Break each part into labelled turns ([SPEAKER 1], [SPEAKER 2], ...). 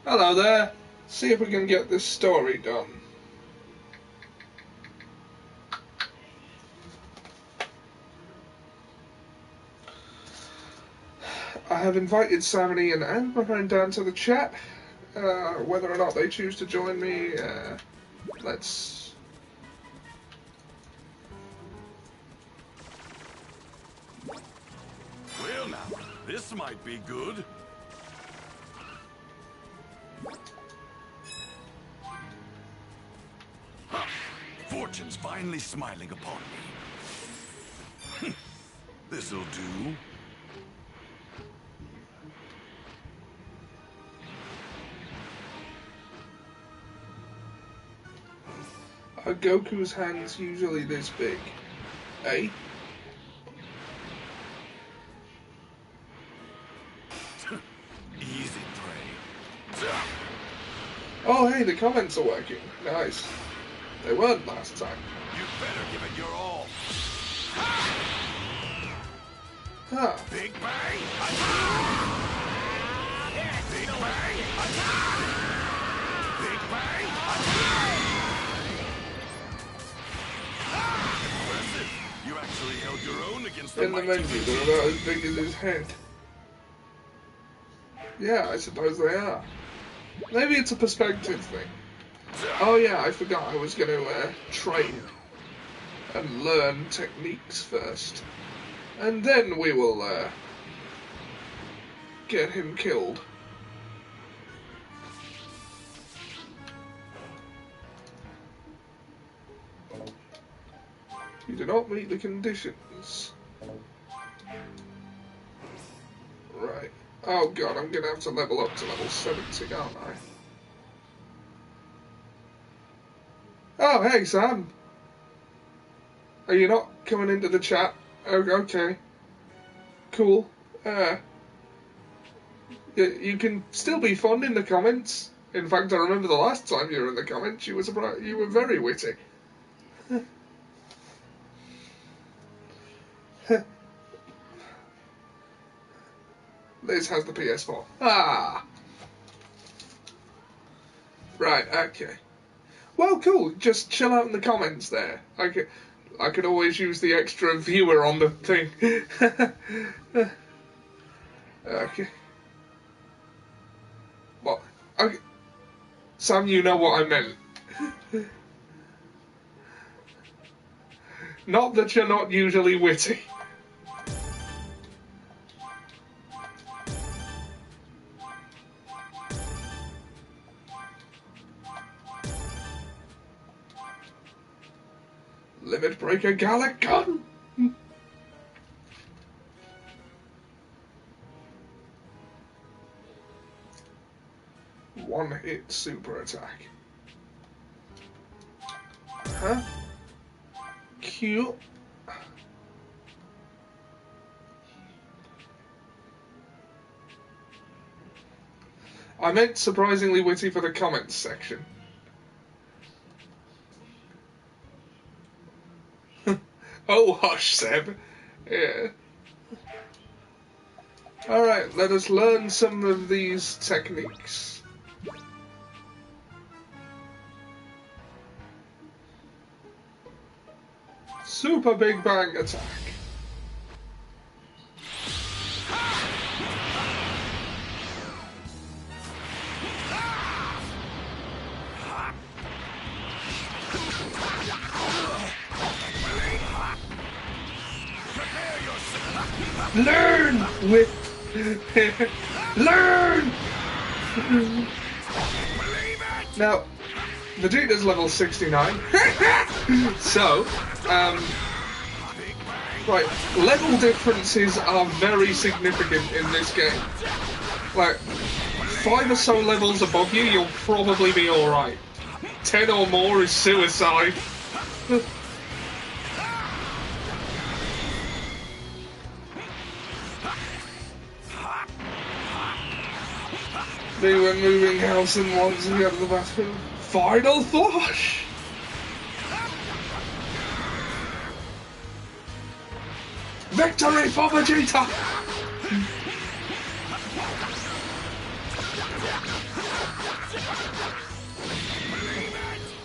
[SPEAKER 1] Hello there. See if we can get this story done. I have invited Sam and Ian and my friend Dan to the chat. Whether or not they choose to join me, let's...
[SPEAKER 2] Well now, this might be good. Fortune's finally smiling upon me. This'll do.
[SPEAKER 1] Are Goku's hands usually this big? Eh?
[SPEAKER 2] Easy prey.
[SPEAKER 1] Oh hey, the comments are working. Nice. They weren't last time.
[SPEAKER 2] You better give it your all.
[SPEAKER 1] Huh.
[SPEAKER 2] Big bang! Big bang! Big bang! Impressive! You actually held your own against the
[SPEAKER 1] In the
[SPEAKER 2] mighty
[SPEAKER 1] menu, they're about as big as his head. Yeah, I suppose they are. Maybe it's a perspective thing. Oh yeah, I forgot I was going to train and learn techniques first. And then we will get him killed. You do not meet the conditions. Right. Oh god, I'm going to have to level up to level 70, aren't I? Oh, hey Sam! Are you not coming into the chat? Oh, okay. Cool. You can still be fun in the comments. In fact, I remember the last time you were in the comments, you were very witty. Liz has the PS4. Ah! Right, okay. Well, cool. Just chill out in the comments there. I could always use the extra viewer on the thing. Okay. What? Okay. Sam, you know what I meant. Not that you're not usually witty. Limit Breaker Gallic Gun! One hit super attack. Huh? Cute. I meant surprisingly witty for the comments section. Oh, hush, Seb. Yeah. Alright, let us learn some of these techniques. Super Big Bang Attack. Learn with learn. Now, Vegeta's level 69, so right, level differences are very significant in this game. Like 5 or so levels above you, you'll probably be all right. 10 or more is suicide. They were moving house and wanted to go to the bathroom. Final flush! Victory for Vegeta!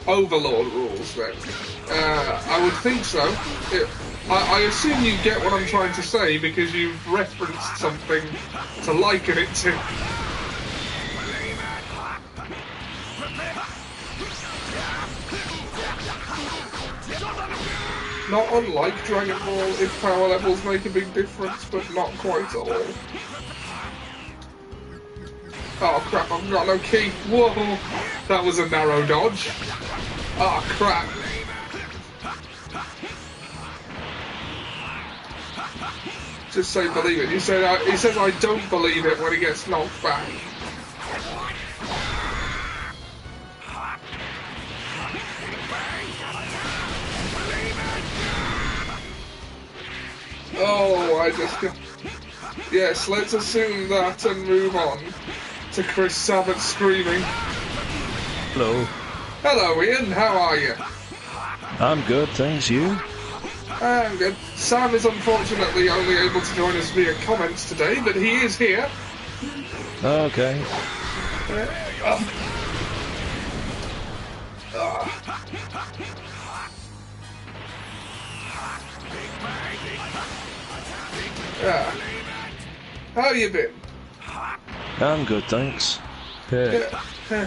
[SPEAKER 1] Overlord rules, then. I would think so. I assume you get what I'm trying to say because you've referenced something to liken it to. Not unlike Dragon Ball, if power levels make a big difference, but not quite at all. Oh crap, I've got no key. Whoa! That was a narrow dodge. Oh crap. Just say believe it. He says I don't believe it when he gets knocked back. Oh, I just got... Yes, let's assume that and move on to Chris Sabat screaming.
[SPEAKER 3] Hello.
[SPEAKER 1] Hello, Ian. How are you?
[SPEAKER 3] I'm good, thanks. You?
[SPEAKER 1] I'm good. Sam is unfortunately only able to join us via comments today, but he is here.
[SPEAKER 3] Okay.
[SPEAKER 1] How you been?
[SPEAKER 3] I'm good, thanks. Yeah.
[SPEAKER 1] Yeah.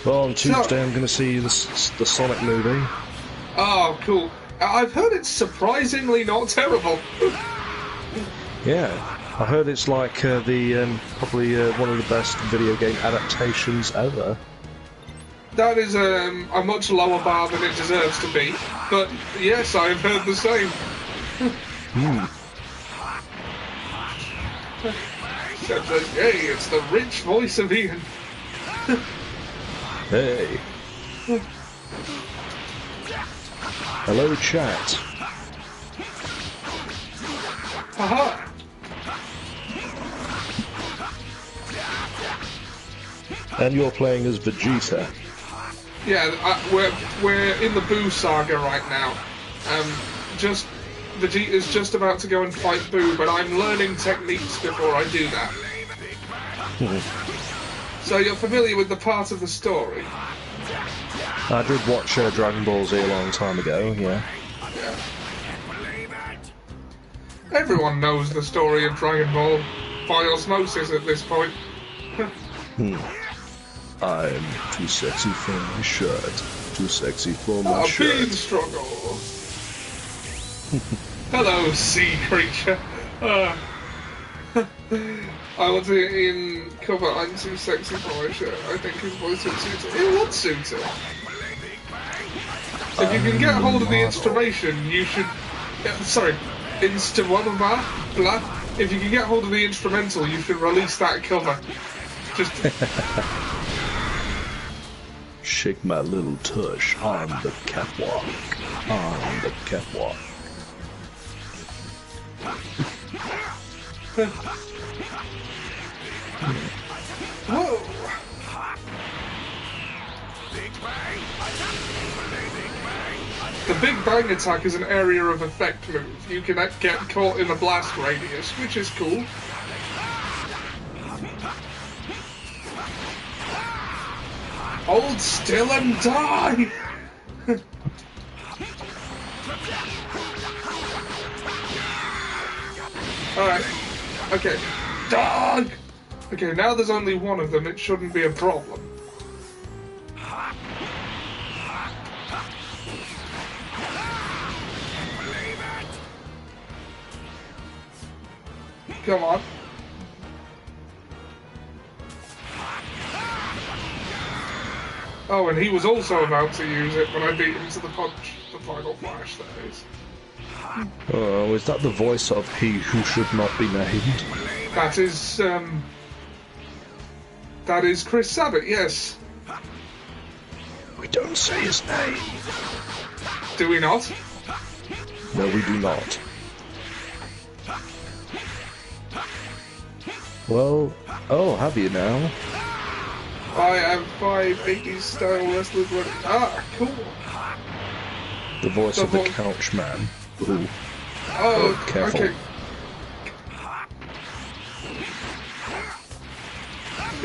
[SPEAKER 3] Well, on Tuesday I'm going to see the Sonic movie.
[SPEAKER 1] Oh, cool. I've heard it's surprisingly not terrible.
[SPEAKER 3] Yeah, I heard it's like probably one of the best video game adaptations ever.
[SPEAKER 1] That is a much lower bar than it deserves to be, but yes, I've heard the same. Except that, hey, it's the rich voice of Ian.
[SPEAKER 3] Hey. Hello, chat.
[SPEAKER 1] Haha.
[SPEAKER 3] And you're playing as Vegeta.
[SPEAKER 1] Yeah, we're in the Boo saga right now. Vegeta's just about to go and fight Boo, but I'm learning techniques before I do that. So you're familiar with the part of the story?
[SPEAKER 3] I did watch Dragon Ball Z a long time ago, yeah.
[SPEAKER 1] Everyone knows the story of Dragon Ball by osmosis at this point.
[SPEAKER 3] I'm too sexy for my shirt. Too sexy for my shirt.
[SPEAKER 1] Bean struggle. Hello, sea creature. I want to in cover I'm too sexy for my shirt. I think his voice would suit it. It would suit it. If you can get hold of the instrumentation, you should... blah. If you can get hold of the instrumental, you should release that cover. Just...
[SPEAKER 3] Shake my little tush on the catwalk. On the catwalk.
[SPEAKER 1] Whoa! The Big Bang attack is an area of effect move. You can get caught in the blast radius, which is cool. Hold still and die! Alright. Okay. Dog! Okay, now there's only one of them, it shouldn't be a problem. Come on. Oh, and he was also about to use it when I beat him to the punch. The final flash, that is.
[SPEAKER 3] Oh, is that the voice of he who should not be named?
[SPEAKER 1] That is Chris Sabat, yes.
[SPEAKER 3] We don't say his name.
[SPEAKER 1] Do we not?
[SPEAKER 3] No, we do not. Well, oh, have you now?
[SPEAKER 1] I have 5 80s style wrestlers with... Ah, cool.
[SPEAKER 3] The voice of the couch man. Ooh.
[SPEAKER 1] Oh,
[SPEAKER 3] careful.
[SPEAKER 1] okay.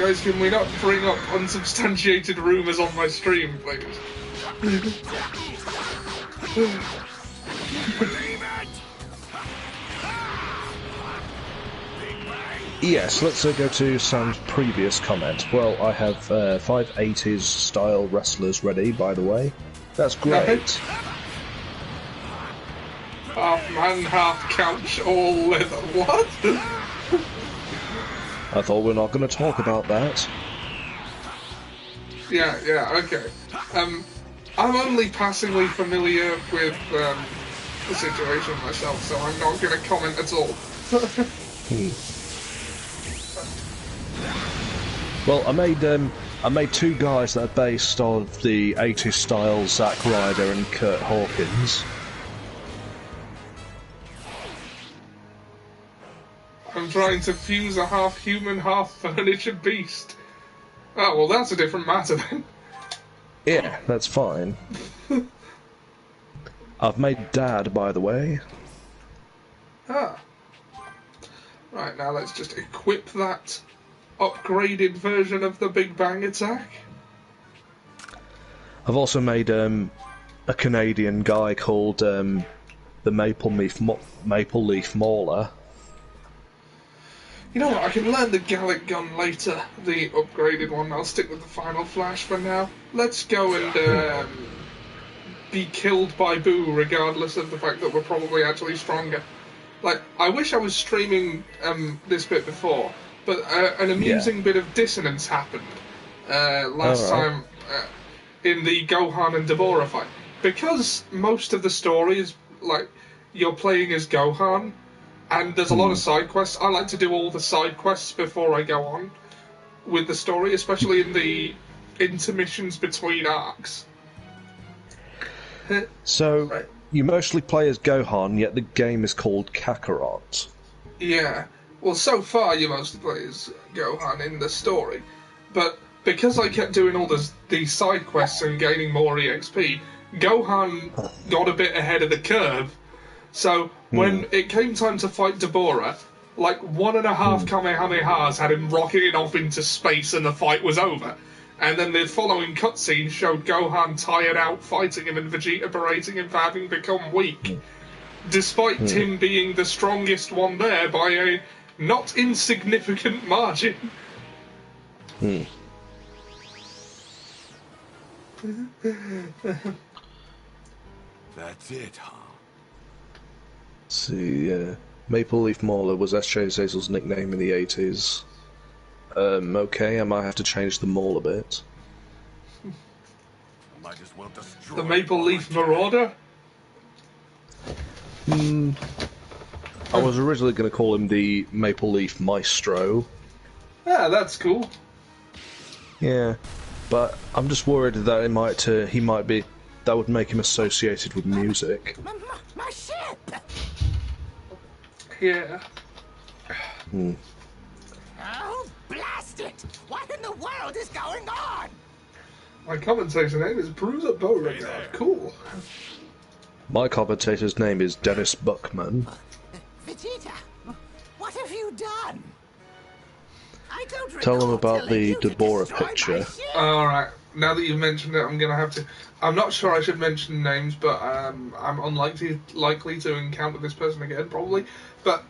[SPEAKER 1] Guys, can we not bring up unsubstantiated rumours on my stream, please?
[SPEAKER 3] Yes, let's go to Sam's previous comment. Well, I have 5 80s style wrestlers ready, by the way. That's great.
[SPEAKER 1] Half man, half couch, all leather. What?
[SPEAKER 3] I thought we're not going to talk about that.
[SPEAKER 1] Yeah, okay. I'm only passingly familiar with the situation myself, so I'm not going to comment at all.
[SPEAKER 3] Well, I made 2 guys that are based on the 80s style Zack Ryder and Kurt Hawkins.
[SPEAKER 1] I'm trying to fuse a half-human, half-furniture beast. Oh, well, that's a different matter then.
[SPEAKER 3] Yeah, that's fine. I've made Dad, by the way.
[SPEAKER 1] Ah. Right, now let's just equip that upgraded version of the Big Bang attack.
[SPEAKER 3] I've also made a Canadian guy called the Maple Leaf Mauler.
[SPEAKER 1] You know what, I can learn the Gallic gun later, the upgraded one. I'll stick with the Final Flash for now. Let's go and be killed by Boo, regardless of the fact that we're probably actually stronger. Like, I wish I was streaming this bit before, but an amusing bit of dissonance happened last time in the Gohan and Deborah fight. Because most of the story is, like, you're playing as Gohan, and there's a lot of side quests. I like to do all the side quests before I go on with the story, especially in the intermissions between arcs.
[SPEAKER 3] So,
[SPEAKER 1] right.
[SPEAKER 3] You mostly play as Gohan, yet the game is called Kakarot.
[SPEAKER 1] Yeah. Well, so far you mostly play as Gohan in the story. But because I kept doing all these side quests and gaining more EXP, Gohan got a bit ahead of the curve. So when it came time to fight Deborah, like 1.5 Kamehamehas had him rocketing off into space and the fight was over. And then the following cutscene showed Gohan tired out fighting him and Vegeta berating him for having become weak. Despite him being the strongest one there by a not insignificant margin.
[SPEAKER 2] That's it, huh?
[SPEAKER 3] See, Maple Leaf Mauler was S.J. Zazel's nickname in the 80s. Okay, I might have to change the mall a bit.
[SPEAKER 2] Might as well destroy
[SPEAKER 1] The Maple Leaf Marauder?
[SPEAKER 3] I was originally going to call him the Maple Leaf Maestro.
[SPEAKER 1] Yeah, that's cool.
[SPEAKER 3] Yeah, but I'm just worried that that would make him associated with music.
[SPEAKER 4] My ship!
[SPEAKER 1] Yeah.
[SPEAKER 4] Oh, blast it! What in the world is going on?
[SPEAKER 1] My commentator name is Bruiser Beauregard. Cool.
[SPEAKER 3] My commentator's name is Dennis Buckman.
[SPEAKER 4] Vegeta, what have you done? I don't
[SPEAKER 3] Tell them
[SPEAKER 4] recall
[SPEAKER 3] about the
[SPEAKER 4] telling you to
[SPEAKER 3] Deborah
[SPEAKER 4] destroy my
[SPEAKER 3] picture.
[SPEAKER 4] ship.
[SPEAKER 1] Alright, now that you've mentioned it, I'm going to have to... I'm not sure I should mention names, but I'm likely to encounter this person again, probably. But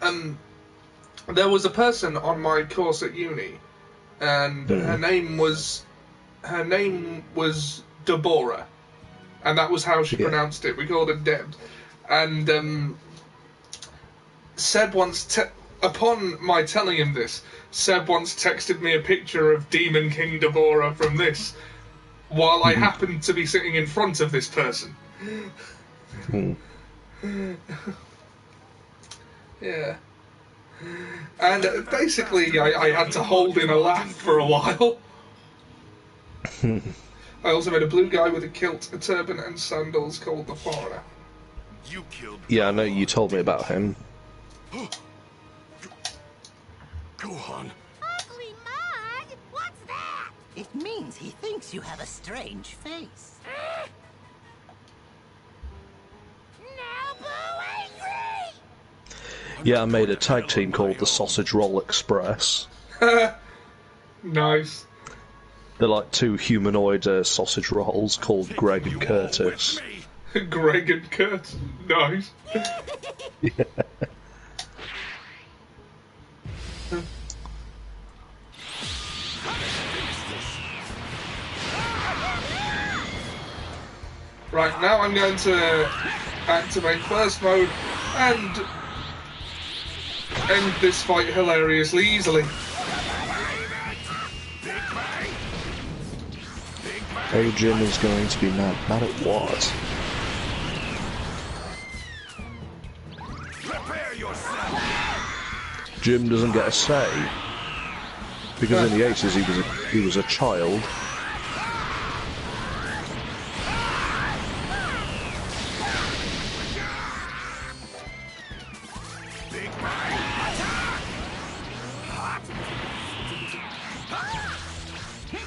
[SPEAKER 1] there was a person on my course at uni, and her name was Deborah, and that was how she pronounced it. We called her Debs. And Seb once... upon my telling him this, Seb once texted me a picture of Demon King Deborah from this, while I happened to be sitting in front of this person. Yeah. And basically, I had to hold in a laugh for a while. I also made a blue guy with a kilt, a turban, and sandals called the Foreigner.
[SPEAKER 2] You killed.
[SPEAKER 3] Yeah, I know, you told me about him.
[SPEAKER 2] Gohan.
[SPEAKER 4] Ugly mug? What's that? It means he thinks you have a strange face. Now Boo angry!
[SPEAKER 3] Yeah, I made a tag team called the Sausage Roll Express.
[SPEAKER 1] Nice.
[SPEAKER 3] They're like two humanoid sausage rolls called Greg and Curtis.
[SPEAKER 1] Greg and Kurt. Nice.
[SPEAKER 3] Yeah.
[SPEAKER 1] Right, now I'm going to activate burst mode and end this fight hilariously easily.
[SPEAKER 3] Oh, Jim is going to be mad. Mad at what? Jim doesn't get a say because in the 80s he was a child.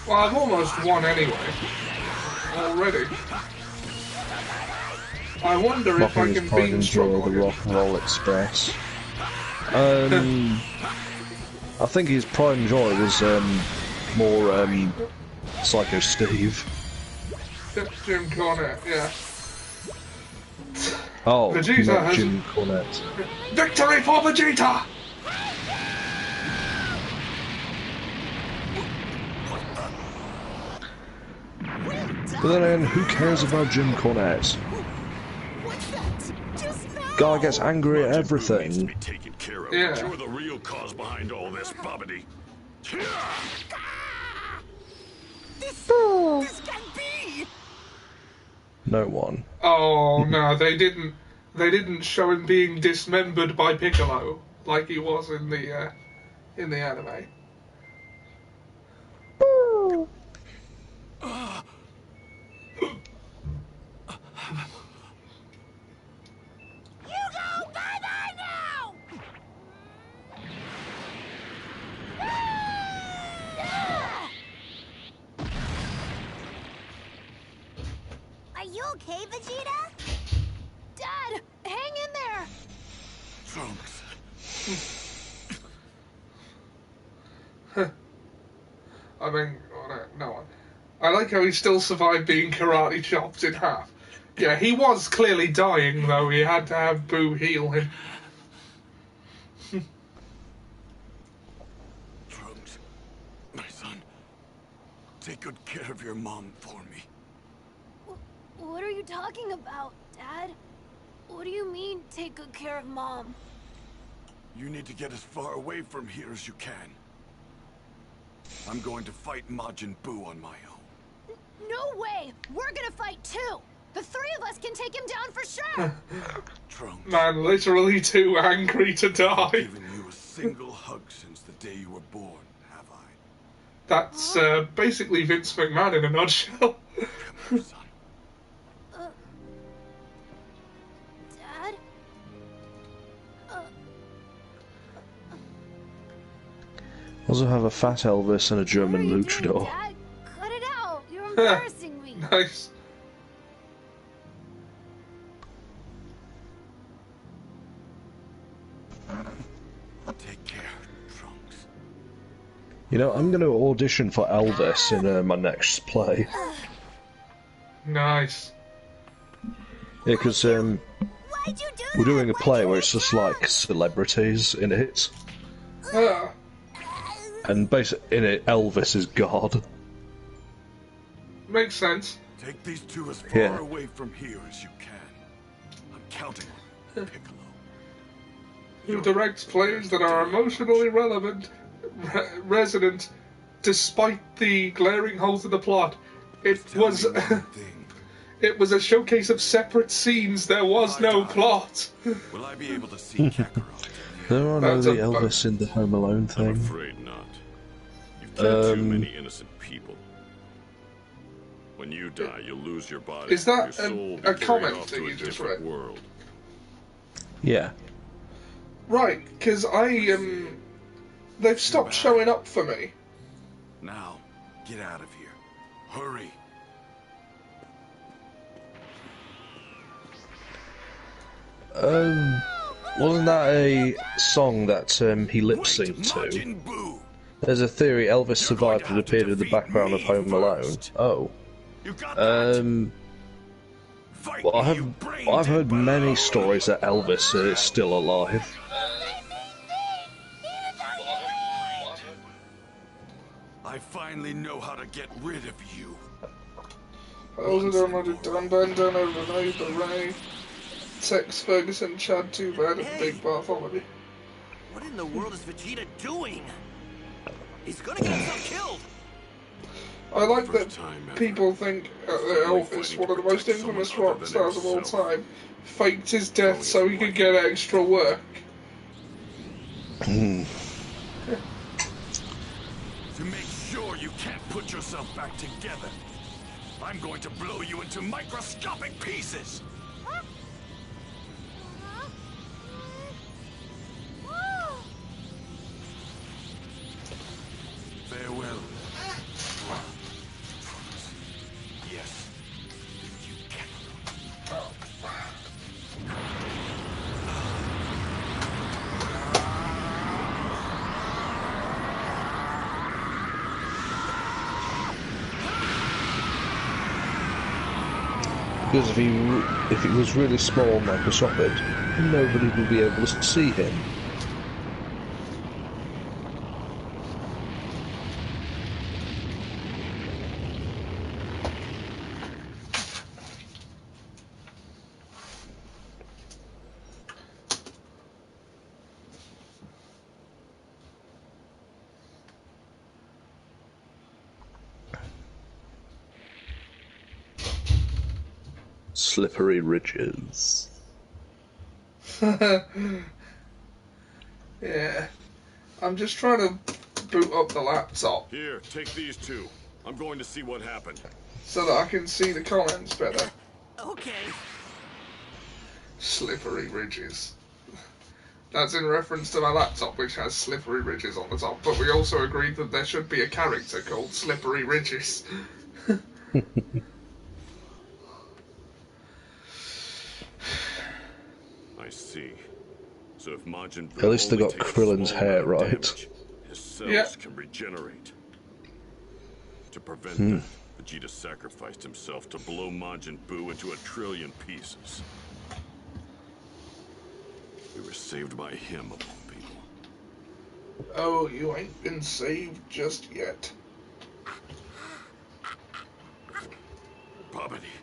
[SPEAKER 1] Well, I've almost won anyway. Already. I wonder if I can beat
[SPEAKER 3] the Rock and Roll Express. I think his pride and joy was more Psycho Steve.
[SPEAKER 1] Jim Cornette, yeah.
[SPEAKER 3] Oh,
[SPEAKER 1] Vegeta
[SPEAKER 3] not
[SPEAKER 1] has
[SPEAKER 3] Jim Cornette.
[SPEAKER 1] Victory for Vegeta!
[SPEAKER 3] But then, who cares about Jim Cornette? Guy gets angry at everything.
[SPEAKER 1] Yeah.
[SPEAKER 2] You're the real cause behind all this, Bobbity.
[SPEAKER 4] This can't be!
[SPEAKER 3] No one.
[SPEAKER 1] Oh no, they didn't show him being dismembered by Piccolo like he was in the anime.
[SPEAKER 5] Are you okay, Vegeta? Dad, hang in there!
[SPEAKER 2] Trunks.
[SPEAKER 1] I mean, no one. I like how he still survived being karate chopped in half. Yeah, he was clearly dying, though. He had to have Boo heal him.
[SPEAKER 2] Trunks, my son, take good care of your mom for me.
[SPEAKER 5] What are you talking about, Dad? What do you mean, take good care of Mom?
[SPEAKER 2] You need to get as far away from here as you can. I'm going to fight Majin Buu on my own.
[SPEAKER 5] No way! We're gonna fight too! The three of us can take him down for sure!
[SPEAKER 2] Trunks,
[SPEAKER 1] Man, literally too angry to
[SPEAKER 2] I've
[SPEAKER 1] die.
[SPEAKER 2] given you a single hug since the day you were born, have I?
[SPEAKER 1] That's basically Vince McMahon in a nutshell.
[SPEAKER 2] Come here, son.
[SPEAKER 5] Dad?
[SPEAKER 3] Also have a fat Elvis and a German
[SPEAKER 5] What are you
[SPEAKER 3] luchador.
[SPEAKER 5] doing, Dad? Cut it out! You're embarrassing me!
[SPEAKER 1] Nice.
[SPEAKER 2] Take care, Trunks.
[SPEAKER 3] You know, I'm going to audition for Elvis in my next play.
[SPEAKER 1] Nice.
[SPEAKER 3] Yeah, because
[SPEAKER 5] Why'd you do
[SPEAKER 3] we're doing a
[SPEAKER 5] that?
[SPEAKER 3] play
[SPEAKER 5] Why'd
[SPEAKER 3] where
[SPEAKER 5] you
[SPEAKER 3] it's just
[SPEAKER 5] make
[SPEAKER 3] like celebrities in it.
[SPEAKER 1] Ah,
[SPEAKER 3] And basically, in it, Elvis is God.
[SPEAKER 1] makes sense.
[SPEAKER 2] Take these two as far
[SPEAKER 3] Yeah.
[SPEAKER 2] away from here as you can. I'm counting on you, Piccolo.
[SPEAKER 1] Who directs plays that are emotionally relevant, resonant, despite the glaring holes in the plot. It was
[SPEAKER 2] Tell me one thing.
[SPEAKER 1] it was a showcase of separate scenes. There was no plot.
[SPEAKER 2] Will I be able to see Kakarot?
[SPEAKER 3] There are no
[SPEAKER 1] That's
[SPEAKER 3] the
[SPEAKER 1] a bu-
[SPEAKER 3] Elvis in the Home Alone
[SPEAKER 6] I'm
[SPEAKER 3] thing.
[SPEAKER 6] afraid not. You've killed too many innocent people. When you die, you'll lose your body.
[SPEAKER 1] Is that
[SPEAKER 6] your soul will
[SPEAKER 1] a
[SPEAKER 6] be carried
[SPEAKER 1] comment
[SPEAKER 6] off
[SPEAKER 1] that
[SPEAKER 6] to
[SPEAKER 1] you
[SPEAKER 6] a
[SPEAKER 1] just
[SPEAKER 6] different
[SPEAKER 1] read?
[SPEAKER 6] world.
[SPEAKER 3] Yeah.
[SPEAKER 1] Right, because they've stopped showing up for me.
[SPEAKER 2] Now, get out of here. Hurry.
[SPEAKER 3] Wasn't that a song that he lip
[SPEAKER 2] Wait,
[SPEAKER 3] synced to?
[SPEAKER 2] Majin Buu!
[SPEAKER 3] There's a theory Elvis survived and appeared in the background of Home Alone. Oh.
[SPEAKER 2] You got that? Fight
[SPEAKER 3] Well,
[SPEAKER 2] me, you
[SPEAKER 3] I've heard
[SPEAKER 2] brain-dead
[SPEAKER 3] many
[SPEAKER 2] bug.
[SPEAKER 3] stories that Elvis is still alive.
[SPEAKER 2] I finally know how to get rid of you.
[SPEAKER 1] How's it downloaded? Downloaded overnight, Ray. Text Ferguson, Chad, too bad at the Big Bartholomew.
[SPEAKER 4] What in the world is Vegeta doing? He's gonna get himself killed!
[SPEAKER 1] I like that people think that Elvis, one of the most infamous rock stars of all time, faked his death so he could get extra work.
[SPEAKER 2] To make sure you can't put yourself back together, I'm going to blow you into microscopic pieces! Farewell. Yes. You can.
[SPEAKER 3] Because if it was really small and microscopic, nobody would be able to see him. Slippery ridges.
[SPEAKER 1] Yeah. I'm just trying to boot up the laptop
[SPEAKER 6] Here, take these two. I'm going to see what happened.
[SPEAKER 1] so that I can see the comments better.
[SPEAKER 4] Okay.
[SPEAKER 1] Slippery ridges. That's in reference to my laptop, which has slippery ridges on the top, but we also agreed that there should be a character called Slippery Ridges.
[SPEAKER 6] I see. So if Majin Buu
[SPEAKER 3] At least they
[SPEAKER 6] only
[SPEAKER 3] got
[SPEAKER 6] takes a
[SPEAKER 3] Krillin's
[SPEAKER 6] small
[SPEAKER 3] hair
[SPEAKER 6] amount of
[SPEAKER 3] right.
[SPEAKER 6] damage, his cells
[SPEAKER 1] Yeah.
[SPEAKER 6] can regenerate. To prevent that, Vegeta sacrificed himself to blow Majin Buu into 1 trillion pieces. We were saved by him, of all people.
[SPEAKER 1] Oh, you ain't been saved just yet.
[SPEAKER 6] Babidi,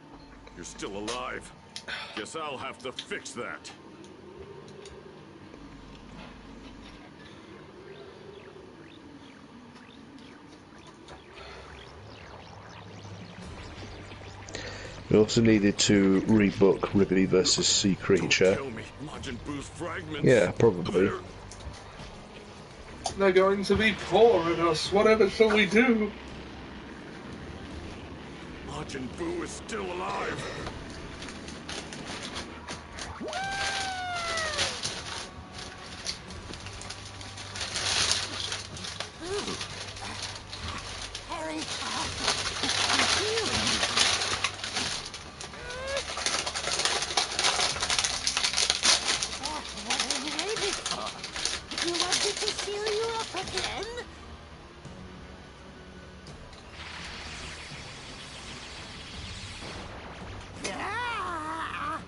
[SPEAKER 6] you're still alive. Guess I'll have to fix that.
[SPEAKER 3] We also needed to rebook Ribby versus Sea Creature.
[SPEAKER 6] Don't kill me. Majin Buu's fragments.
[SPEAKER 3] Yeah, probably.
[SPEAKER 6] They're-
[SPEAKER 1] They're going to be pouring us. Whatever shall we do?
[SPEAKER 6] Majin Buu is still alive.
[SPEAKER 4] Harry, what are you waiting for? You want me to seal you up again? Ah!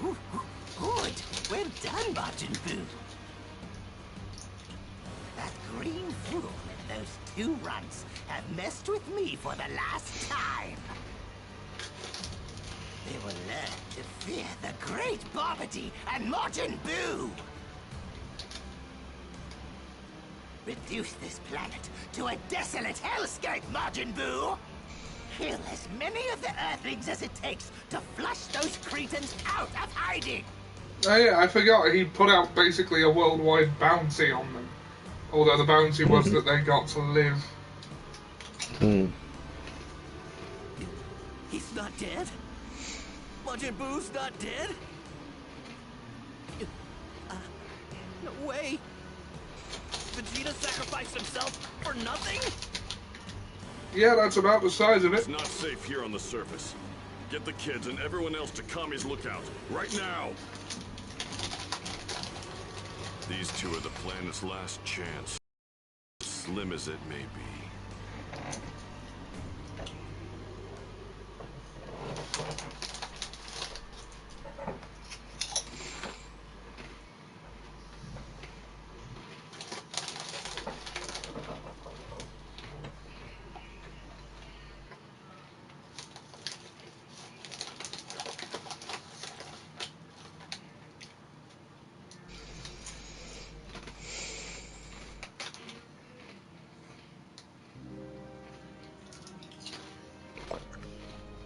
[SPEAKER 4] Ooh, good. Well done, Majin Buu. That green fool and those 2 runts have messed with me for the last time. They will learn to fear the great Babidi and Majin Buu. Reduce this planet to a desolate hellscape, Majin Buu. Kill as many of the Earthlings as it takes to flush those cretins out of hiding.
[SPEAKER 1] Oh yeah, I forgot he put out basically a worldwide bounty on them. Although the bounty was that they got to live.
[SPEAKER 4] He's not dead? Majin Buu's not dead? No way. Vegeta sacrificed himself for nothing?
[SPEAKER 1] Yeah, that's about the size of it.
[SPEAKER 6] It's not safe here on the surface. Get the kids and everyone else to Kami's lookout. Right now! These two are the planet's last chance. slim as it may be.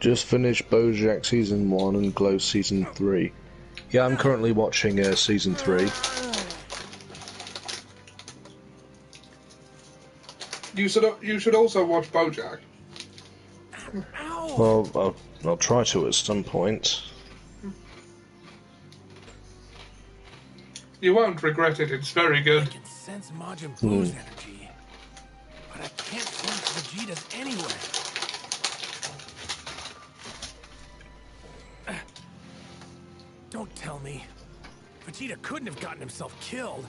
[SPEAKER 3] Just finished BoJack Season 1 and Glow Season 3. Yeah, I'm currently watching Season 3.
[SPEAKER 1] You should also watch BoJack.
[SPEAKER 3] Well, I'll try to at some point.
[SPEAKER 1] You won't regret it, it's very
[SPEAKER 7] I
[SPEAKER 1] good.
[SPEAKER 7] can sense Majin Buu's energy, but I can't sense Vegeta's anywhere. Don't tell me. Vegeta couldn't have gotten himself killed.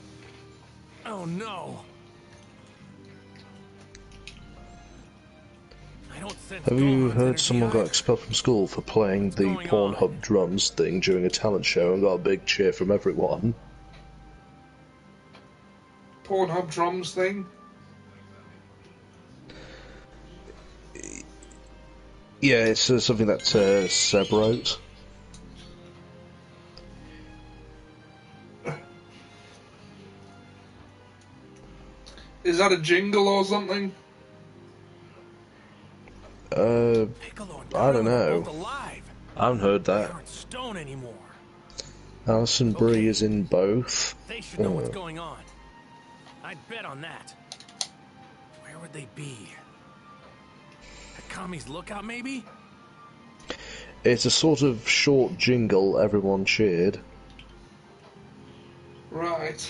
[SPEAKER 7] Oh no. I don't sense
[SPEAKER 3] Have you
[SPEAKER 7] Gohan's
[SPEAKER 3] heard
[SPEAKER 7] energy
[SPEAKER 3] someone got
[SPEAKER 7] either.
[SPEAKER 3] expelled from school for playing the
[SPEAKER 7] What's going
[SPEAKER 3] Pornhub
[SPEAKER 7] on?
[SPEAKER 3] drums thing during a talent show and got a big cheer from everyone?
[SPEAKER 1] Pornhub drums thing?
[SPEAKER 3] Yeah, it's something that Seb wrote.
[SPEAKER 1] Is that a jingle or something?
[SPEAKER 7] Piccolo and
[SPEAKER 3] I don't
[SPEAKER 7] Krillin are
[SPEAKER 3] know.
[SPEAKER 7] both alive.
[SPEAKER 3] I haven't heard
[SPEAKER 7] They
[SPEAKER 3] that.
[SPEAKER 7] aren't stone anymore.
[SPEAKER 3] Alison Brie is in both.
[SPEAKER 7] They should know what's going on. I'd bet on that. Where would they be? At Kami's lookout, maybe?
[SPEAKER 3] It's a sort of short jingle everyone cheered.
[SPEAKER 1] Right.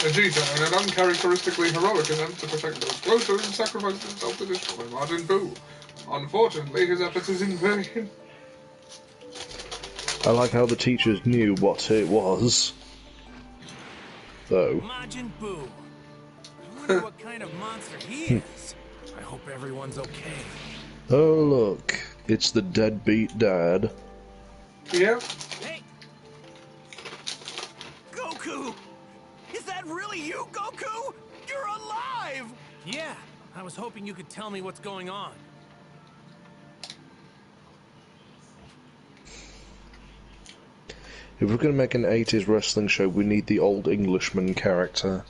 [SPEAKER 1] Vegeta, in an uncharacteristically heroic attempt to protect those closer, and sacrificed himself to destroy Majin Buu. Unfortunately, his effort is in vain.
[SPEAKER 3] I like how the teachers knew what it was. Though.
[SPEAKER 7] Majin Buu. I wonder what kind of monster he is. I hope everyone's okay.
[SPEAKER 3] Oh look, it's the deadbeat dad.
[SPEAKER 1] Yep.
[SPEAKER 7] Hey! Goku! Is that really you, Goku? You're alive! Yeah, I was hoping you could tell me what's going on.
[SPEAKER 3] If we're going to make an 80s wrestling show, we need the old Englishman character.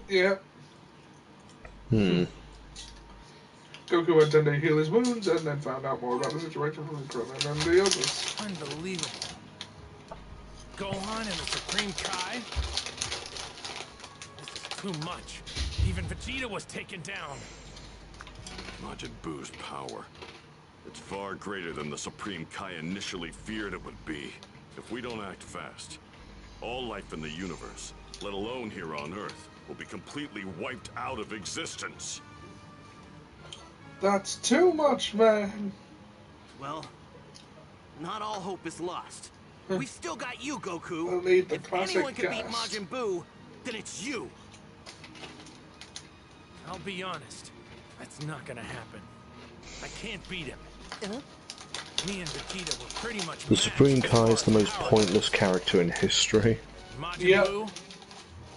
[SPEAKER 1] Yep.
[SPEAKER 3] Hmm.
[SPEAKER 1] Goku had 10 to heal his wounds, and then found out more about the situation from Krillin and the others.
[SPEAKER 7] Unbelievable. Gohan and the Supreme Kai? This is too much. Even Vegeta was taken down.
[SPEAKER 6] Majin Buu's power. It's far greater than the Supreme Kai initially feared it would be. If we don't act fast, all life in the universe, let alone here on Earth, will be completely wiped out of existence.
[SPEAKER 1] That's too much, man.
[SPEAKER 8] Well, not all hope is lost. We've still got you, Goku.
[SPEAKER 1] I'll need the
[SPEAKER 8] If
[SPEAKER 1] classic
[SPEAKER 8] anyone can beat
[SPEAKER 1] gas.
[SPEAKER 8] Majin Buu, then it's you.
[SPEAKER 7] I'll be honest. That's not gonna happen. I can't beat him. Me and Vegeta were pretty much
[SPEAKER 3] The Supreme
[SPEAKER 7] matched
[SPEAKER 3] Kai
[SPEAKER 7] as
[SPEAKER 3] is the
[SPEAKER 7] far as
[SPEAKER 3] most
[SPEAKER 7] power
[SPEAKER 3] pointless
[SPEAKER 7] goes.
[SPEAKER 3] character in history.
[SPEAKER 7] Majin
[SPEAKER 1] Yep.
[SPEAKER 7] Buu,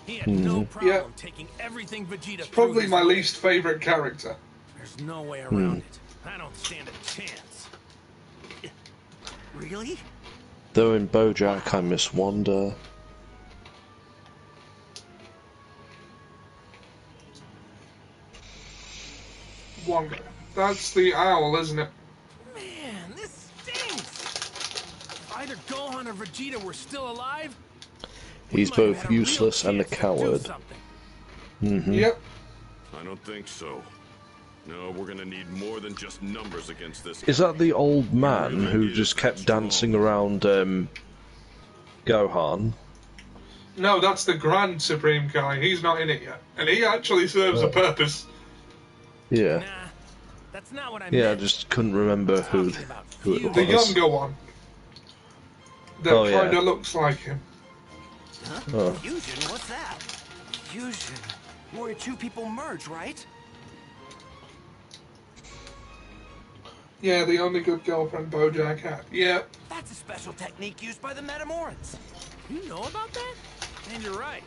[SPEAKER 7] he had no problem
[SPEAKER 1] Yeah.
[SPEAKER 7] taking everything Vegeta threw
[SPEAKER 1] Probably
[SPEAKER 7] his
[SPEAKER 1] my
[SPEAKER 7] way.
[SPEAKER 1] least favorite character.
[SPEAKER 7] There's no way around it. I don't stand a chance.
[SPEAKER 8] Really?
[SPEAKER 3] Though in BoJack I miss Wanda.
[SPEAKER 1] Wonga. That's the owl, isn't it?
[SPEAKER 7] Man, this stinks! If either Gohan or Vegeta were still alive, we
[SPEAKER 3] He's
[SPEAKER 7] might have
[SPEAKER 3] both
[SPEAKER 7] had a real
[SPEAKER 3] useless and a
[SPEAKER 7] chance to do
[SPEAKER 3] coward.
[SPEAKER 7] something.
[SPEAKER 1] Yep.
[SPEAKER 6] I don't think so. No, we're gonna need more than just numbers against this.
[SPEAKER 3] Is that the old man who just kept dancing around Gohan?
[SPEAKER 1] No, that's the Grand Supreme Kai. He's not in it yet. And he actually serves a purpose.
[SPEAKER 3] Yeah.
[SPEAKER 7] Nah, that's not what I
[SPEAKER 3] Yeah, I
[SPEAKER 7] meant.
[SPEAKER 3] just couldn't remember who it
[SPEAKER 7] Talking about
[SPEAKER 3] was.
[SPEAKER 1] The younger one. that
[SPEAKER 3] Oh, yeah.
[SPEAKER 1] kind of looks like him.
[SPEAKER 8] Huh?
[SPEAKER 3] Oh.
[SPEAKER 8] Fusion? What's that? Fusion. Where two people merge, right?
[SPEAKER 1] Yeah, the only good girlfriend Bojack had. Yep.
[SPEAKER 8] That's a special technique used by the Metamorans.
[SPEAKER 7] You know about that? And you're right.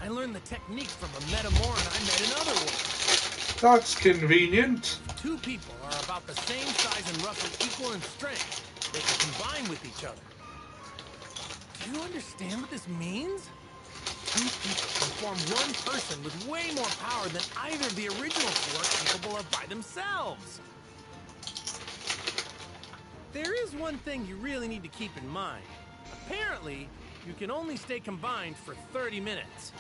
[SPEAKER 7] I learned the technique from a Metamoran I met in Otherworld.
[SPEAKER 1] That's convenient.
[SPEAKER 7] Two people are about the same size and roughly equal in strength. They can combine with each other. Do you understand what this means? Two people can form one person with way more power than either of the original two are capable of by themselves. There is one thing you really need to keep in mind. Apparently, you can only stay combined for 30 minutes.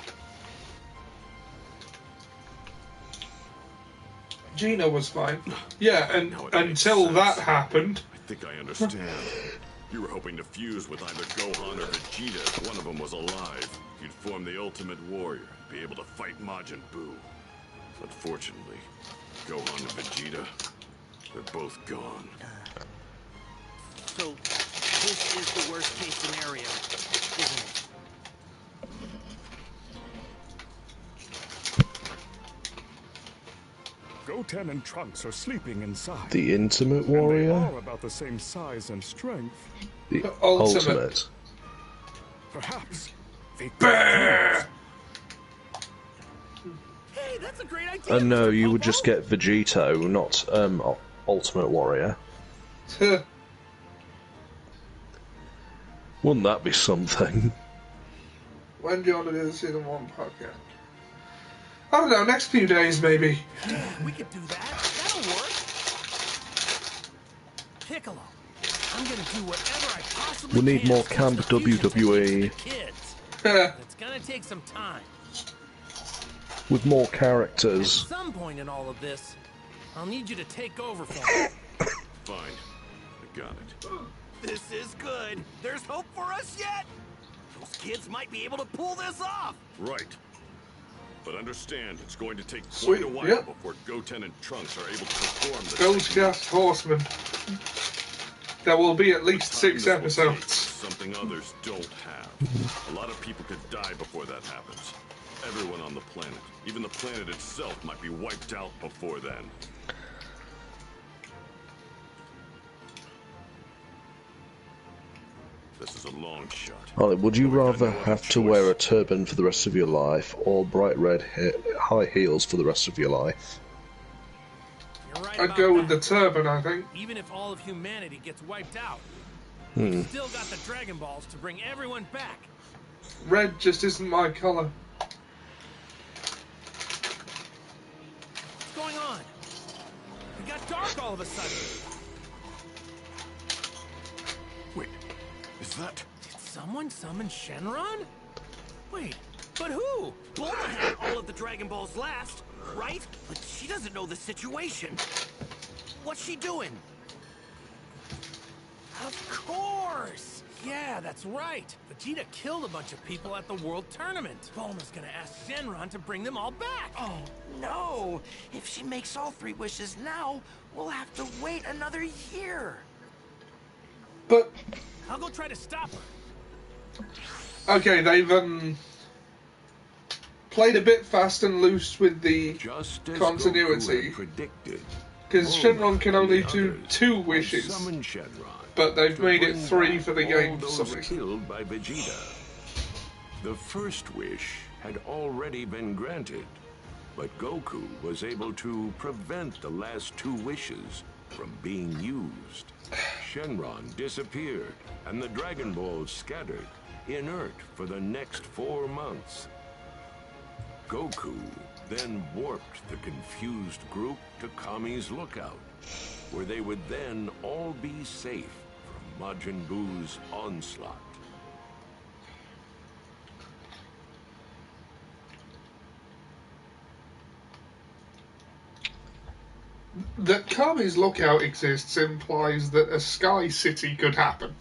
[SPEAKER 1] Gina was fine. Yeah, and
[SPEAKER 6] Now it
[SPEAKER 1] until
[SPEAKER 6] makes
[SPEAKER 1] that
[SPEAKER 6] sense.
[SPEAKER 1] happened.
[SPEAKER 6] I think I understand. You were hoping to fuse with either Gohan or Vegeta if one of them was alive. You'd form the ultimate warrior, be able to fight Majin Buu. Unfortunately, Gohan and Vegeta, they're both gone.
[SPEAKER 8] So, this is the worst case scenario, isn't it?
[SPEAKER 9] Goten and Trunks are sleeping inside.
[SPEAKER 3] The Intimate
[SPEAKER 9] And they
[SPEAKER 3] Warrior?
[SPEAKER 9] are about the same size and strength.
[SPEAKER 3] The
[SPEAKER 1] Ultimate.
[SPEAKER 3] Ultimate.
[SPEAKER 9] Perhaps they
[SPEAKER 1] Brrr.
[SPEAKER 7] Hey, that's a great idea.
[SPEAKER 3] No,
[SPEAKER 7] Mr.
[SPEAKER 3] you would
[SPEAKER 7] Popo.
[SPEAKER 3] just get Vegito, not Ultimate Warrior. Wouldn't that be something?
[SPEAKER 1] When do you want to do the season 1 podcast? I don't know, next few days maybe.
[SPEAKER 7] Yeah, we could do that. That'll work. Piccolo, I'm gonna do whatever I possibly
[SPEAKER 3] We need
[SPEAKER 7] can
[SPEAKER 3] more
[SPEAKER 7] to teach
[SPEAKER 3] Camp
[SPEAKER 7] the fusion
[SPEAKER 3] WWE.
[SPEAKER 7] techniques to the kids. But it's gonna take some time.
[SPEAKER 3] With more
[SPEAKER 7] At
[SPEAKER 3] characters.
[SPEAKER 7] some point in all of this, I'll need you to take over for me.
[SPEAKER 6] Fine. I got it.
[SPEAKER 8] This is good. There's hope for us yet. Those kids might be able to pull this off.
[SPEAKER 6] Right. But understand, it's going to take quite
[SPEAKER 1] Sweet,
[SPEAKER 6] a while
[SPEAKER 1] yep.
[SPEAKER 6] before Goten and Trunks are able to perform the
[SPEAKER 1] Goldcast Horseman. There will be at least 6
[SPEAKER 6] Time this will take
[SPEAKER 1] episodes.
[SPEAKER 6] Something others don't have. A lot of people could die before that happens. Everyone on the planet, even the planet itself, might be wiped out before then. This is a long shot.
[SPEAKER 3] Ollie, would you
[SPEAKER 6] But we've got
[SPEAKER 3] rather
[SPEAKER 6] no other
[SPEAKER 3] have to
[SPEAKER 6] choice.
[SPEAKER 3] wear a turban for the rest of your life, or bright red high heels for the rest of your life?
[SPEAKER 7] You're right
[SPEAKER 1] I'd
[SPEAKER 7] about
[SPEAKER 1] go with the
[SPEAKER 7] that.
[SPEAKER 1] turban, I think.
[SPEAKER 7] Even if all of humanity gets wiped out, we've still got the Dragon Balls to bring everyone back.
[SPEAKER 1] Red just isn't my colour.
[SPEAKER 7] What's going on? It got dark all of a sudden.
[SPEAKER 2] Wait, is that...
[SPEAKER 7] Did someone summon Shenron? Wait, but who?
[SPEAKER 8] Bulma had all of the Dragon Balls last, right? But she doesn't know the situation. What's she doing?
[SPEAKER 7] Of course! Yeah, that's right. Vegeta killed a bunch of people at the World Tournament. Bulma's gonna ask Shenron to bring them all back.
[SPEAKER 10] Oh, no. If she makes all 3 wishes now, we'll have to wait another year.
[SPEAKER 1] But,
[SPEAKER 7] I'll go try to stop her.
[SPEAKER 1] okay, they've played a bit fast and loose with the
[SPEAKER 11] Just as
[SPEAKER 1] continuity.
[SPEAKER 11] Goku had predicted,
[SPEAKER 1] Because
[SPEAKER 11] Bulma
[SPEAKER 1] Shenron can
[SPEAKER 11] and
[SPEAKER 1] only
[SPEAKER 11] the
[SPEAKER 1] do
[SPEAKER 11] others
[SPEAKER 1] 2
[SPEAKER 11] had
[SPEAKER 1] wishes.
[SPEAKER 11] summoned Shenron
[SPEAKER 1] But they've
[SPEAKER 11] to
[SPEAKER 1] made it
[SPEAKER 11] bring
[SPEAKER 1] 3
[SPEAKER 11] back
[SPEAKER 1] for the
[SPEAKER 11] all
[SPEAKER 1] game for some
[SPEAKER 11] those
[SPEAKER 1] reason.
[SPEAKER 11] killed by Vegeta. The first wish had already been granted, but Goku was able to prevent the last 2 wishes from being used. Shenron disappeared, and the Dragon Balls scattered, inert for the next 4 months. Goku then warped the confused group to Kami's Lookout, where they would then all be safe from Majin Buu's onslaught.
[SPEAKER 1] That Kami's Lookout exists implies that a Sky City could happen.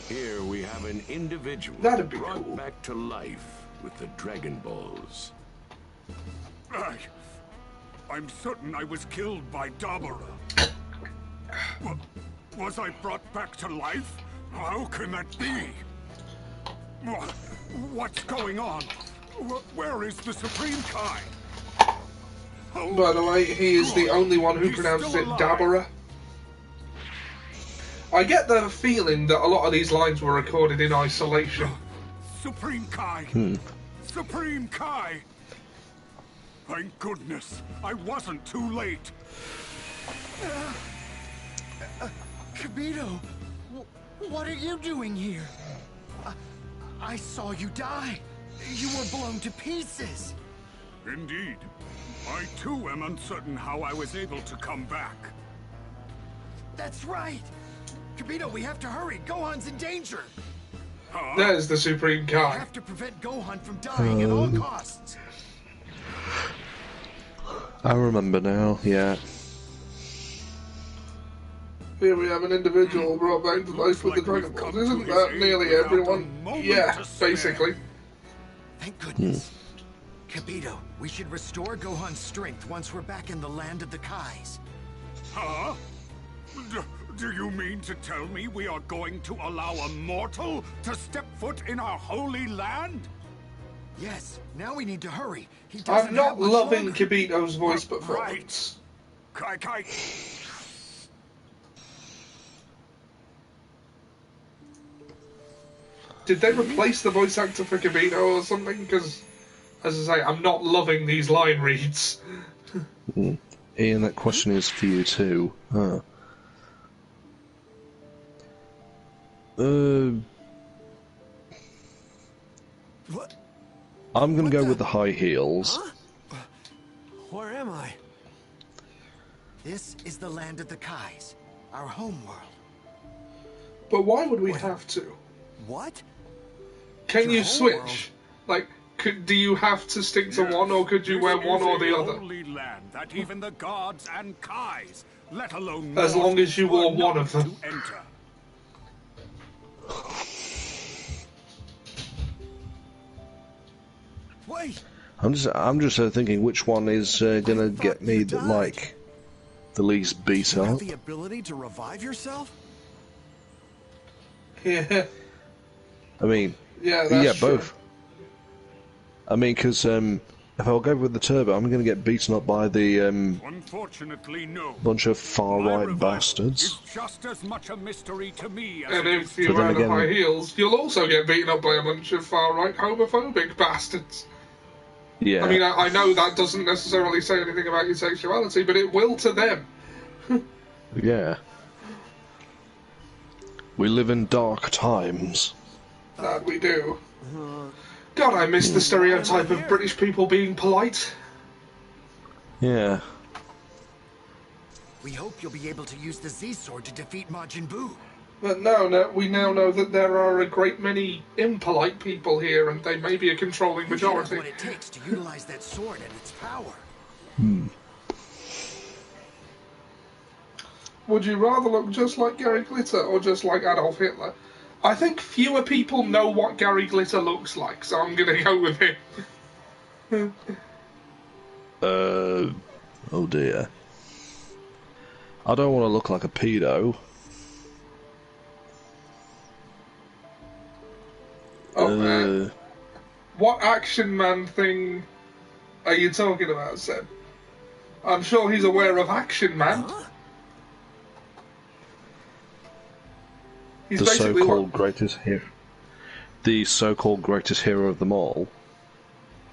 [SPEAKER 11] Here we have an individual
[SPEAKER 1] That'd be
[SPEAKER 11] brought
[SPEAKER 1] cool.
[SPEAKER 11] back to life with the Dragon Balls.
[SPEAKER 9] I'm certain I was killed by Dabura. Was I brought back to life? How can that be? What's going on? Where is the Supreme Kai?
[SPEAKER 1] By the way, he is the only one who pronounces it Dabura. I get the feeling that a lot of these lines were recorded in isolation.
[SPEAKER 9] Supreme Kai! Supreme Kai! Thank goodness, I wasn't too late.
[SPEAKER 10] Kibito, what are you doing here? I saw you die. You were blown to pieces.
[SPEAKER 9] Indeed. I too am uncertain how I was able to come back.
[SPEAKER 10] That's right. Kibito, we have to hurry. Gohan's in danger.
[SPEAKER 9] Huh?
[SPEAKER 1] There's the Supreme Kai.
[SPEAKER 10] We have to prevent Gohan from dying at all costs.
[SPEAKER 3] I remember now, yeah.
[SPEAKER 1] Here we have an individual brought back to life with the Dragon Balls. Isn't that nearly everyone? Yeah, basically.
[SPEAKER 10] Thank goodness. Kibito, we should restore Gohan's strength once we're back in the land of the Kais.
[SPEAKER 9] Huh? Do you mean to tell me we are going to allow a mortal to step foot in our holy land?
[SPEAKER 10] Yes, now we need to hurry. He doesn't
[SPEAKER 1] I'm not
[SPEAKER 10] have much
[SPEAKER 1] loving
[SPEAKER 10] longer.
[SPEAKER 1] Kibito's voice performance.
[SPEAKER 9] Kai.
[SPEAKER 1] Did they replace the voice actor for Kibito or something? Because, as I say, I'm not loving these line reads.
[SPEAKER 3] Ian, that question is for you too. Huh.
[SPEAKER 8] What?
[SPEAKER 3] I'm gonna go with the high heels.
[SPEAKER 8] Huh? Where am I?
[SPEAKER 10] This is the land of the Kais, our home world.
[SPEAKER 1] But why would we have to?
[SPEAKER 8] What?
[SPEAKER 1] Can
[SPEAKER 8] Your
[SPEAKER 1] you
[SPEAKER 8] whole
[SPEAKER 1] switch? Like, do you have to stick to one, or could you wear one or the other?
[SPEAKER 9] Holy land that even the gods and Kais, let alone
[SPEAKER 1] As long as you wore one of them.
[SPEAKER 9] to enter.
[SPEAKER 8] Wait.
[SPEAKER 3] I'm just thinking which one is gonna get me the least beat
[SPEAKER 8] You have
[SPEAKER 3] up.
[SPEAKER 8] the ability to revive yourself?
[SPEAKER 1] Yeah.
[SPEAKER 3] I mean,
[SPEAKER 1] Yeah, that's true.
[SPEAKER 3] both. I mean, because if I'll go with the turbo, I'm gonna get beaten up by the
[SPEAKER 9] Unfortunately, no.
[SPEAKER 3] bunch of far
[SPEAKER 9] My
[SPEAKER 3] right
[SPEAKER 9] revival
[SPEAKER 3] bastards.
[SPEAKER 9] is just as much a mystery to me as
[SPEAKER 1] And
[SPEAKER 9] it
[SPEAKER 1] if
[SPEAKER 9] is
[SPEAKER 1] you
[SPEAKER 3] But then
[SPEAKER 1] wear the
[SPEAKER 3] again-
[SPEAKER 1] high heels, you'll also get beaten up by a bunch of far-right homophobic bastards.
[SPEAKER 3] Yeah.
[SPEAKER 1] I mean, I know that doesn't necessarily say anything about your sexuality, but it will to them.
[SPEAKER 3] Yeah. We live in dark times.
[SPEAKER 1] That we do. God, I miss the stereotype of British people being polite.
[SPEAKER 3] Yeah.
[SPEAKER 10] We hope you'll be able to use the Z-Sword to defeat Majin Buu.
[SPEAKER 1] But no, we now know that there are a great many impolite people here, and they may be a controlling
[SPEAKER 10] We should have
[SPEAKER 1] majority.
[SPEAKER 10] what it takes to utilize that sword and its power.
[SPEAKER 1] Would you rather look just like Gary Glitter or just like Adolf Hitler? I think fewer people know what Gary Glitter looks like, so I'm gonna go with him.
[SPEAKER 3] Oh dear. I don't want to look like a pedo.
[SPEAKER 1] Oh man. What Action Man thing are you talking about, Seb? I'm sure he's aware of Action Man.
[SPEAKER 8] Huh?
[SPEAKER 1] He's
[SPEAKER 3] The
[SPEAKER 1] basically
[SPEAKER 3] so-called greatest hero. The so-called greatest hero of them all.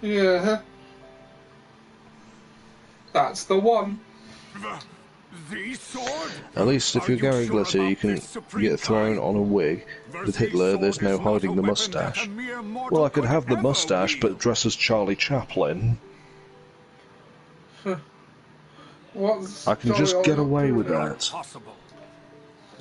[SPEAKER 1] Yeah. That's the one.
[SPEAKER 9] The sword?
[SPEAKER 3] At least if
[SPEAKER 9] Are
[SPEAKER 3] you're Gary
[SPEAKER 9] sure
[SPEAKER 3] Glitter, you
[SPEAKER 9] about
[SPEAKER 3] can
[SPEAKER 9] this, Supreme
[SPEAKER 3] get thrown
[SPEAKER 9] Kai?
[SPEAKER 3] on a wig. With Hitler, there's no hiding the mustache. Well, I could have the mustache, but dress as Charlie Chaplin.
[SPEAKER 1] What's
[SPEAKER 3] I can just get away with that.
[SPEAKER 9] Possible.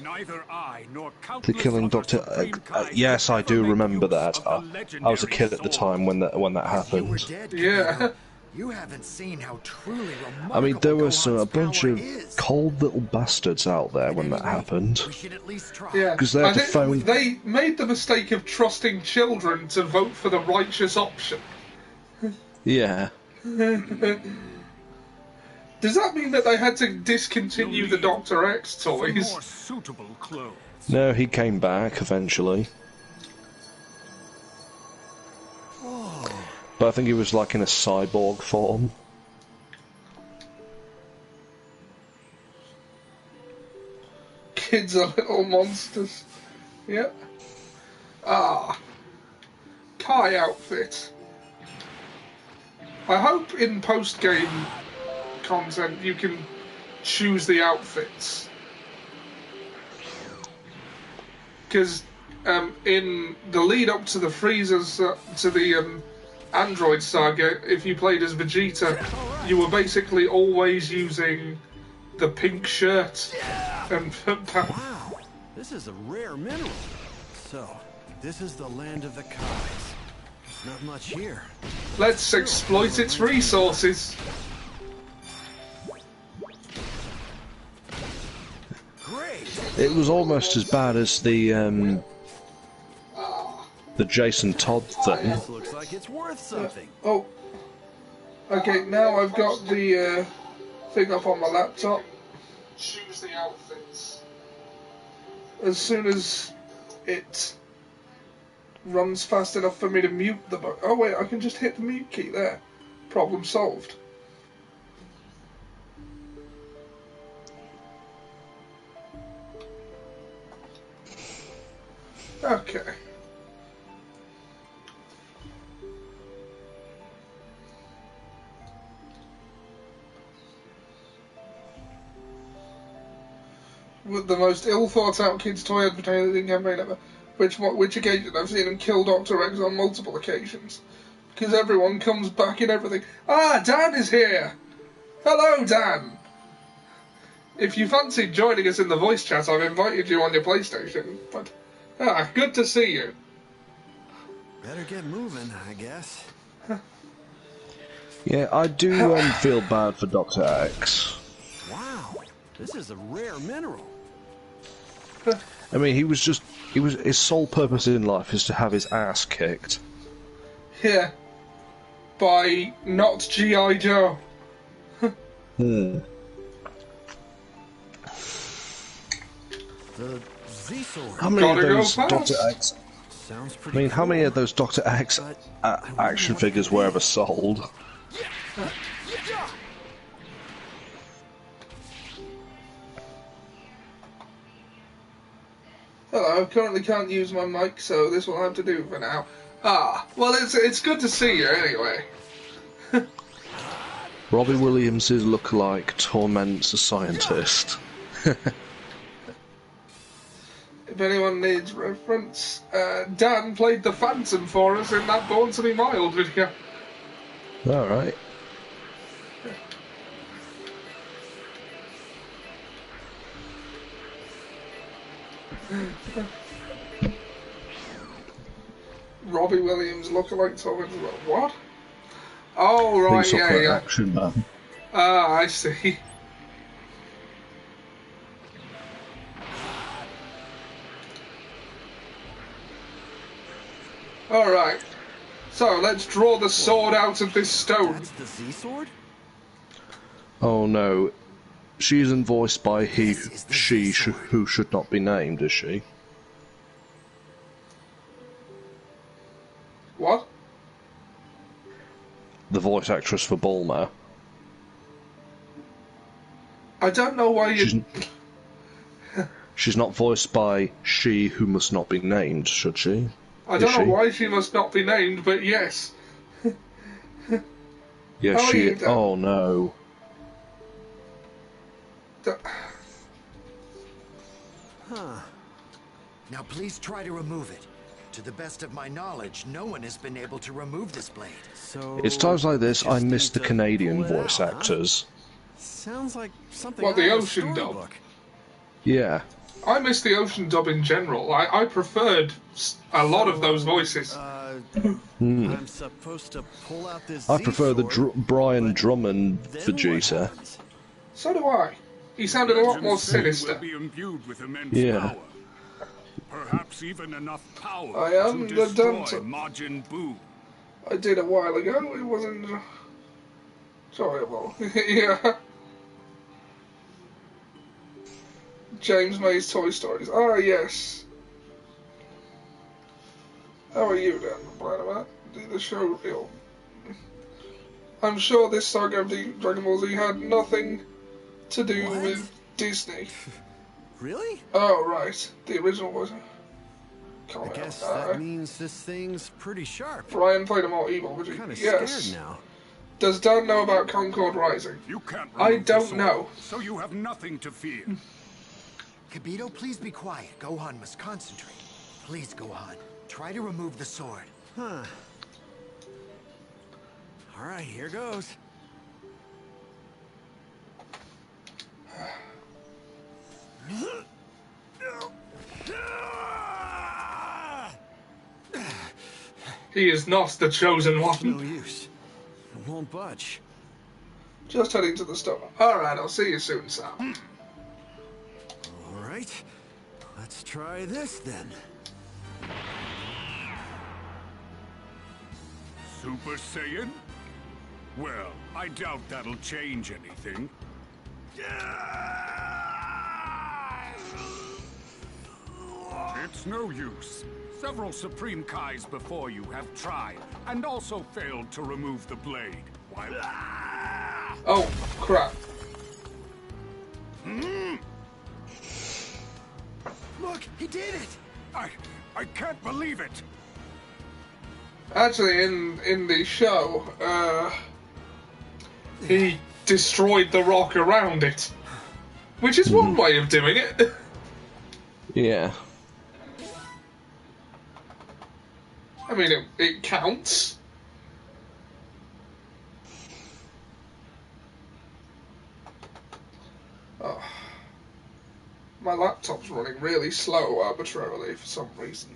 [SPEAKER 9] Neither I nor
[SPEAKER 3] The
[SPEAKER 9] countless
[SPEAKER 3] killing
[SPEAKER 9] other
[SPEAKER 3] Doctor.
[SPEAKER 9] Supreme Kais
[SPEAKER 3] Yes,
[SPEAKER 9] will
[SPEAKER 3] I do
[SPEAKER 9] ever make
[SPEAKER 3] remember
[SPEAKER 9] use
[SPEAKER 3] that.
[SPEAKER 9] of the
[SPEAKER 3] I was a
[SPEAKER 9] legendary
[SPEAKER 3] kid at the
[SPEAKER 9] sword.
[SPEAKER 3] time when that
[SPEAKER 10] You were
[SPEAKER 3] happened.
[SPEAKER 10] dead,
[SPEAKER 1] Yeah.
[SPEAKER 10] Kibito. You haven't seen how truly remarkable
[SPEAKER 3] I mean, there was a
[SPEAKER 10] Gohan's
[SPEAKER 3] bunch
[SPEAKER 10] power
[SPEAKER 3] of
[SPEAKER 10] is.
[SPEAKER 3] cold little bastards out there when that happened.
[SPEAKER 10] We should at least try.
[SPEAKER 1] Yeah,
[SPEAKER 3] 'Cause they had
[SPEAKER 1] I
[SPEAKER 3] to
[SPEAKER 1] think
[SPEAKER 3] phone-
[SPEAKER 1] they made the mistake of trusting children to vote for the righteous option.
[SPEAKER 3] Yeah.
[SPEAKER 1] Does that mean that they had to discontinue the Dr. X
[SPEAKER 9] Some
[SPEAKER 1] toys?
[SPEAKER 9] more suitable clothes.
[SPEAKER 3] No, he came back eventually. But I think he was like in a cyborg form.
[SPEAKER 1] Kids are little monsters. Yep. Ah. Kai outfit. I hope in post-game content you can choose the outfits. Because in the lead up to the Freezers, to the Android saga, if you played as Vegeta, you were basically always using the pink shirt. And
[SPEAKER 8] wow, this is a rare mineral. So, this is the land of the Kais. Not much here.
[SPEAKER 1] Let's exploit its resources.
[SPEAKER 8] Great.
[SPEAKER 3] It was almost as bad as the Jason Todd thing.
[SPEAKER 8] This looks like it's worth something.
[SPEAKER 1] Oh. Okay, now I've got the thing up on my laptop. Choose the outfits. As soon as it runs fast enough for me to mute the button. Oh wait, I can just hit the mute key there. Problem solved. Okay. With the most ill-thought-out kids' toy advertising campaign ever. Which occasion I've seen him kill Dr. X on multiple occasions. Because everyone comes back in everything. Ah, Dan is here! Hello, Dan! If you fancied joining us in the voice chat, I've invited you on your PlayStation. But, good to see you.
[SPEAKER 8] Better get moving, I guess.
[SPEAKER 3] Yeah, I do feel bad for Dr. X.
[SPEAKER 8] Wow, this is a rare mineral.
[SPEAKER 3] I mean, his sole purpose in life is to have his ass kicked.
[SPEAKER 1] Yeah. By not G.I. Joe.
[SPEAKER 3] Hmm.
[SPEAKER 8] The Z-Sword.
[SPEAKER 3] How many of those Dr. X...
[SPEAKER 8] Sounds pretty
[SPEAKER 3] I mean, how many of those Dr. X action figures were ever sold?
[SPEAKER 1] Hello, I currently can't use my mic, so this will have to do for now. Ah, well, it's good to see you anyway.
[SPEAKER 3] Robbie Williams' lookalike torments a scientist.
[SPEAKER 1] If anyone needs reference, Dan played the Phantom for us in that Born to Be Mild video.
[SPEAKER 3] Alright.
[SPEAKER 1] Robbie Williams lookalike torments. What? Oh, right, yeah.
[SPEAKER 3] Action Man.
[SPEAKER 1] Ah, I see. Alright. So, let's draw the sword out of this stone.
[SPEAKER 8] That's the Z-Sword?
[SPEAKER 3] Oh no. She isn't voiced by who should not be named, is she?
[SPEAKER 1] What?
[SPEAKER 3] The voice actress for Bulma.
[SPEAKER 1] I don't know why you...
[SPEAKER 3] She's not voiced by she who must not be named, should she?
[SPEAKER 1] I don't know why she must not be named, but yes.
[SPEAKER 3] Yes, she... Oh, no.
[SPEAKER 10] Huh. Now please try to remove it. To the best of my knowledge, no one has been able to remove this blade.
[SPEAKER 8] So
[SPEAKER 3] it's times like this I miss the Canadian voice actors.
[SPEAKER 8] Sounds like something.
[SPEAKER 1] What, the Ocean dub?
[SPEAKER 3] Yeah.
[SPEAKER 1] I miss the Ocean dub in general. I preferred a lot of those voices.
[SPEAKER 8] I'm supposed to pull out this
[SPEAKER 3] I prefer the Brian Drummond Vegeta.
[SPEAKER 1] So do I. He sounded a lot more sinister.
[SPEAKER 9] Will be imbued with immense
[SPEAKER 3] Yeah.
[SPEAKER 9] power. Perhaps even enough power
[SPEAKER 1] I am
[SPEAKER 9] to
[SPEAKER 1] the
[SPEAKER 9] destroy
[SPEAKER 1] Dancer.
[SPEAKER 9] Majin Buu.
[SPEAKER 1] I did a while ago. It wasn't enjoyable. Yeah. James May's Toy Stories. Ah, yes. How are you then, Brad? Do the show real. I'm sure this saga of the Dragon Ball Z had nothing to do with Disney.
[SPEAKER 8] Really?
[SPEAKER 1] Oh, right. The original was...
[SPEAKER 8] I guess that means this thing's pretty sharp.
[SPEAKER 1] Brian played a more evil, would you?
[SPEAKER 8] Kind of
[SPEAKER 1] Yes.
[SPEAKER 8] scared now.
[SPEAKER 1] Does Dan know about Concord Rising?
[SPEAKER 9] You can't
[SPEAKER 1] I
[SPEAKER 9] remove the
[SPEAKER 1] don't
[SPEAKER 9] sword,
[SPEAKER 1] know.
[SPEAKER 9] So you have nothing to fear.
[SPEAKER 10] Kibito, please be quiet. Gohan must concentrate. Please, Gohan. Try to remove the sword.
[SPEAKER 8] Huh. All right, here goes.
[SPEAKER 1] He is not the chosen one.
[SPEAKER 8] No use. It won't budge.
[SPEAKER 1] Just heading to the store. Alright, I'll see you soon, Sam.
[SPEAKER 8] All right. Let's try this then.
[SPEAKER 9] Super Saiyan? Well, I doubt that'll change anything. It's no use. Several Supreme Kais before you have tried, and also failed to remove the blade. While...
[SPEAKER 1] Oh, crap.
[SPEAKER 10] Look, he did it!
[SPEAKER 9] I can't believe it!
[SPEAKER 1] Actually, in the show, he destroyed the rock around it. Which is one way of doing it.
[SPEAKER 3] Yeah.
[SPEAKER 1] I mean, it counts. Oh. My laptop's running really slow arbitrarily for some reason.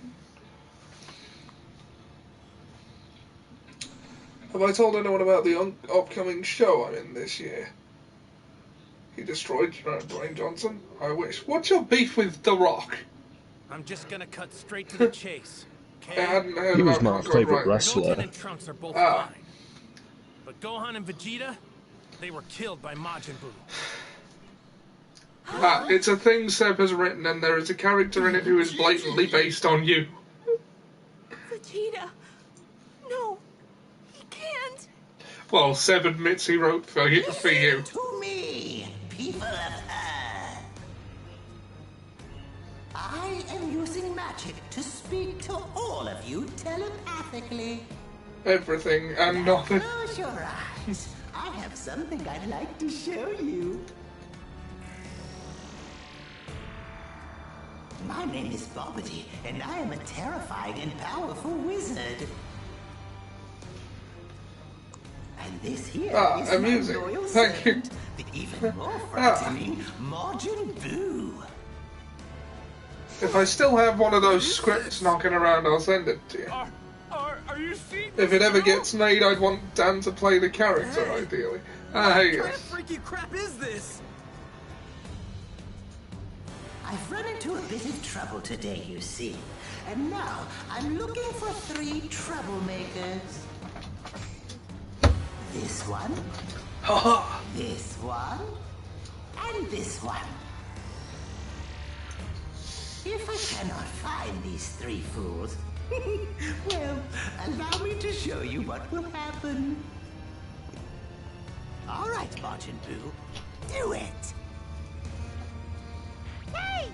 [SPEAKER 1] Have I told anyone about the upcoming show I'm in this year? He destroyed Dwayne Johnson? I wish. What's your beef with The Rock?
[SPEAKER 7] I'm just gonna cut straight to the chase.
[SPEAKER 1] I hadn't heard
[SPEAKER 3] He was
[SPEAKER 1] about
[SPEAKER 3] my
[SPEAKER 1] Concord
[SPEAKER 3] favourite
[SPEAKER 1] Rising.
[SPEAKER 3] wrestler.
[SPEAKER 7] Goten and Trunks are both fine. But Gohan and Vegeta, they were killed by Majin Buu.
[SPEAKER 1] It's a thing Seb has written, and there is a character in it who is blatantly based on you.
[SPEAKER 5] Vegeta. No. He can't.
[SPEAKER 1] Well, Seb admits he wrote for you.
[SPEAKER 4] To me, people of Earth. I am using magic to speak to all of you telepathically.
[SPEAKER 1] Everything and nothing.
[SPEAKER 4] Close your eyes. I have something I'd like to show you. My name is Bobbity, and I am a terrifying and powerful wizard. And this here is
[SPEAKER 1] amusing.
[SPEAKER 4] my loyal
[SPEAKER 1] Thank you.
[SPEAKER 4] servant, the even more frightening Majin Buu.
[SPEAKER 1] If I still have one of those scripts knocking around, I'll send it to you.
[SPEAKER 7] Are you seeing
[SPEAKER 1] If it ever gets made, I'd want Dan to play the character, ideally. Ah,
[SPEAKER 7] What kind
[SPEAKER 1] yes.
[SPEAKER 7] of freaky crap is this?
[SPEAKER 4] I've run into a bit of trouble today, you see. And now I'm looking for 3 troublemakers. This one, this one, and this one. If I cannot find these 3 fools, well, allow me to show you what will happen. All right, Majin Buu, do it! Hey!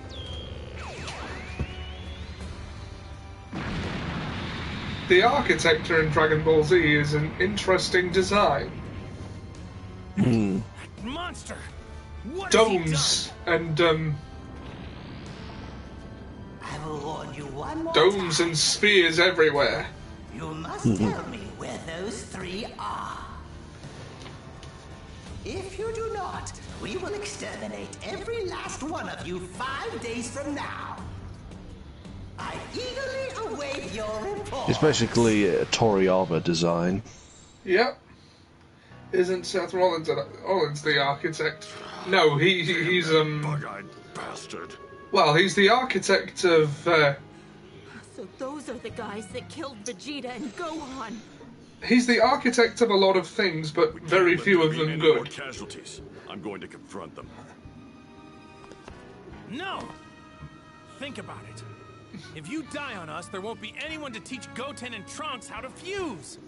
[SPEAKER 1] The architecture in Dragon Ball Z is an interesting design.
[SPEAKER 7] Monster! What has he done?
[SPEAKER 1] Domes and
[SPEAKER 4] I will warn you one more
[SPEAKER 1] domes
[SPEAKER 4] time.
[SPEAKER 1] and spheres everywhere.
[SPEAKER 4] You must tell me where those 3 are. If you do not, we will exterminate every last one of you 5 days from now. I eagerly await your report.
[SPEAKER 3] It's basically a Toriyama design.
[SPEAKER 1] Yep. Isn't Seth Rollins the architect? No, he's
[SPEAKER 6] Bug-eyed bastard.
[SPEAKER 1] well, he's the architect of
[SPEAKER 5] So those are the guys that killed Vegeta and Gohan.
[SPEAKER 1] he's the architect of a lot of things, but very
[SPEAKER 6] Let
[SPEAKER 1] few
[SPEAKER 6] there
[SPEAKER 1] of
[SPEAKER 6] be
[SPEAKER 1] them
[SPEAKER 6] any more
[SPEAKER 1] good.
[SPEAKER 6] casualties. I'm going to confront them.
[SPEAKER 7] No! Think about it. If you die on us, there won't be anyone to teach Goten and Trunks how to fuse.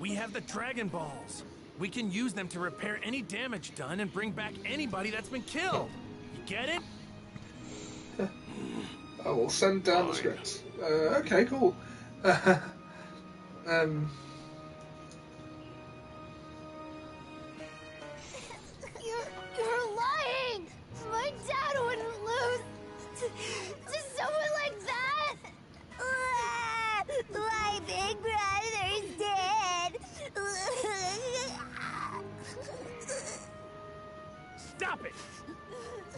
[SPEAKER 7] We have the Dragon Balls. We can use them to repair any damage done and bring back anybody that's been killed. You get it?
[SPEAKER 1] I will send down the scripts. Okay, cool.
[SPEAKER 5] You're lying! My dad wouldn't lose to someone like that! My big brother's dead!
[SPEAKER 7] Stop it!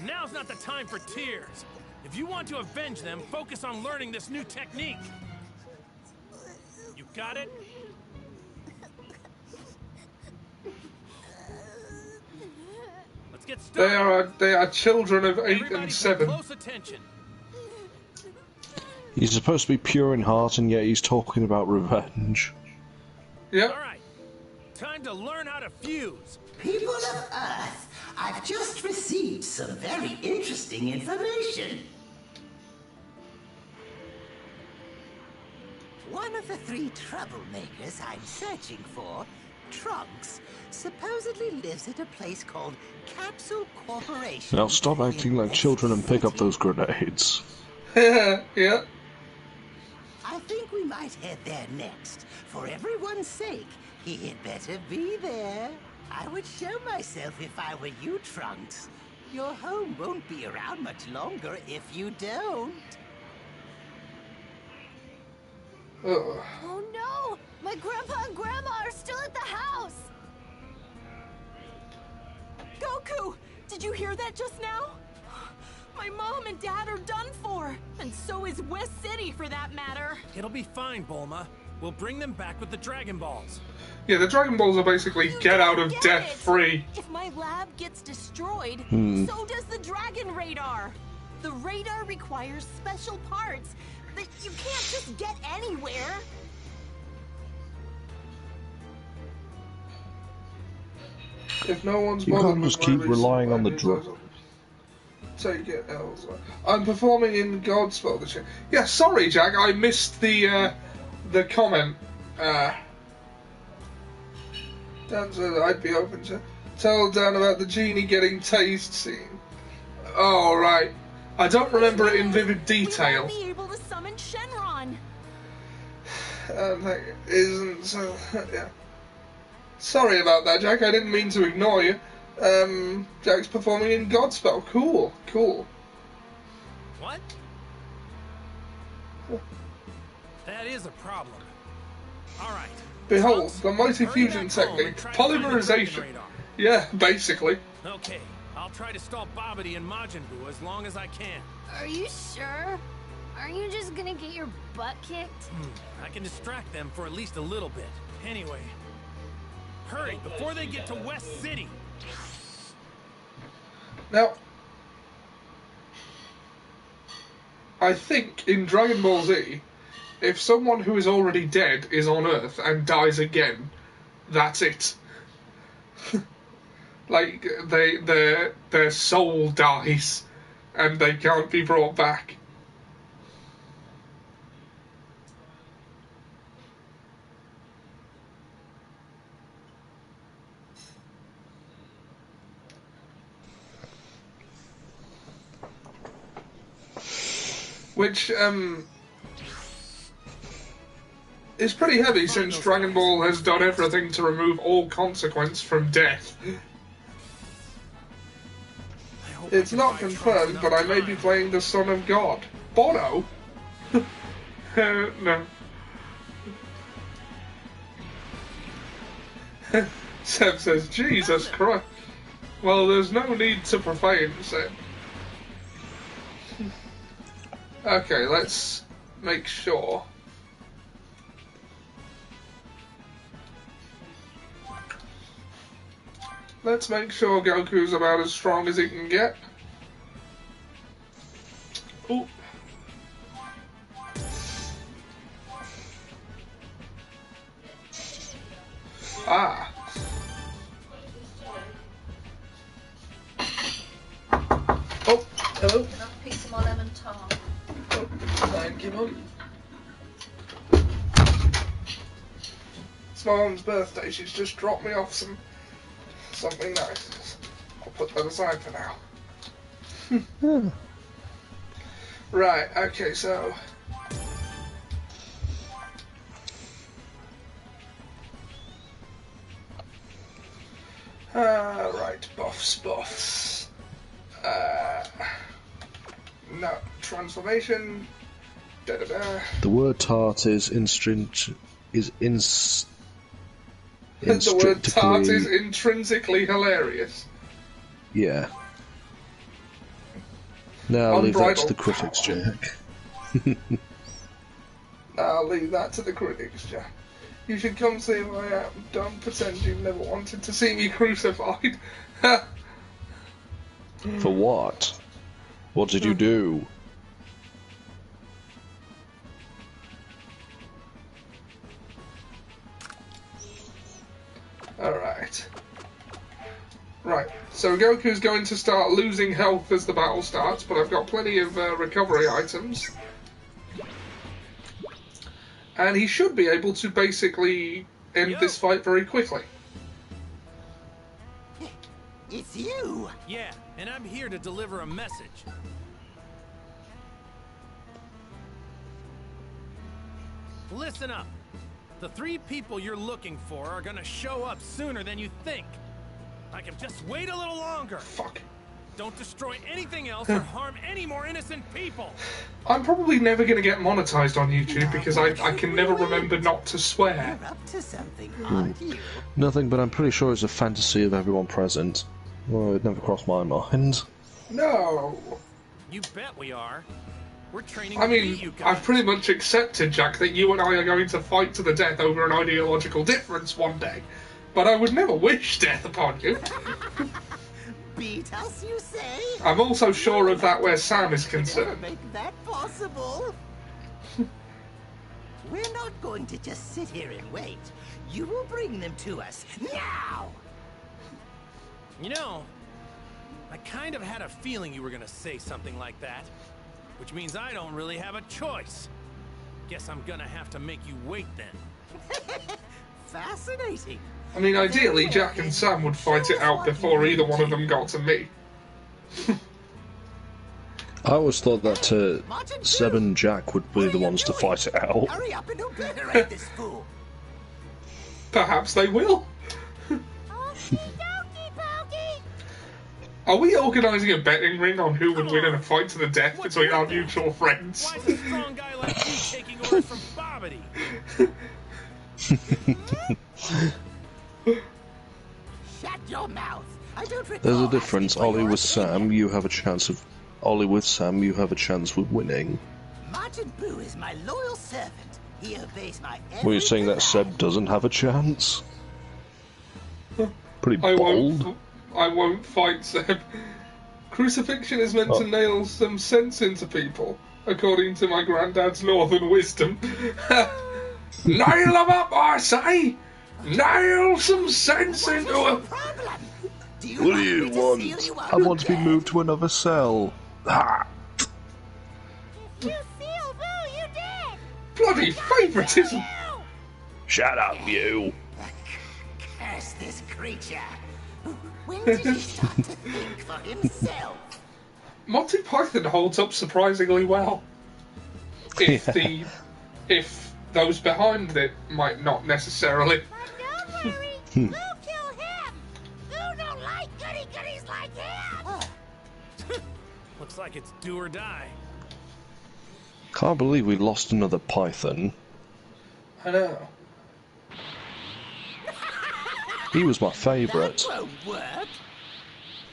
[SPEAKER 7] Now's not the time for tears. If you want to avenge them, focus on learning this new technique. You got it? Let's get started.
[SPEAKER 1] They are children of 8
[SPEAKER 7] Everybody
[SPEAKER 1] and
[SPEAKER 7] pay
[SPEAKER 1] 7.
[SPEAKER 7] close attention.
[SPEAKER 3] He's supposed to be pure in heart, and yet he's talking about revenge.
[SPEAKER 1] Yep.
[SPEAKER 7] All right. Time to learn how to fuse.
[SPEAKER 4] People of Earth, I've just received some very interesting information. One of the 3 troublemakers I'm searching for, Trunks, supposedly lives at a place called Capsule Corporation.
[SPEAKER 3] Now stop acting like children and pick up those grenades.
[SPEAKER 1] Yeah.
[SPEAKER 4] I think we might head there next. For everyone's sake, he had better be there. I would show myself if I were you, Trunks. Your home won't be around much longer if you don't.
[SPEAKER 1] Ugh.
[SPEAKER 5] Oh no! My grandpa and grandma are still at the house!
[SPEAKER 12] Goku! Did you hear that just now? My mom and dad are done for! And so is West City, for that matter.
[SPEAKER 7] It'll be fine, Bulma. We'll bring them back with the Dragon Balls.
[SPEAKER 1] Yeah, the Dragon Balls are basically get out of death free.
[SPEAKER 12] If my lab gets destroyed, so does the Dragon Radar. The radar requires special parts that you can't just get anywhere.
[SPEAKER 1] If no one's
[SPEAKER 3] You
[SPEAKER 1] bothered
[SPEAKER 3] can't just
[SPEAKER 1] with
[SPEAKER 3] keep
[SPEAKER 1] my
[SPEAKER 3] relying on the
[SPEAKER 1] recent
[SPEAKER 3] drug.
[SPEAKER 1] planning, take it elsewhere. I'm performing in Godspell this year. Yeah, sorry, Jack, I missed the comment. Dan said I'd be open to tell Dan about the genie getting tased scene. Oh, right. I don't remember it in vivid detail.
[SPEAKER 12] We won't be able to summon Shenron.
[SPEAKER 1] That isn't so. Yeah. Sorry about that, Jack. I didn't mean to ignore you. Jack's performing in Godspell. Cool.
[SPEAKER 7] What? That is a problem. All right.
[SPEAKER 1] Behold, the mighty
[SPEAKER 7] Hurry
[SPEAKER 1] fusion
[SPEAKER 7] back home
[SPEAKER 1] technique.
[SPEAKER 7] and try to find the Dragon
[SPEAKER 1] Polymerization.
[SPEAKER 7] Radar.
[SPEAKER 1] Yeah, basically.
[SPEAKER 7] Okay, I'll try to stall Babidi and Majin Buu as long as I can.
[SPEAKER 5] Are you sure? Aren't you just gonna get your butt kicked?
[SPEAKER 7] I can distract them for at least a little bit. Anyway, hurry before they get to West City.
[SPEAKER 1] Now, I think in Dragon Ball Z, if someone who is already dead is on Earth and dies again, that's it. Like, their soul dies, and they can't be brought back. Which, is pretty heavy since Dragon Ball has done everything to remove all consequence from death. It's not confirmed, but I may be playing the Son of God. Bono? No. Seb says, Jesus Christ. Well, there's no need to profane, Seb. Okay, let's make sure. Let's make sure Goku's about as strong as he can get. Ooh. Ah. Oh. Thank you, Mum. It's my mum's birthday. She's just dropped me off something nice. I'll put that aside for now. Right, okay, so... right, buffs. No, transformation.
[SPEAKER 3] The word tart is
[SPEAKER 1] The word tart is intrinsically hilarious.
[SPEAKER 3] Yeah. Now I'll leave that to the critics, Jack.
[SPEAKER 1] I'll leave that to the critics, Jack. You should come see who I am. Don't pretend you've never wanted to see me crucified.
[SPEAKER 3] For what? What did you do?
[SPEAKER 1] Alright. Right, so Goku's going to start losing health as the battle starts, but I've got plenty of recovery items. And he should be able to basically end this fight very quickly.
[SPEAKER 4] It's you!
[SPEAKER 7] Yeah, and I'm here to deliver a message. Listen up. The 3 people you're looking for are gonna show up sooner than you think. I can just wait a little longer.
[SPEAKER 1] Fuck.
[SPEAKER 7] Don't destroy anything else or harm any more innocent people.
[SPEAKER 1] I'm probably never going to get monetized on YouTube because I can never remember not to swear.
[SPEAKER 4] You're up to something, aren't you?
[SPEAKER 3] Nothing, but I'm pretty sure it's a fantasy of everyone present. Well, it never crossed my mind.
[SPEAKER 1] No.
[SPEAKER 7] You bet we are. We're training.
[SPEAKER 1] I mean, I've pretty much accepted, Jack, that you and I are going to fight to the death over an ideological difference one day. But I would never wish death upon you.
[SPEAKER 4] Beat us, you say?
[SPEAKER 1] I'm also sure of that where Sam is concerned.
[SPEAKER 4] Make that possible. We're not going to just sit here and wait. You will bring them to us now.
[SPEAKER 7] You know, I kind of had a feeling you were gonna say something like that, which means I don't really have a choice. Guess I'm gonna have to make you wait then.
[SPEAKER 4] Fascinating.
[SPEAKER 1] I mean, ideally, Jack and Sam would fight it out before either one of them got to me.
[SPEAKER 3] I always thought that Seb and Jack would be the ones to fight it out.
[SPEAKER 4] Hurry up and obliterate this fool.
[SPEAKER 1] Perhaps they will. Are we organising a betting ring on who would win in a fight to the death between our mutual friends?
[SPEAKER 7] Why is a strong guy like you taking orders from Bobbity?
[SPEAKER 4] Shut your mouth. I don't recall.
[SPEAKER 3] There's a difference. Ollie with Sam, you have a chance of... Ollie with Sam, you have a chance of winning.
[SPEAKER 4] Majin Buu is my loyal servant. He obeys my every
[SPEAKER 3] Were you saying that Seb doesn't have a chance? Pretty bold.
[SPEAKER 1] I won't fight Seb. Crucifixion is meant to nail some sense into people, according to my granddad's northern wisdom. Nail them up, I say! Nail some sense into them!
[SPEAKER 3] What do you want? I want to be moved to another cell. Ha!
[SPEAKER 5] You seal Boo, you did!
[SPEAKER 1] Bloody favouritism!
[SPEAKER 3] Shut up, you!
[SPEAKER 4] Curse this creature! When did he start to think for himself?
[SPEAKER 1] Monty Python holds up surprisingly well. If those behind it might not necessarily.
[SPEAKER 5] But don't worry, we'll kill him! Boo don't like goody-goodies like him!
[SPEAKER 7] Looks like it's do or die.
[SPEAKER 3] Can't believe we lost another Python.
[SPEAKER 1] I know.
[SPEAKER 3] He was my favourite.
[SPEAKER 4] That won't work.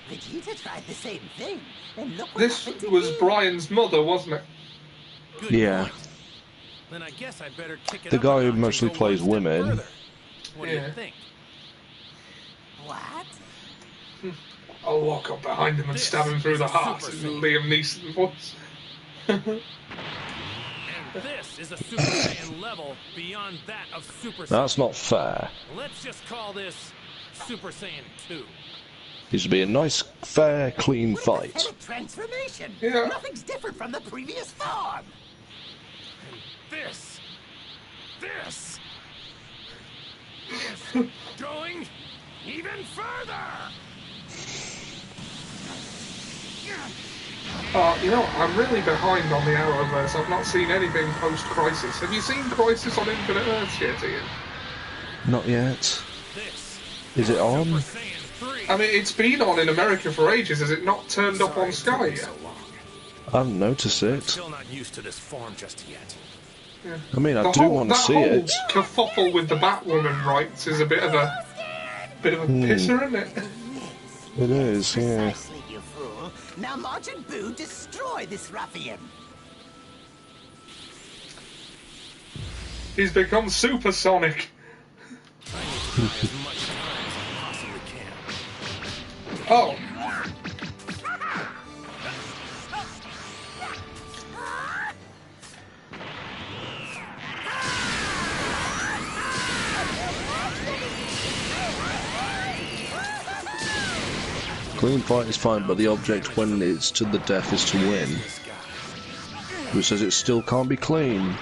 [SPEAKER 4] Vegeta tried the same thing, and look what
[SPEAKER 1] This
[SPEAKER 4] happened to
[SPEAKER 1] was
[SPEAKER 4] me.
[SPEAKER 1] Brian's mother, wasn't it?
[SPEAKER 7] Good
[SPEAKER 3] Yeah.
[SPEAKER 7] point. Then I guess I'd better kick it
[SPEAKER 3] The
[SPEAKER 7] up
[SPEAKER 3] guy
[SPEAKER 7] a
[SPEAKER 3] who
[SPEAKER 7] notch and
[SPEAKER 3] mostly
[SPEAKER 7] go
[SPEAKER 3] plays
[SPEAKER 7] one step
[SPEAKER 3] women.
[SPEAKER 7] further. What do
[SPEAKER 1] Yeah.
[SPEAKER 7] you think?
[SPEAKER 4] What?
[SPEAKER 1] I'll walk up behind him and stab him through the heart in Liam Neeson voice.
[SPEAKER 7] And this is a Super Saiyan level beyond that of Super Saiyan.
[SPEAKER 3] That's not fair.
[SPEAKER 7] Let's just call this Super Saiyan 2.
[SPEAKER 3] It should be a nice, fair, clean fight.
[SPEAKER 4] Pathetic transformation.
[SPEAKER 1] Yeah.
[SPEAKER 4] Nothing's different from the previous form.
[SPEAKER 7] Going even further!
[SPEAKER 1] You know, I'm really behind on the Arrowverse. I've not seen anything post-Crisis. Have you seen Crisis on Infinite Earths yet, Ian?
[SPEAKER 3] Not yet. Is it on?
[SPEAKER 1] I mean, it's been on in America for ages. Has it not turned up on Sky yet?
[SPEAKER 3] I haven't noticed it.
[SPEAKER 7] Still not used to this form just yet.
[SPEAKER 1] Yeah.
[SPEAKER 3] I mean, I do want to see it.
[SPEAKER 1] That whole kerfuffle with the Batwoman rights is a bit of a pisser, isn't it?
[SPEAKER 3] It is, yeah.
[SPEAKER 4] Precisely, you fool. Now Majin Buu, destroy this ruffian.
[SPEAKER 1] He's become supersonic. Oh.
[SPEAKER 3] Clean fight is fine, but the object when it's to the death is to win. Who says it still can't be clean?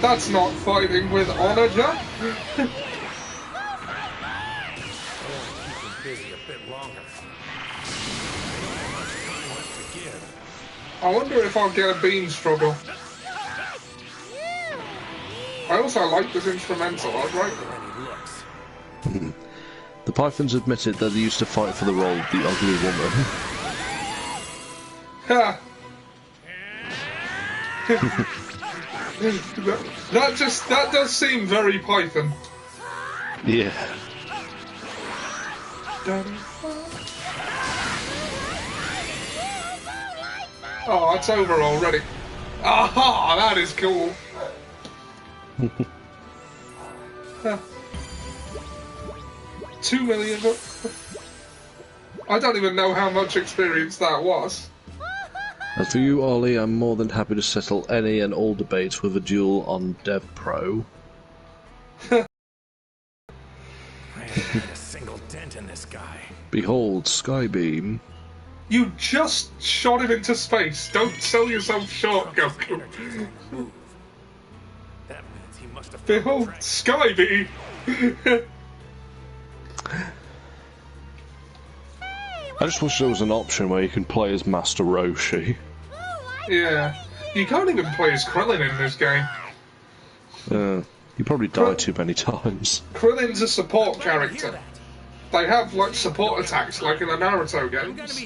[SPEAKER 1] That's not fighting with honor, Jack. I wonder if I'll get a beam struggle. I also like this instrumental. I was right.
[SPEAKER 3] The Pythons admitted that they used to fight for the role of the ugly woman.
[SPEAKER 1] Ha! that does seem very Python.
[SPEAKER 3] Yeah.
[SPEAKER 1] Oh, it's over already. Aha! That is cool. Huh. 2 million. I don't even know how much experience that was.
[SPEAKER 3] As for you, Ollie, I'm more than happy to settle any and all debates with a duel on Dev Pro.
[SPEAKER 7] Man, not a single dent in this guy.
[SPEAKER 3] Behold, Skybeam.
[SPEAKER 1] You just shot him into space. Don't sell yourself short, Goku.
[SPEAKER 7] That means he must have.
[SPEAKER 1] Behold, Skybeam.
[SPEAKER 3] I just wish there was an option where you can play as Master Roshi.
[SPEAKER 1] Yeah. You can't even play as Krillin in this game.
[SPEAKER 3] You probably die too many times.
[SPEAKER 1] Krillin's a support character. They have, like, support attacks, like in the Naruto games.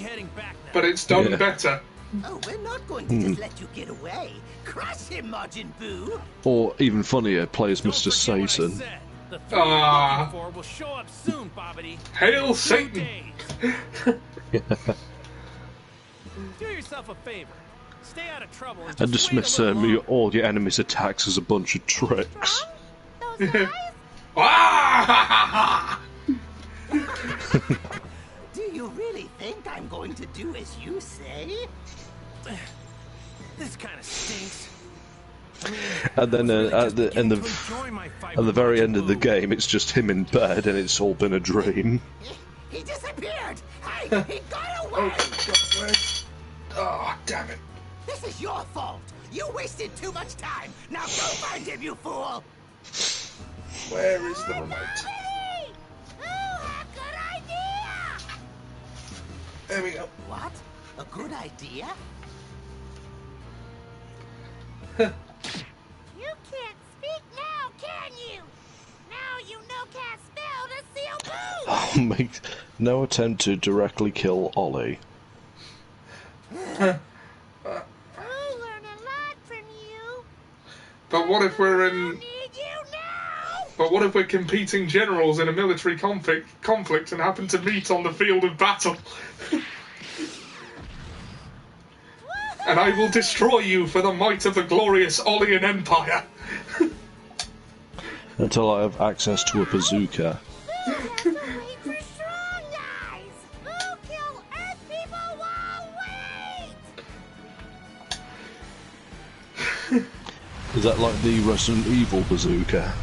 [SPEAKER 1] But it's done better.
[SPEAKER 4] Oh, we're not going to just let you get away. Crush him, Majin Buu.
[SPEAKER 3] Or, even funnier, play as Mr. Satan.
[SPEAKER 7] Will show up soon, Bobbity.
[SPEAKER 1] Hail Satan!
[SPEAKER 7] Do yourself a favor. Stay out of trouble
[SPEAKER 3] And dismiss all your enemies' attacks as a bunch of tricks.
[SPEAKER 4] Do you really think I'm going to do as you say?
[SPEAKER 7] This kind of stinks.
[SPEAKER 3] And then at the very end of the game, it's just him in bed, and it's all been a dream.
[SPEAKER 4] He disappeared! Hey, he got away!
[SPEAKER 1] Oh, damn it.
[SPEAKER 4] This is your fault! You wasted too much time! Now go find him, you fool!
[SPEAKER 1] Where is the remote?
[SPEAKER 4] Good idea!
[SPEAKER 1] There we go.
[SPEAKER 4] What? A good idea?
[SPEAKER 5] You can't speak now, can you? Now you know can't spell to seal Boo!
[SPEAKER 3] Oh, make no attempt to directly kill Ollie.
[SPEAKER 5] I learn a lot from you.
[SPEAKER 1] But what if we're in... But what if we're competing generals in a military conflict and happen to meet on the field of battle? And I will destroy you for the might of the glorious Ollian Empire.
[SPEAKER 3] Until I have access to a bazooka. Is that like the Resident Evil bazooka?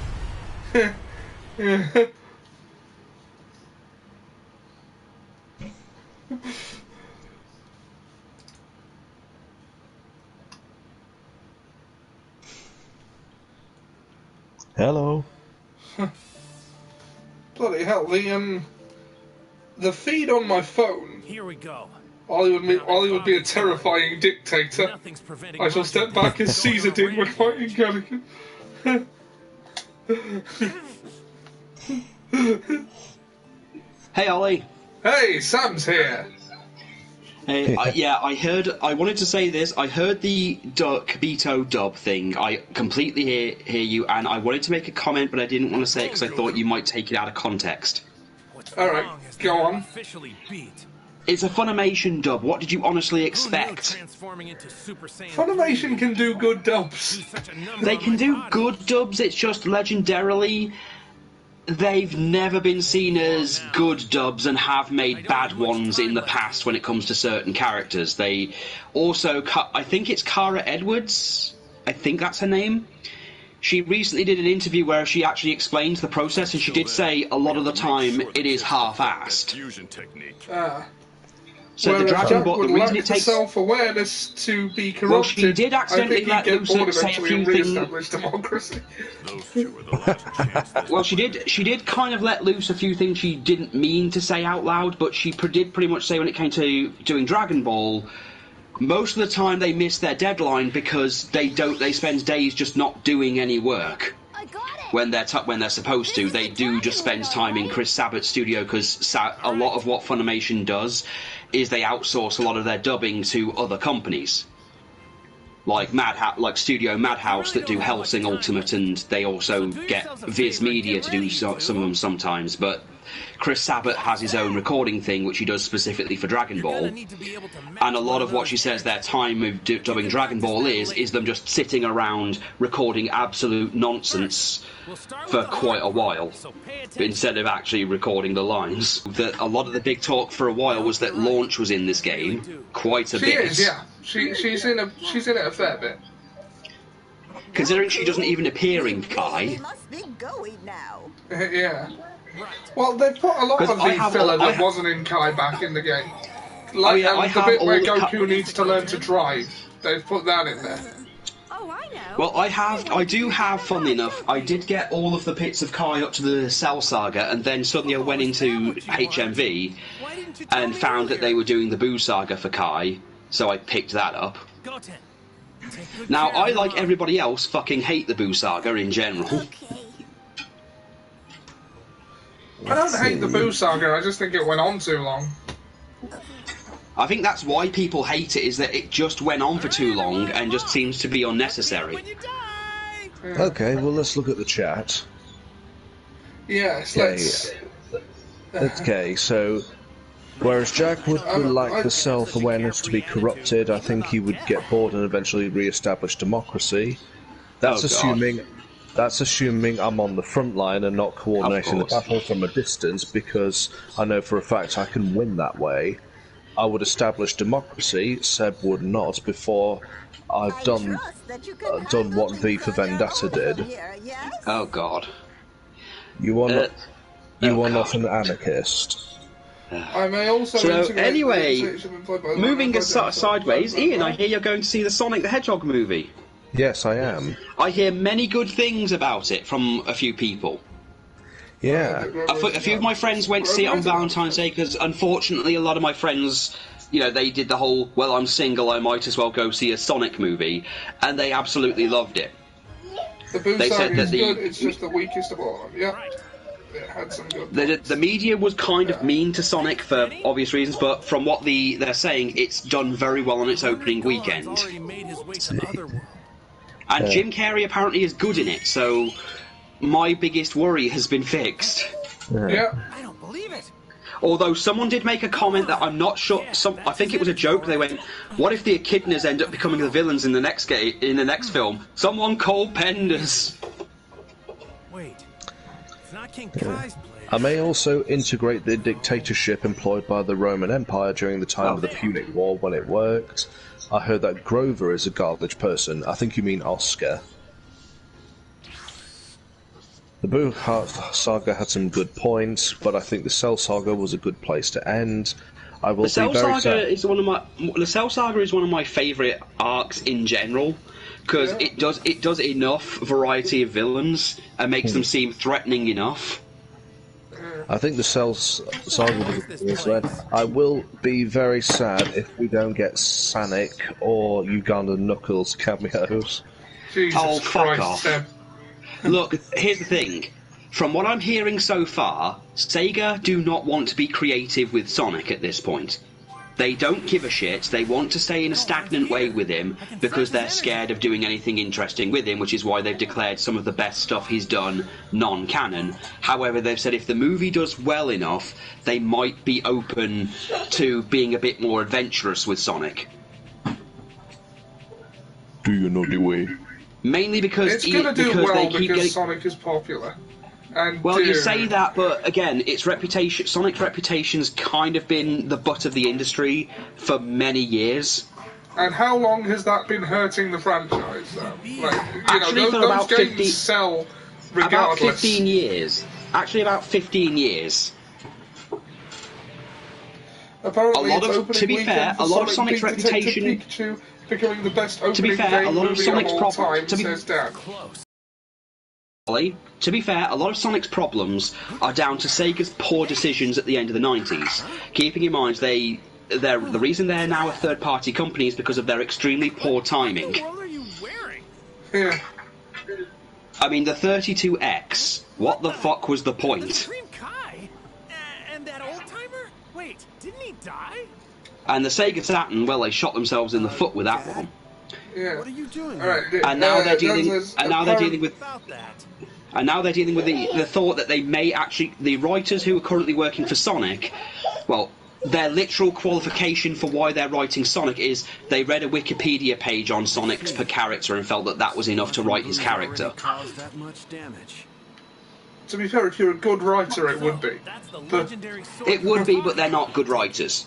[SPEAKER 3] Hello.
[SPEAKER 1] Bloody hell, the feed on my phone.
[SPEAKER 7] Here we go.
[SPEAKER 1] Ollie would be a terrifying dictator. I shall step back as Caesar did when fighting Gallagher.
[SPEAKER 13] Hey, Ollie.
[SPEAKER 1] Hey, Sam's here.
[SPEAKER 13] Hey, I wanted to say this. I heard the Beto dub thing. I completely hear you, and I wanted to make a comment, but I didn't want to say it because I thought you might take it out of context.
[SPEAKER 1] Alright, go on.
[SPEAKER 13] It's a Funimation dub. What did you honestly expect?
[SPEAKER 1] Funimation can do good dubs.
[SPEAKER 13] They can do good dubs, it's just legendarily they've never been seen as good dubs and have made bad ones in the past when it comes to certain characters. They also, I think it's Cara Edwards, I think that's her name. She recently did an interview where she actually explained the process, and she did say a lot of the time it is half-assed. So the Dragon Ball, the reason it takes
[SPEAKER 1] self-awareness to be corrupted.
[SPEAKER 13] Well, she did accidentally let loose and say a few things.
[SPEAKER 1] Democracy.
[SPEAKER 13] Well, she did kind of let loose a few things she didn't mean to say out loud, but she did pretty much say when it came to doing Dragon Ball, most of the time they miss their deadline because they spend days just not doing any work. When they're supposed to, they do just spend time in Chris Sabat's studio because a lot of what Funimation does is they outsource a lot of their dubbing to other companies, like Studio Madhouse that do Hellsing Ultimate, and they also get Viz Media to do some of them sometimes. But Chris Sabat has his own recording thing, which he does specifically for Dragon Ball, and a lot of what she says their time of dubbing Dragon Ball is them just sitting around recording absolute nonsense for quite a while, instead of actually recording the lines. A lot of the big talk for a while was that Launch was in this game quite a bit.
[SPEAKER 1] She is, yeah. She's in it a fair bit.
[SPEAKER 13] Considering she doesn't even appear in Kai.
[SPEAKER 1] Yeah. Well, they put a lot of the filler that wasn't in Kai back in the game. Like the bit where Goku needs to learn to drive. They've put that in there.
[SPEAKER 13] Well, I do have, funnily enough, I did get all of the bits of Kai up to the Cell Saga, and then suddenly I went into HMV and found that they were doing the Boo Saga for Kai, so I picked that up. Now, I, like everybody else, fucking hate the Boo Saga in general.
[SPEAKER 1] I don't hate the Boo Saga, I just think it went on too long.
[SPEAKER 13] I think that's why people hate it, is that it just went on for too long and just seems to be unnecessary.
[SPEAKER 3] Okay, well, let's look at the chat.
[SPEAKER 1] Yes, let's...
[SPEAKER 3] Okay, so... Whereas Jack would like the self-awareness to be corrupted, I think he would get bored and eventually re-establish democracy. That's assuming I'm on the front line and not coordinating the battle from a distance, because I know for a fact I can win that way. I would establish democracy, Seb would not, before I've done what V for Vendetta did.
[SPEAKER 13] Oh god.
[SPEAKER 3] You are not an anarchist.
[SPEAKER 1] I may also
[SPEAKER 13] so anyway, moving sideways, Ian, I hear you're going to see the Sonic the Hedgehog movie.
[SPEAKER 3] Yes, I am.
[SPEAKER 13] I hear many good things about it from a few people.
[SPEAKER 3] Yeah.
[SPEAKER 13] A few of my friends went to see it on Valentine's Day because, unfortunately, a lot of my friends, they did the whole, well, I'm single, I might as well go see a Sonic movie, and they absolutely loved it.
[SPEAKER 1] The Boo Saga is good, it's just the weakest of all of them, yeah. It had some good
[SPEAKER 13] the media was kind of mean to Sonic for obvious reasons, but from what they're saying, it's done very well on its opening weekend. And Jim Carrey apparently is good in it, so my biggest worry has been fixed.
[SPEAKER 1] Yeah.
[SPEAKER 7] I don't believe it.
[SPEAKER 13] Although someone did make a comment that I'm not sure. I think it was a joke. They went, "What if the echidnas end up becoming the villains in the next film?" Someone call Penders.
[SPEAKER 7] Wait, it's not King Kai's place.
[SPEAKER 3] I may also integrate the dictatorship employed by the Roman Empire during the time of the Punic War when it worked. I heard that Grover is a garbage person. I think you mean Oscar. The Boo Saga had some good points, but I think the Cell Saga was a good place to end. I will
[SPEAKER 13] The Cell Saga is one of my favourite arcs in general, because it does enough variety of villains and makes them seem threatening enough.
[SPEAKER 3] I think the Cell saga is led. I will be very sad if we don't get Sonic or Uganda Knuckles cameos.
[SPEAKER 1] Jesus
[SPEAKER 13] fuck
[SPEAKER 1] Christ,
[SPEAKER 13] off.
[SPEAKER 1] Seb.
[SPEAKER 13] Look, here's the thing. From what I'm hearing so far, Sega do not want to be creative with Sonic at this point. They don't give a shit. They want to stay in a stagnant way with him because they're scared of doing anything interesting with him, which is why they've declared some of the best stuff he's done non-canon. However, they've said if the movie does well enough, they might be open to being a bit more adventurous with Sonic.
[SPEAKER 3] Do you know the way?
[SPEAKER 13] Mainly because
[SPEAKER 1] it's going to do well
[SPEAKER 13] they keep
[SPEAKER 1] because Sonic is popular. And
[SPEAKER 13] well, you say that, but again, Sonic's reputation's kind of been the butt of the industry for many years.
[SPEAKER 1] And how long has that been hurting the franchise, though?
[SPEAKER 13] Actually, for about 15
[SPEAKER 1] sell regardless.
[SPEAKER 13] About 15 years. Actually, about 15 years.
[SPEAKER 1] Apparently,
[SPEAKER 13] to be fair, a lot of Sonic's reputation.
[SPEAKER 1] Pikachu becoming the best opening
[SPEAKER 13] to be fair, a lot of Sonic's
[SPEAKER 1] problems.
[SPEAKER 13] To be fair, a lot of Sonic's problems are down to Sega's poor decisions at the end of the 90s. Keeping in mind, the reason they're now a third-party company is because of their extremely poor timing.
[SPEAKER 7] What are you wearing?
[SPEAKER 1] Yeah.
[SPEAKER 13] I mean, the 32X. What the fuck was the point?
[SPEAKER 7] Supreme Kai? And that old-timer? Wait, didn't he die?
[SPEAKER 13] And the Sega Saturn, well, they shot themselves in the foot with that one.
[SPEAKER 1] Yeah.
[SPEAKER 8] What are you doing?
[SPEAKER 1] All right,
[SPEAKER 13] and now they're dealing. They're dealing with. And now they're dealing with the thought that they may actually. The writers who are currently working for Sonic, well, their literal qualification for why they're writing Sonic is they read a Wikipedia page on Sonic's per character and felt that that was enough to write his character.
[SPEAKER 8] Caused that much damage.
[SPEAKER 1] To be fair, if you're a good writer, it would be.
[SPEAKER 13] It would be, but they're not good writers.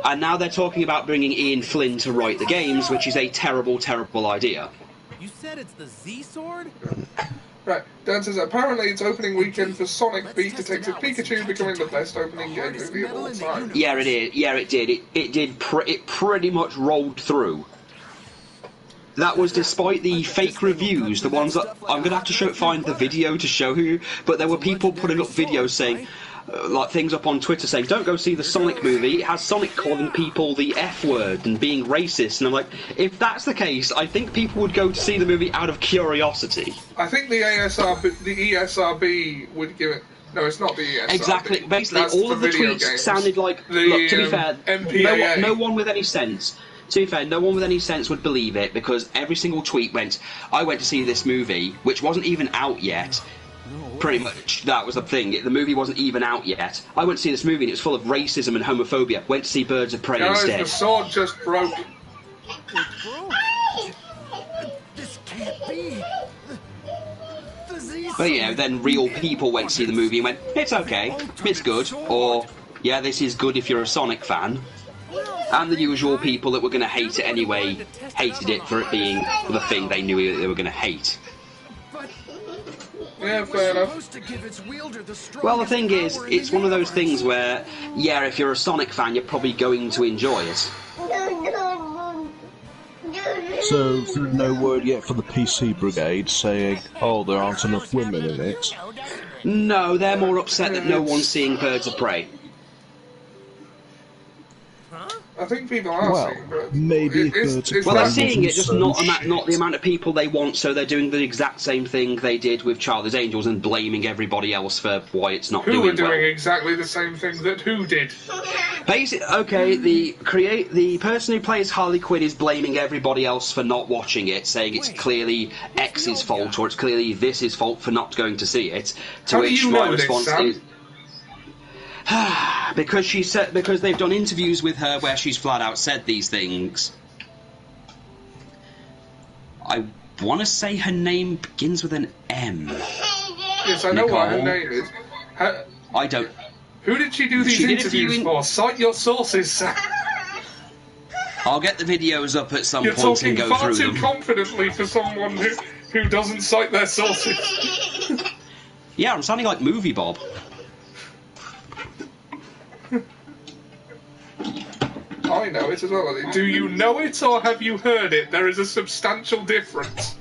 [SPEAKER 13] And now they're talking about bringing Ian Flynn to write the games, which is a terrible, terrible idea.
[SPEAKER 7] You said it's the Z-Sword?
[SPEAKER 1] Right, Dan says, apparently it's opening weekend for Sonic Beat Detective Pikachu becoming the best opening game movie of all time.
[SPEAKER 13] Yeah, it did. Yeah, it did. It pretty much rolled through. That was despite the fake reviews, the ones that I'm gonna have to find the video to show you. But there were people putting up videos saying, like things up on Twitter saying, "Don't go see the Sonic movie. It has Sonic calling people the F word and being racist." And I'm like, if that's the case, I think people would go to see the movie out of curiosity.
[SPEAKER 1] I think the ESRB would give it. No, it's not the ESRB.
[SPEAKER 13] Exactly. Basically,
[SPEAKER 1] That's
[SPEAKER 13] all of the tweets
[SPEAKER 1] games.
[SPEAKER 13] sounded like. Look, to be fair, no one with any sense. To be fair, no one with any sense would believe it because every single tweet went, "I went to see this movie, which wasn't even out yet." Pretty much, that was the thing. The movie wasn't even out yet. I went to see this movie and it was full of racism and homophobia. Went to see Birds of Prey instead.
[SPEAKER 1] The sword just broke.
[SPEAKER 10] This can't be.
[SPEAKER 13] But yeah, then real people went to see the movie and went, "It's okay, it's good," or "Yeah, this is good if you're a Sonic fan." And the usual people that were going to hate it anyway hated it for it being the thing they knew they were going to hate.
[SPEAKER 1] Yeah, fair enough.
[SPEAKER 13] Well, the thing is, it's one of those things where, yeah, if you're a Sonic fan, you're probably going to enjoy it.
[SPEAKER 3] So, no word yet for the PC Brigade saying, "Oh, there aren't enough women in it."
[SPEAKER 13] No, they're more upset that no one's seeing Birds of Prey.
[SPEAKER 1] I think people are seeing
[SPEAKER 3] Birds. Maybe
[SPEAKER 13] well, they're seeing it, just not the amount of people they want, so they're doing the exact same thing they did with Charlie's Angels and blaming everybody else for why it's not doing well.
[SPEAKER 1] Who were doing exactly the same thing that who did?
[SPEAKER 13] Okay, the person who plays Harley Quinn is blaming everybody else for not watching it, saying it's clearly X's fault or it's clearly this's fault for not going to see it. To which my response is, because they've done interviews with her where she's flat out said these things. I want to say her name begins with an M.
[SPEAKER 1] Yes, I know what her name is.
[SPEAKER 13] I don't.
[SPEAKER 1] Who did she do these interviews for? Cite your sources, Sam.
[SPEAKER 13] I'll get the videos up at some point and go through them.
[SPEAKER 1] You're talking far too confidently for someone who doesn't cite their sources.
[SPEAKER 13] Yeah, I'm sounding like Movie Bob.
[SPEAKER 1] I know it as well. Do you know it or have you heard it? There is a substantial difference.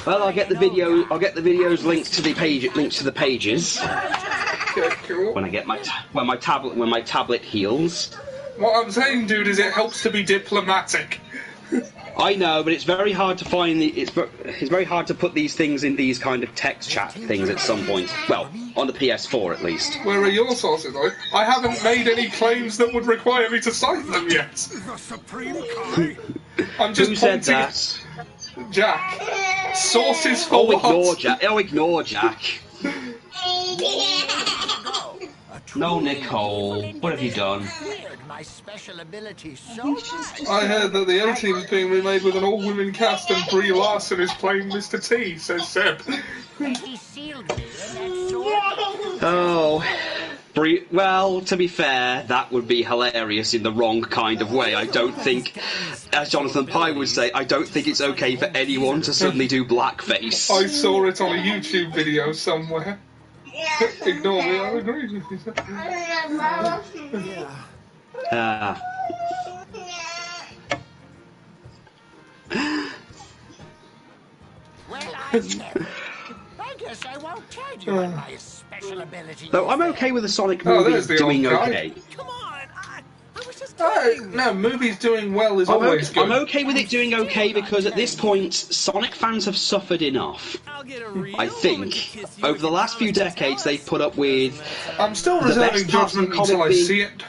[SPEAKER 13] Well, I'll get the video. I'll get the videos linked to the pages.
[SPEAKER 1] Okay, cool.
[SPEAKER 13] When I get my tablet heals.
[SPEAKER 1] What I'm saying, dude, is it helps to be diplomatic.
[SPEAKER 13] I know, but it's very hard to find it's very hard to put these things in these kind of text chat things at some point. Well, on the PS4 at least.
[SPEAKER 1] Where are your sources, though? I haven't made any claims that would require me to cite them yet.
[SPEAKER 9] The Supreme Kai.
[SPEAKER 1] I'm just
[SPEAKER 13] Who said
[SPEAKER 1] pointing
[SPEAKER 13] that?
[SPEAKER 1] Jack. Sources for what?
[SPEAKER 13] Ignore Jack. Oh, ignore Jack. No, Nicole. What have you done?
[SPEAKER 4] My special ability so much.
[SPEAKER 1] I heard that the A-Team is being remade with an all-women cast and Brie Larson is playing Mr. T, says Seb.
[SPEAKER 4] He sealed me in that sword.
[SPEAKER 13] Oh. Well, to be fair, that would be hilarious in the wrong kind of way. I don't think, as Jonathan Pye would say, I don't think it's okay for anyone to suddenly do blackface.
[SPEAKER 1] I saw it on a YouTube video somewhere. Ignore me, I agree with you.
[SPEAKER 4] Well, I guess I won't tell you what my special ability is.
[SPEAKER 13] Though I'm okay with the Sonic movie doing okay.
[SPEAKER 7] Come on, I was just
[SPEAKER 1] No, movie's doing well is always good.
[SPEAKER 13] I'm okay with it doing okay because at this point, Sonic fans have suffered enough. I think. Over the last few decades, they've put up with...
[SPEAKER 1] I'm still reserving judgment until I see it.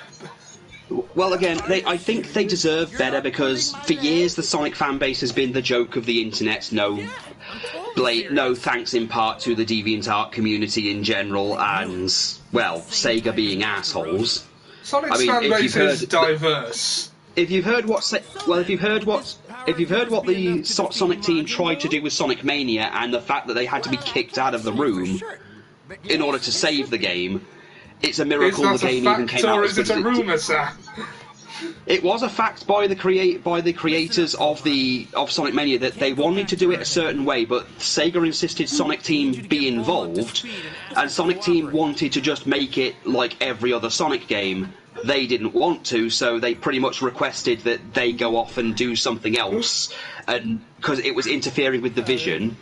[SPEAKER 13] Well, again, I think they deserve better because for years the Sonic fan base has been the joke of the internet. No thanks in part to the DeviantArt community in general and, well, Sega being assholes.
[SPEAKER 1] Sonic's fan base is diverse.
[SPEAKER 13] If you've heard what the Sonic team tried to do with Sonic Mania and the fact that they had to be kicked out of the room in order to save the game, it's a miracle the game even came out.
[SPEAKER 1] Or is it a rumour, sir?
[SPEAKER 13] It was a fact by the creators of Sonic Mania that they wanted to do it a certain way, but Sega insisted Sonic Team be involved, and Sonic Team wanted to just make it like every other Sonic game. They didn't want to, so they pretty much requested that they go off and do something else, and because it was interfering with the vision.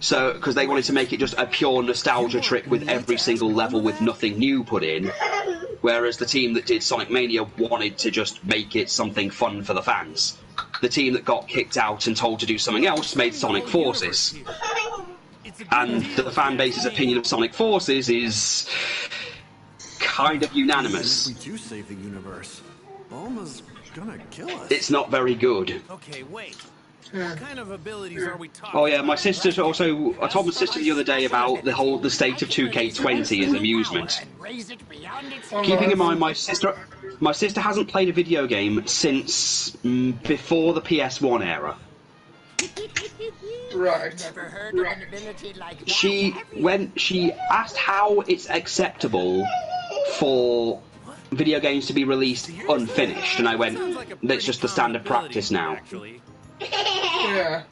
[SPEAKER 13] So, because they wanted to make it just a pure nostalgia trip with every single level with nothing new put in, whereas the team that did Sonic Mania wanted to just make it something fun for the fans. The team that got kicked out and told to do something else made Sonic Forces. And the fan base's opinion of Sonic Forces is kind of unanimous.
[SPEAKER 8] If we do save the universe, Bulma's gonna kill us.
[SPEAKER 13] It's not very good.
[SPEAKER 7] Okay, wait. What kind of abilities are we talking?
[SPEAKER 13] Oh yeah, my sister also. I told my sister the other day about the state of 2K20 as amusement. Keeping in mind, my sister hasn't played a video game since before the PS1 era.
[SPEAKER 1] Right.
[SPEAKER 13] When she asked how it's acceptable for video games to be released unfinished, and I went, "That's just the standard practice now."
[SPEAKER 1] Yeah.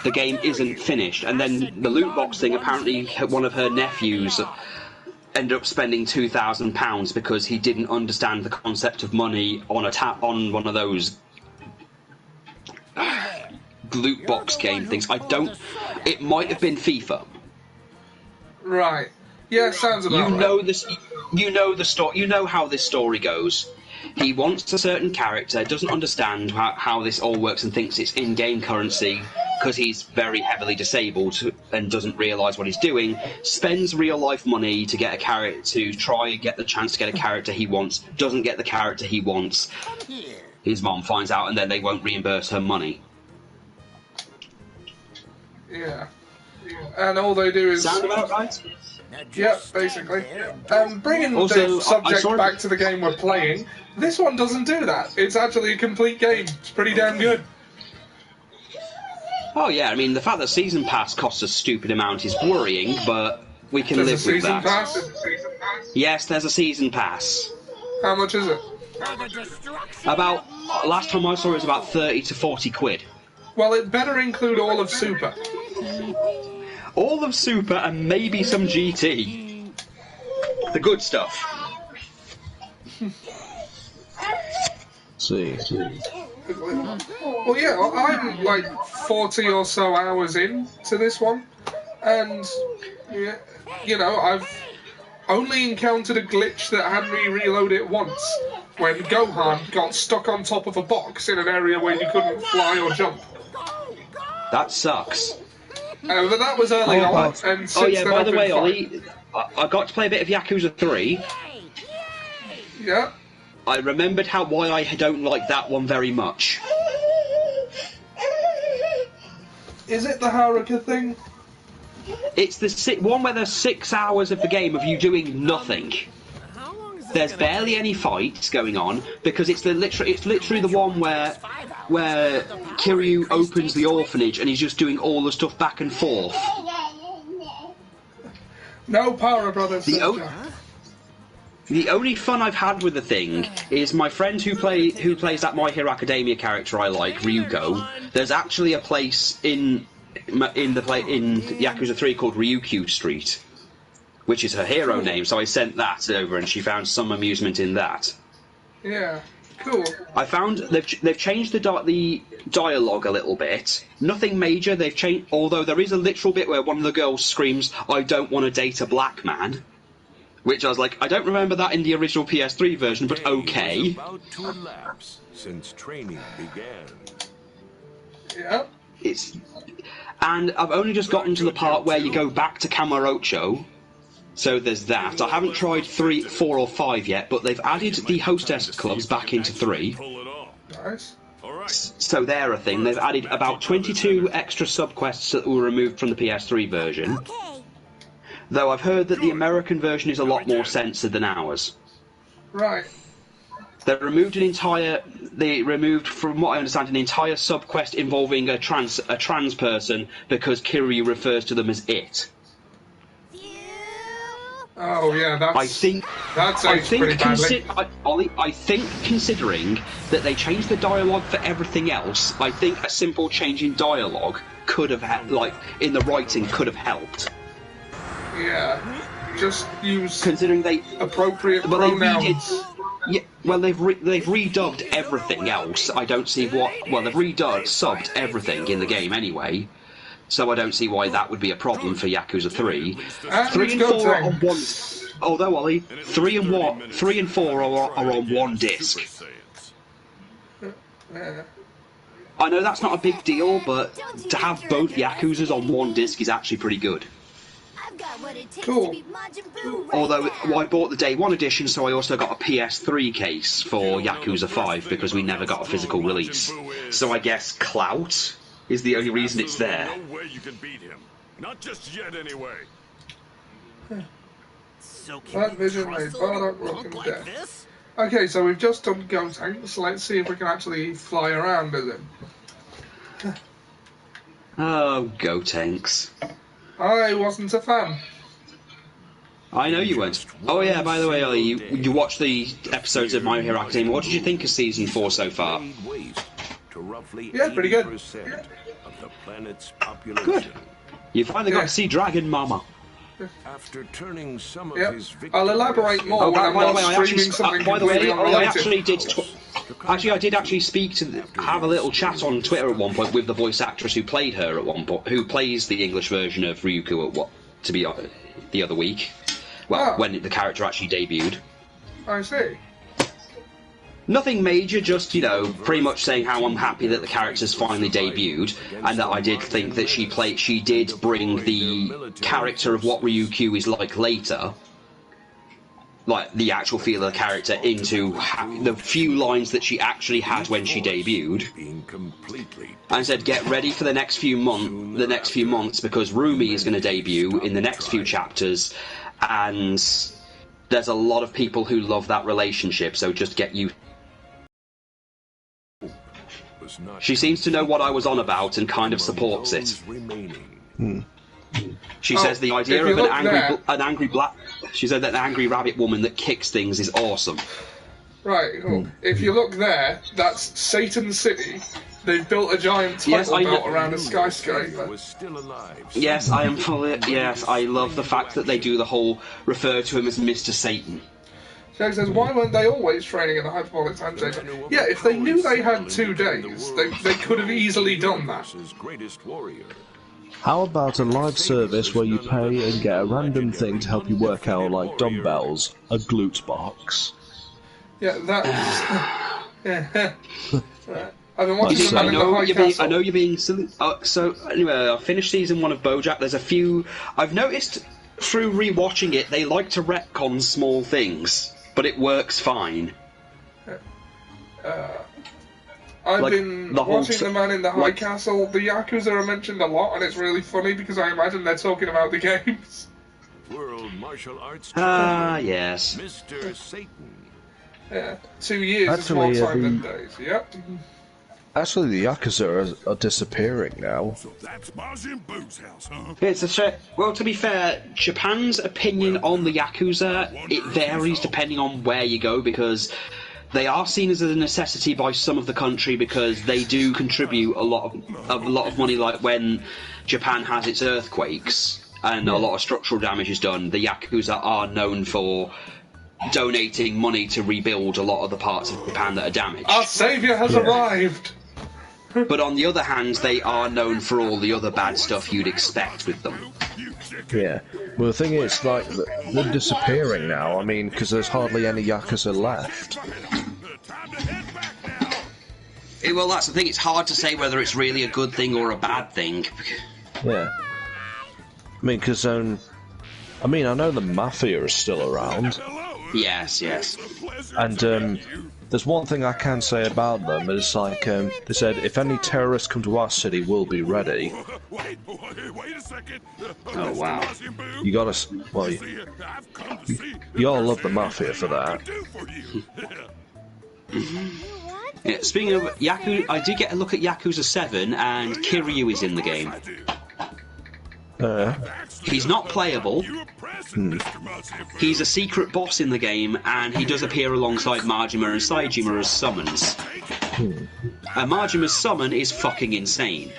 [SPEAKER 13] The game isn't finished, and then the loot box thing. Apparently, one of her nephews ended up spending £2,000 because he didn't understand the concept of money on on one of those loot box game things. It might have been FIFA.
[SPEAKER 1] Right. Yeah, sounds about right.
[SPEAKER 13] You know the story. You know how this story goes. He wants a certain character, doesn't understand how this all works and thinks it's in-game currency because he's very heavily disabled and doesn't realise what he's doing, spends real-life money to get a character, to try and get the chance to get a character he wants, doesn't get the character he wants. His mom finds out and then they won't reimburse her money.
[SPEAKER 1] Yeah. And all they do is...
[SPEAKER 13] Sound about right?
[SPEAKER 1] Yeah, basically. Bringing the subject back to the game we're playing, this one doesn't do that. It's actually a complete game. It's pretty damn good.
[SPEAKER 13] Oh yeah, I mean, the fact that Season Pass costs a stupid amount is worrying, but we can live with that. Yes, there's a Season Pass.
[SPEAKER 1] How much is it?
[SPEAKER 13] About, last time I saw it was about 30 to 40 quid.
[SPEAKER 1] Well, it better include all of Super.
[SPEAKER 13] All of Super and maybe some GT. The good stuff.
[SPEAKER 3] See.
[SPEAKER 1] Well, yeah, I'm like 40 or so hours in to this one, and yeah, you know, I've only encountered a glitch that had me reload it once, when Gohan got stuck on top of a box in an area where you couldn't fly or jump.
[SPEAKER 13] That sucks.
[SPEAKER 1] But that was early on, and since then
[SPEAKER 13] by
[SPEAKER 1] I've
[SPEAKER 13] the
[SPEAKER 1] been
[SPEAKER 13] way,
[SPEAKER 1] fine.
[SPEAKER 13] Ollie, I got to play a bit of Yakuza 3.
[SPEAKER 1] Yeah.
[SPEAKER 13] I remembered why I don't like that one very much.
[SPEAKER 1] Is it the Haruka thing?
[SPEAKER 13] It's the one where there's 6 hours of the game of you doing nothing. There's barely any fights going on because it's literally the one where Kiryu opens the orphanage and he's just doing all the stuff back and forth.
[SPEAKER 1] No Power Brothers.
[SPEAKER 13] The only fun I've had with the thing is my friend who plays that My Hero Academia character I like, Ryuko. There's actually a place in Yakuza 3 called Ryukyu Street, which is her hero name. So I sent that over, and she found some amusement in that.
[SPEAKER 1] Yeah, cool.
[SPEAKER 13] I found they've changed the dialogue a little bit. Nothing major. They've changed, although there is a literal bit where one of the girls screams, "I don't want to date a black man." Which I was like, I don't remember that in the original PS3 version, but okay.
[SPEAKER 11] About to elapse since training began.
[SPEAKER 1] Yeah.
[SPEAKER 13] And I've only just gotten to the part where you go back to Kamurocho, so there's that. I haven't tried 3, 4, or 5 yet, but they've added the hostess clubs back into 3.
[SPEAKER 1] Nice.
[SPEAKER 13] So they're a thing. They've added about 22 extra subquests that were removed from the PS3 version. Though I've heard that the American version is a lot more censored than ours.
[SPEAKER 1] Right.
[SPEAKER 13] They removed, from what I understand, an entire subquest involving a trans person because Kiryu refers to them as it.
[SPEAKER 1] Oh yeah, that's pretty badly.
[SPEAKER 13] Ollie, I think considering that they changed the dialogue for everything else, I think a simple change in dialogue could have in the writing could have helped.
[SPEAKER 1] Yeah, just use
[SPEAKER 13] considering they
[SPEAKER 1] appropriate pronouns.
[SPEAKER 13] They've redubbed everything else. I don't see what. Well, they've subbed everything in the game anyway, so I don't see why that would be a problem for Yakuza 3. 3 and 4 are on one. Although Ollie, 3 and 4 are on one disc. I know that's not a big deal, but to have both Yakuzas on one disc is actually pretty good.
[SPEAKER 1] Cool.
[SPEAKER 13] Although I bought the Day 1 edition, so I also got a PS3 case for Yakuza 5 because we never got a physical release. So I guess clout is the only reason it's there.
[SPEAKER 6] No way you can beat him. Not just yet, anyway.
[SPEAKER 1] That vision made Bardock looking dead. Okay, so we've just done Gotenks. Let's see if we can actually fly around with him.
[SPEAKER 13] Oh, Gotenks.
[SPEAKER 1] I wasn't a fan.
[SPEAKER 13] I know you weren't. Oh yeah, by the way, Ollie, you watched the episodes of My Hero Academia. What did you think of Season 4 so far?
[SPEAKER 1] Yeah, pretty good.
[SPEAKER 13] Good. You finally got to see Dragon Mama.
[SPEAKER 11] After turning some of his
[SPEAKER 1] I'll elaborate more when I'm not streaming something completely unrelated.
[SPEAKER 13] I did actually have a little chat on Twitter at one point with the voice actress who played her at one point, who plays the English version of Ryuko the other week. Well, when the character actually debuted.
[SPEAKER 1] I see.
[SPEAKER 13] Nothing major, just, pretty much saying how I'm happy that the character's finally debuted, and that I did think that she did bring the character of what Ryukyu is like later, like the actual feel of the character, into the few lines that she actually had when she debuted, and said get ready for the next few months because Rumi is going to debut in the next few chapters, and there's a lot of people who love that relationship, so just get used. She seems to know what I was on about and kind of supports it. She says the idea of an angry black. She said that an angry rabbit woman that kicks things is awesome.
[SPEAKER 1] Right. Cool. If you look there, that's Satan City. They've built a giant title belt around a skyscraper.
[SPEAKER 11] Was still alive.
[SPEAKER 13] Yes, I am fully. Yes, I love the fact that they do the whole refer to him as Mr. Satan.
[SPEAKER 1] Jack says, why weren't they always training in the hyperbolic time chamber? Yeah, if they knew they had 2 days, they could have easily done that.
[SPEAKER 11] Greatest warrior.
[SPEAKER 3] How about a live service where you pay and get a random thing to help you work out, like dumbbells, a glute box?
[SPEAKER 1] Yeah, that's... yeah. I've been watching the Man in the High Castle.
[SPEAKER 13] I know you're being silly. So, anyway, I finished season 1 of BoJack. There's a few... I've noticed through rewatching it, they like to retcon small things, but it works fine.
[SPEAKER 1] I've been watching The Man in the High Castle. The Yakuza are mentioned a lot, and it's really funny because I imagine they're talking about the games.
[SPEAKER 11] World martial arts
[SPEAKER 13] yes.
[SPEAKER 11] Mr. Satan.
[SPEAKER 1] Yeah, 2 years is more time than days. Yep.
[SPEAKER 3] Actually, the Yakuza are disappearing now.
[SPEAKER 9] So that's Majin Buu's house, huh?
[SPEAKER 13] It's a shame. Well, to be fair, Japan's opinion on the Yakuza, it varies depending on where you go, because they are seen as a necessity by some of the country because they do contribute a lot of money, like when Japan has its earthquakes and a lot of structural damage is done. The Yakuza are known for donating money to rebuild a lot of the parts of Japan that are damaged.
[SPEAKER 1] Our saviour has arrived!
[SPEAKER 13] But on the other hand, they are known for all the other bad stuff you'd expect with them.
[SPEAKER 3] Yeah. Well, the thing is, like, they're disappearing now. I mean, because there's hardly any Yakuza left.
[SPEAKER 13] Well, that's the thing. It's hard to say whether it's really a good thing or a bad thing.
[SPEAKER 3] Yeah. I mean, because, I know the Mafia is still around.
[SPEAKER 13] Yes.
[SPEAKER 3] And, there's one thing I can say about them, it's like, they said, if any terrorists come to our city, we'll be ready.
[SPEAKER 9] Wait a second.
[SPEAKER 13] Oh, wow.
[SPEAKER 3] You gotta, well, you all love the Mafia for that.
[SPEAKER 13] Yeah, speaking of Yakuza, I did get a look at Yakuza 7, and Kiryu is in the game. He's not playable. He's a secret boss in the game, and he does appear alongside Majima and Saejima as summons. And Majima's summon is fucking insane.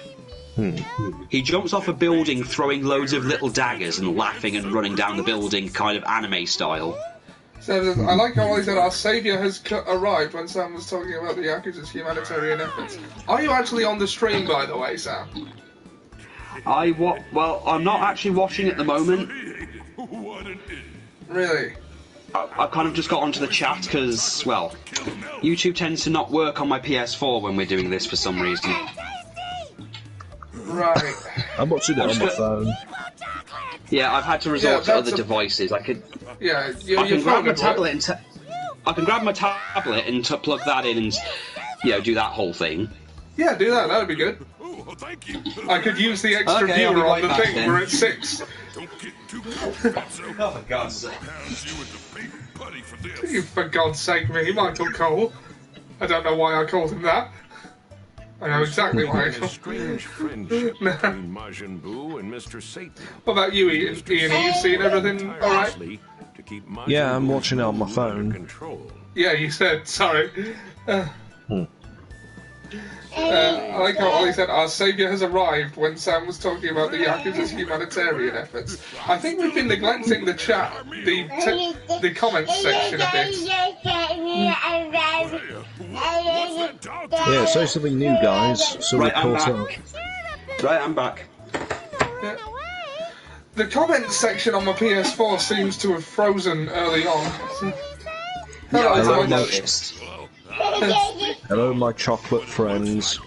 [SPEAKER 13] He jumps off a building throwing loads of little daggers and laughing and running down the building, kind of anime style.
[SPEAKER 1] So, I like how he said our saviour has arrived when Sam was talking about the Yakuza's humanitarian efforts. Are you actually on the stream, by the way, Sam?
[SPEAKER 13] Well, I'm not actually watching at the moment.
[SPEAKER 1] Really?
[SPEAKER 13] I kind of just got onto the chat because, well, YouTube tends to not work on my PS4 when we're doing this for some reason.
[SPEAKER 1] Right.
[SPEAKER 3] I'm watching it on my phone.
[SPEAKER 13] Yeah, I've had to resort to other devices. I can grab my tablet and plug that in and do that whole thing.
[SPEAKER 1] Yeah, do that. That'd be good.
[SPEAKER 9] Thank you.
[SPEAKER 1] I could use the extra viewer on the thing where it's 6.
[SPEAKER 13] Oh, for God's sake.
[SPEAKER 1] For God's sake, me, Michael Cole. I don't know why I called him that. I know exactly why I called him.
[SPEAKER 11] between Majin Buu and Mr. Satan.
[SPEAKER 1] What about you, Ian? Ian, are you seeing everything alright?
[SPEAKER 3] Yeah, I'm watching it on my phone.
[SPEAKER 1] Yeah, you said, sorry. I like how Ollie said, our saviour has arrived when Sam was talking about the Yakuza's humanitarian efforts. I think we've been neglecting the chat, the comments section a bit.
[SPEAKER 3] Yeah, say something new, guys, so we're caught up.
[SPEAKER 13] Right, I'm back.
[SPEAKER 1] Yeah. The comments section on my PS4 seems to have frozen early on.
[SPEAKER 13] I've noticed.
[SPEAKER 3] Hello, my chocolate friends.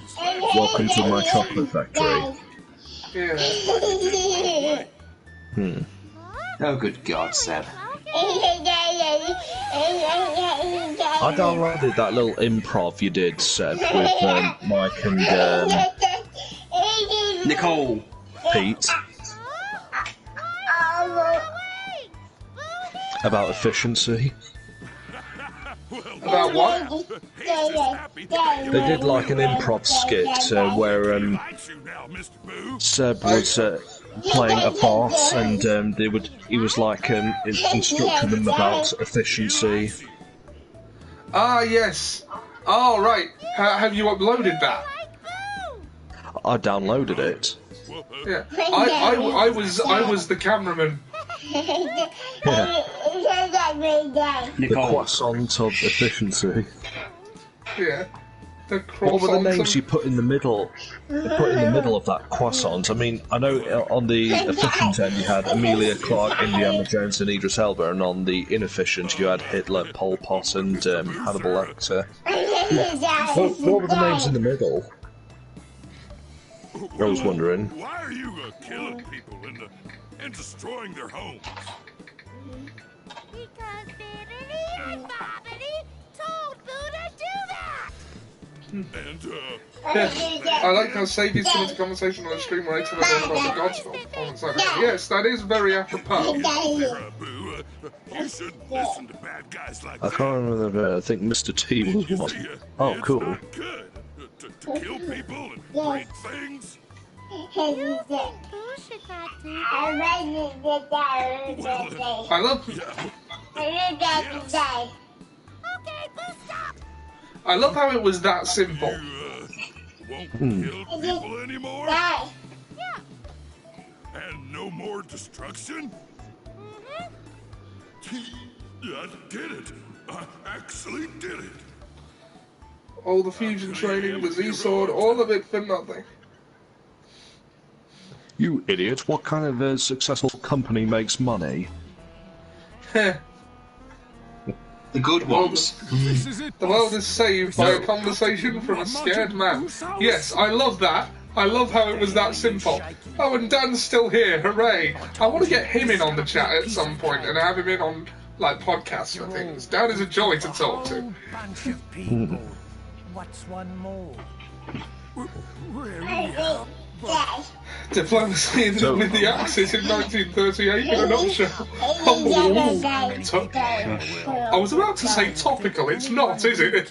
[SPEAKER 3] Welcome to my chocolate factory.
[SPEAKER 1] Yeah.
[SPEAKER 13] Oh, good God, Seb.
[SPEAKER 3] I downloaded that little improv you did, Seb, with Mike and
[SPEAKER 13] Nicole.
[SPEAKER 3] Pete. About efficiency.
[SPEAKER 1] About what?
[SPEAKER 3] They did like an improv skit where Seb was playing a boss, and he was like instructing them about efficiency.
[SPEAKER 1] Ah, yes. Oh, right. Have you uploaded that?
[SPEAKER 3] I downloaded it.
[SPEAKER 1] Yeah, I was the cameraman.
[SPEAKER 3] Yeah. The croissant of efficiency.
[SPEAKER 1] Yeah.
[SPEAKER 3] What were the names you put in the middle? You put in the middle of that croissant. I mean, I know on the efficient end you had Amelia Clarke, Indiana Jones, and Idris Elba, and on the inefficient you had Hitler, Pol Pot, and Hannibal Lecter. What were the names in the middle? I was wondering.
[SPEAKER 6] Why are you killing people and destroying their homes?
[SPEAKER 5] Because Biddity and Bobbity told Boo to do that!
[SPEAKER 1] I like how Sadie's come into conversation on a stream later about the God's performance. Like, yes, that is very apropos.
[SPEAKER 6] You should listen to bad guys like
[SPEAKER 3] I can't remember. I think Mr. T was one. Oh, cool.
[SPEAKER 6] good to kill people and break things.
[SPEAKER 1] I love how it was that simple.
[SPEAKER 6] Won't kill people anymore? Yeah. And no more destruction? I did it. I actually did it.
[SPEAKER 1] All the fusion training, the Z-Sword, all of it for nothing.
[SPEAKER 3] You idiot, what kind of a successful company makes money?
[SPEAKER 13] The good ones.
[SPEAKER 1] The world is saved by a conversation from a scared man. Yes, I love that. I love how it was that simple. Oh, and Dan's still here, hooray. I want to get him in on the chat at some point and have him in on, like, podcasts and things. Dan is a joy to talk to.
[SPEAKER 7] What's one more?
[SPEAKER 1] Diplomacy with the Axis in 1938 in a nutshell. I was about to say topical, it's not, is it?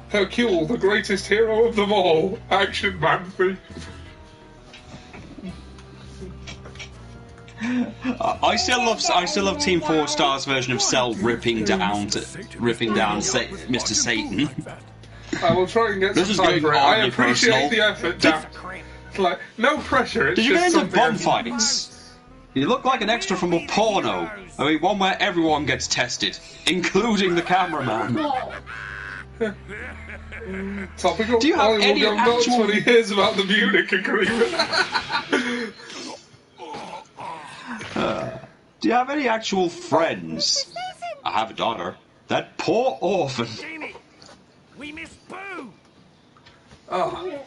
[SPEAKER 1] Hercule, the greatest hero of them all. Action man thief.
[SPEAKER 13] I still love Team 4 Star's version of Cell ripping down Mr. Satan.
[SPEAKER 1] I will try and get some time for it. I appreciate the effort, Dan. It's like, no pressure, it's
[SPEAKER 13] Did you get
[SPEAKER 1] just
[SPEAKER 13] into bomb
[SPEAKER 1] something...
[SPEAKER 13] fights? You look like an extra from a porno. I mean, one where everyone gets tested, including the cameraman.
[SPEAKER 1] Topical?
[SPEAKER 13] Do you have
[SPEAKER 1] I will go nuts when he hears about the Munich Agreement.
[SPEAKER 13] Do you have any actual friends? I have a daughter. That poor orphan.
[SPEAKER 7] We miss Boo!
[SPEAKER 1] Oh.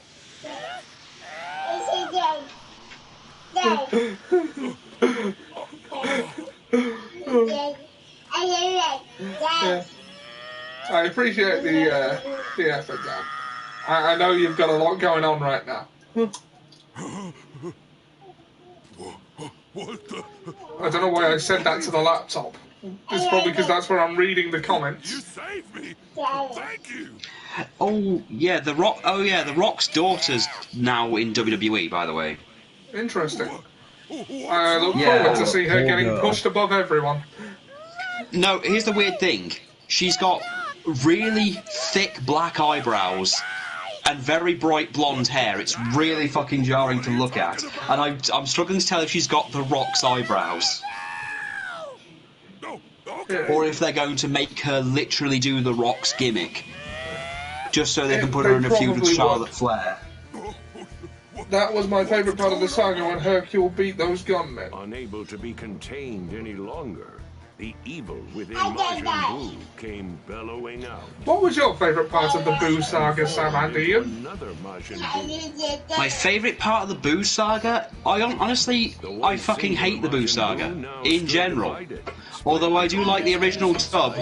[SPEAKER 1] Yeah. I appreciate the effort, Dan. I know you've got a lot going on right now.
[SPEAKER 6] What the?
[SPEAKER 1] I don't know why I said that to the laptop. It's probably because that's where I'm reading the comments.
[SPEAKER 6] You saved me. Thank you.
[SPEAKER 13] Oh yeah, The Rock. Oh yeah, The Rock's daughter's now in WWE. By the way.
[SPEAKER 1] Interesting. I look forward to see her getting pushed above everyone.
[SPEAKER 13] No, here's the weird thing. She's got really thick black eyebrows and very bright blonde hair. It's really fucking jarring to look at. And I'm struggling to tell if she's got The Rock's eyebrows. Or if they're going to make her literally do The Rock's gimmick. Just so they can put her in a feud with Charlotte Flair.
[SPEAKER 1] That was my favourite part of the saga when Hercule beat those gunmen.
[SPEAKER 11] Unable to be contained any longer, the evil within Majin Buu came bellowing out.
[SPEAKER 1] What was your favourite part of the Buu saga, Sam and Ian?
[SPEAKER 13] My favourite part of the Buu saga? I fucking hate the Buu saga in general. Although I do like the original dub,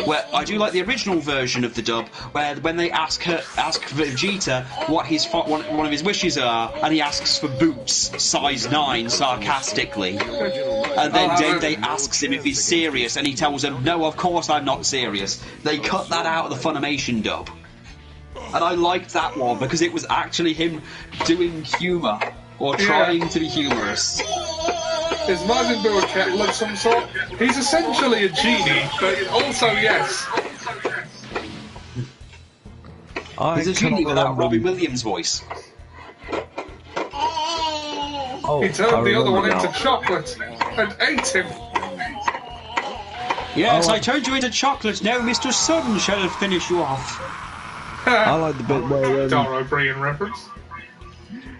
[SPEAKER 13] where I do like the original version of the dub, where when they ask Vegeta what one of his wishes are, and he asks for boots, size 9, sarcastically, and then Dende asks him if he's serious, and he tells him, "No, of course I'm not serious." They cut that out of the Funimation dub, and I liked that one because it was actually him doing humour or trying to be humorous.
[SPEAKER 1] Is Majin Buu a kettle of some sort? He's essentially a genie, but also, yes.
[SPEAKER 13] There's a genie without Robbie Williams' voice.
[SPEAKER 3] Oh,
[SPEAKER 1] he turned the other one into chocolate and ate him.
[SPEAKER 13] Yes, I turned you into chocolate. Now Mr. Sun shall finish you off.
[SPEAKER 3] I like the bit where...
[SPEAKER 1] Dara O'Brien reference.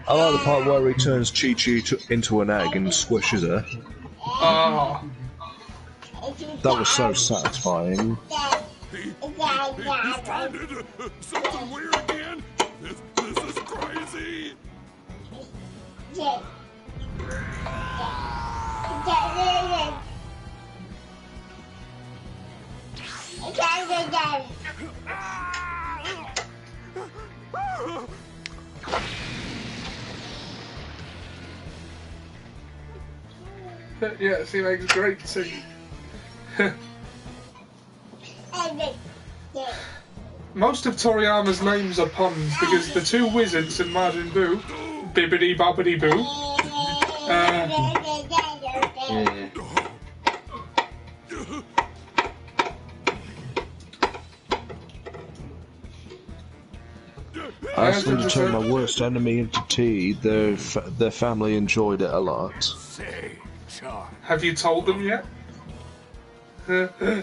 [SPEAKER 3] I like the part where he turns Chi-Chi into an egg and squishes her.
[SPEAKER 1] Oh.
[SPEAKER 3] That was so satisfying.
[SPEAKER 6] He's turned into something weird again. This is crazy.
[SPEAKER 1] Yes, he makes great singing. Most of Toriyama's names are puns because the two wizards in Majin Buu, Bibbidi Bobbidi Boo,
[SPEAKER 3] I asked them to turn my worst enemy into tea. Their family enjoyed it a lot.
[SPEAKER 1] Have you told them yet?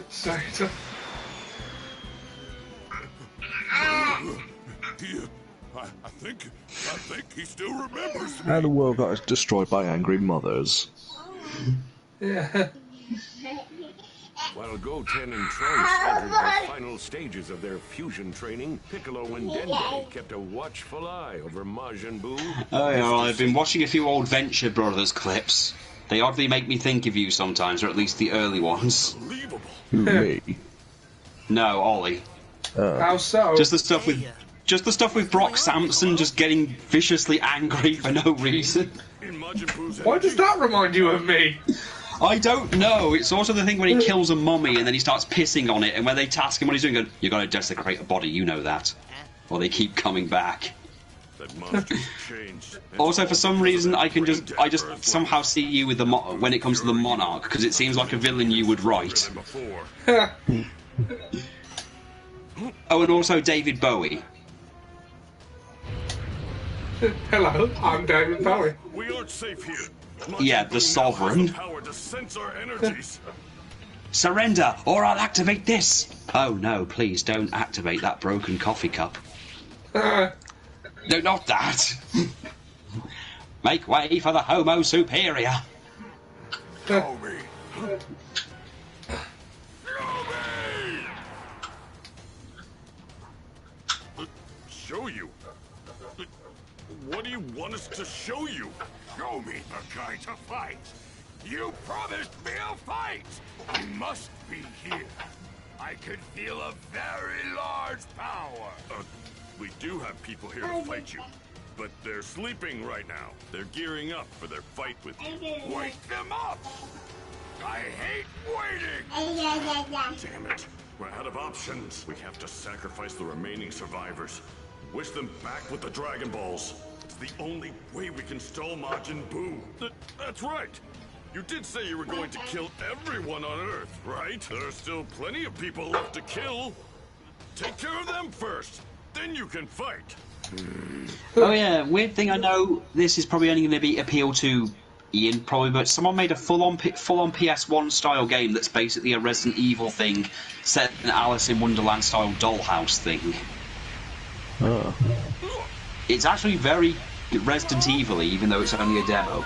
[SPEAKER 1] Sorry.
[SPEAKER 6] I think he still remembers me.
[SPEAKER 3] And the world got destroyed by angry mothers.
[SPEAKER 1] Yeah.
[SPEAKER 11] While Goten and Trunks entered the final stages of their fusion training, Piccolo and Dende kept a watchful eye over Majin Buu.
[SPEAKER 13] Oh yeah, well, I've been watching a few old Venture Brothers clips. They oddly make me think of you sometimes, or at least the early ones.
[SPEAKER 3] Who, me?
[SPEAKER 13] No, Ollie.
[SPEAKER 1] How so?
[SPEAKER 13] Just the stuff with Brock Sampson just getting viciously angry for no reason.
[SPEAKER 1] Why does that remind you of me?
[SPEAKER 13] I don't know. It's sort of the thing when he kills a mummy and then he starts pissing on it, and when they task him what he's doing, go, "You're going to desecrate a body, you know that." Or they keep coming back. Also, for some reason, I just somehow see you with the when it comes to the Monarch, because it seems like a villain you would write. Oh, and also David Bowie.
[SPEAKER 1] Hello, I'm David Bowie.
[SPEAKER 6] We aren't safe here.
[SPEAKER 13] Yeah, the Sovereign.
[SPEAKER 6] Power to sense our energies.
[SPEAKER 13] Surrender, or I'll activate this. Oh no, please don't activate that broken coffee cup. No, not that. Make way for the Homo Superior.
[SPEAKER 6] Show me. Show you? What do you want us to show you?
[SPEAKER 9] Show me the kind to fight. You promised me a fight. We must be here. I could feel a very large power.
[SPEAKER 6] We do have people here to fight you, but they're sleeping right now. They're gearing up for their fight with you.
[SPEAKER 9] Wake them up! I hate waiting!
[SPEAKER 6] Damn it. We're out of options. We have to sacrifice the remaining survivors. Wish them back with the Dragon Balls. It's the only way we can stall Majin Buu. That's right. You did say you were going to kill everyone on Earth, right? There are still plenty of people left to kill. Take care of them first. Then you can fight.
[SPEAKER 13] Oh yeah, weird thing, I know this is probably only going to be appeal to Ian, probably, but someone made a full-on PS1 style game that's basically a Resident Evil thing set in Alice in Wonderland style dollhouse thing.
[SPEAKER 3] Oh.
[SPEAKER 13] It's actually very Resident Evil-y, even though it's only a demo.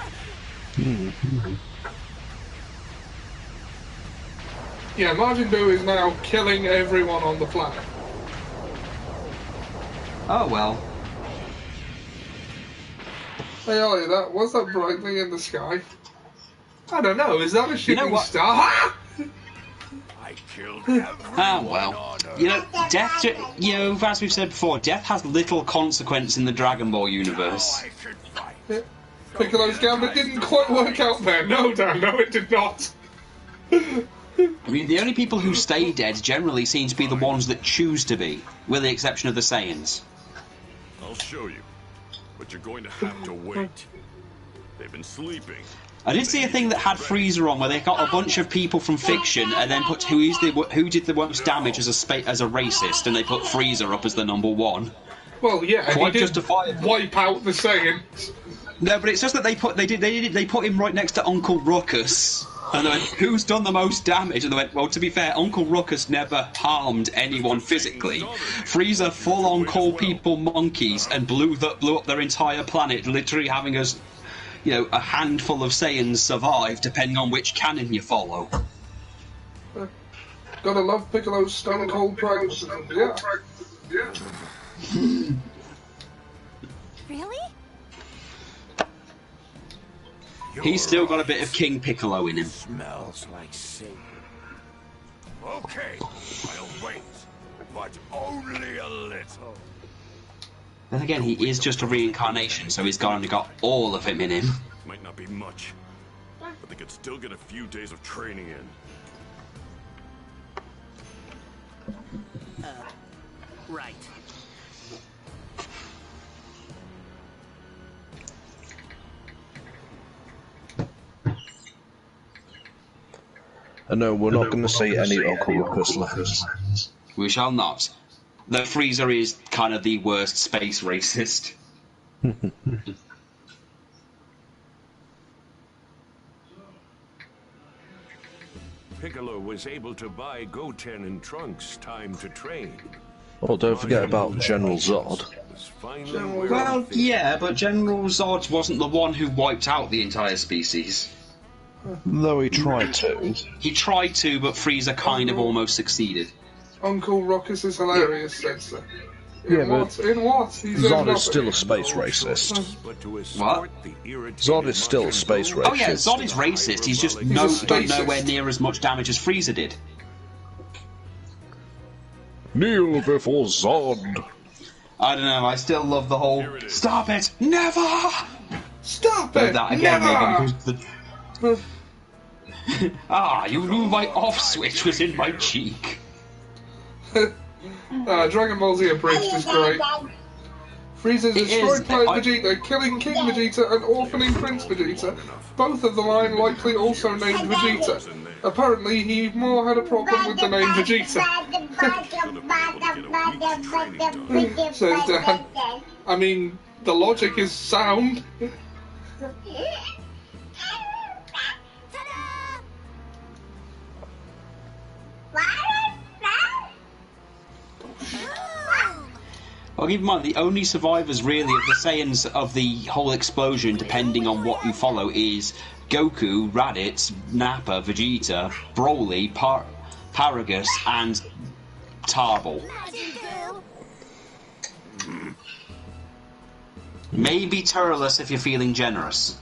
[SPEAKER 1] Yeah, Majin Buu is now killing everyone on the planet.
[SPEAKER 13] Oh well.
[SPEAKER 1] Hey Ollie, what's that bright thing in the sky? I don't know, is that a shooting star?
[SPEAKER 9] I killed everyone
[SPEAKER 13] well. You know, death, as we've said before, death has little consequence in the Dragon Ball universe.
[SPEAKER 1] Piccolo's gambit didn't quite work out there. No, Dan, no, it did not.
[SPEAKER 13] I mean, the only people who stay dead generally seem to be the ones that choose to be, with the exception of the Saiyans.
[SPEAKER 6] I'll show you, but you're going to have to wait. They've been sleeping.
[SPEAKER 13] I did see a thing that had Frieza on where they got a bunch of people from fiction and then put who did the most damage as a racist, and they put Frieza up as the #1.
[SPEAKER 1] Well, yeah,
[SPEAKER 13] quite
[SPEAKER 1] he did
[SPEAKER 13] justifiable.
[SPEAKER 1] Wipe out the Saiyans.
[SPEAKER 13] No, but it's just that they put him right next to Uncle Ruckus, and they went, "Who's done the most damage?" And they went, "Well, to be fair, Uncle Ruckus never harmed anyone physically. Frieza full-on called people monkeys and blew up their entire planet, literally having us." A handful of Saiyans survive, depending on which canon you follow.
[SPEAKER 1] Gotta love Piccolo's stone cold pragmatism. Yeah.
[SPEAKER 12] Really?
[SPEAKER 13] He's still got a bit of King Piccolo in him.
[SPEAKER 9] Smells like Satan. Okay, I'll wait, but only a little.
[SPEAKER 13] Then again, he is just a reincarnation, so he's only got all of him in him.
[SPEAKER 6] Might not be much, but they could still get a few days of training in.
[SPEAKER 4] Right.
[SPEAKER 3] No, we're not going to see any Uncle Ruckus left.
[SPEAKER 13] We shall not. Though Frieza is kind of the worst space racist.
[SPEAKER 11] Piccolo was able to buy Goten and Trunks time to train.
[SPEAKER 3] Oh, don't forget about General Zod.
[SPEAKER 13] Well, yeah, but General Zod wasn't the one who wiped out the entire species.
[SPEAKER 3] Though he tried to.
[SPEAKER 13] He tried to, but Frieza kind of almost succeeded.
[SPEAKER 1] Uncle Ruckus is hilarious, said sir.
[SPEAKER 3] Yeah, but
[SPEAKER 1] In what?
[SPEAKER 3] Zod is still a space racist.
[SPEAKER 13] What?
[SPEAKER 3] Zod is still a space racist.
[SPEAKER 13] Oh yeah, Zod is racist. He's just done nowhere near as much damage as Frieza did.
[SPEAKER 3] Kneel before Zod.
[SPEAKER 13] I don't know. I still love the whole "Stop it! Never!
[SPEAKER 1] Stop it!
[SPEAKER 13] That again,
[SPEAKER 1] Never!"
[SPEAKER 13] You knew my off switch was in my cheek.
[SPEAKER 1] Dragon Ball Z Abridged is great. Frieza destroyed Planet Vegeta, killing King Vegeta and orphaning Prince Vegeta. Both of the line likely also named Vegeta. Apparently, he more had a problem with the name Vegeta. Says Dan. I mean, the logic is sound.
[SPEAKER 13] Well, keep in mind, the only survivors really of the Saiyans of the whole explosion, depending on what you follow, is Goku, Raditz, Nappa, Vegeta, Broly, Paragus, and Tarbell. Maybe Turles if you're feeling generous.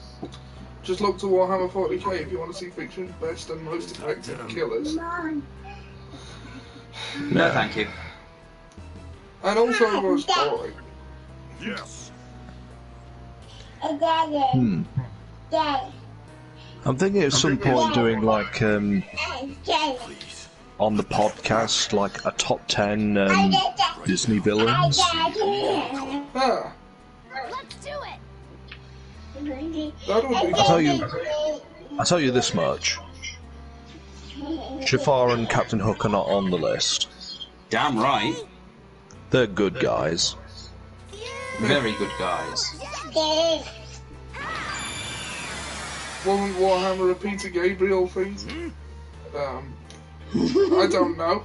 [SPEAKER 1] Just look to Warhammer 40k if you want to see fiction's best and most effective killers.
[SPEAKER 13] No, thank you.
[SPEAKER 1] And also most boring.
[SPEAKER 6] Yes.
[SPEAKER 3] I'm thinking at some point doing like on the podcast like a top 10 Disney villains.
[SPEAKER 1] Ah.
[SPEAKER 5] Let's do it.
[SPEAKER 1] That would be
[SPEAKER 3] I'll tell you this much. Jafar and Captain Hook are not on the list.
[SPEAKER 13] Damn right.
[SPEAKER 3] They're good guys.
[SPEAKER 13] Very good guys.
[SPEAKER 1] Wasn't Warhammer a Peter Gabriel thing? I don't know.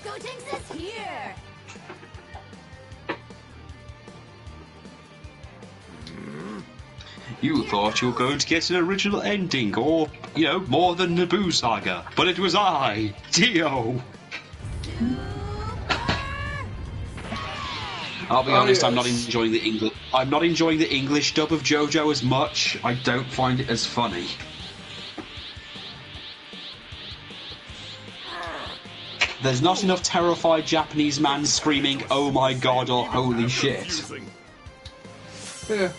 [SPEAKER 5] Gotenks is here.
[SPEAKER 13] You thought you were going to get an original ending, or, more than Naboo Saga, but it was I, Dio. I'll be honest, I'm not enjoying the English. I'm not enjoying the English dub of JoJo as much. I don't find it as funny. There's not enough terrified Japanese man screaming, "Oh my god" or "Holy shit."
[SPEAKER 1] Yeah.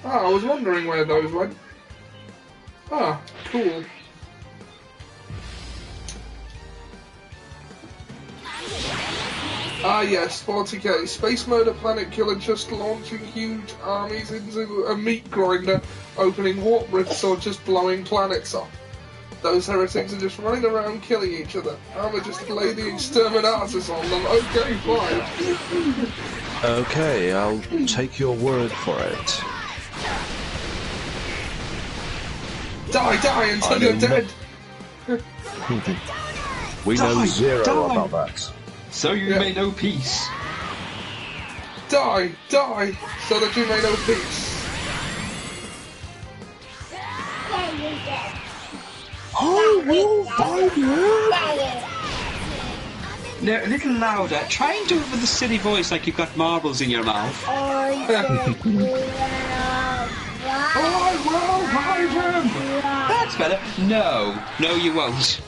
[SPEAKER 1] I was wondering where those went. Cool. Ah yes, 40k. Space Murder Planet Killer just launching huge armies into a meat grinder, opening warp rifts or just blowing planets up. Those heretics are just running around killing each other. I'ma just lay the exterminatus on them. Okay, fine.
[SPEAKER 3] Okay, I'll take your word for it.
[SPEAKER 1] Die until you're dead!
[SPEAKER 3] We know zero about that.
[SPEAKER 13] So you may know peace.
[SPEAKER 1] Die, so that you may know peace.
[SPEAKER 3] I will find you!
[SPEAKER 13] No, a little louder. Try and do it with a silly voice like you've got marbles in your mouth.
[SPEAKER 3] I will find him!
[SPEAKER 13] That's better. No, you won't.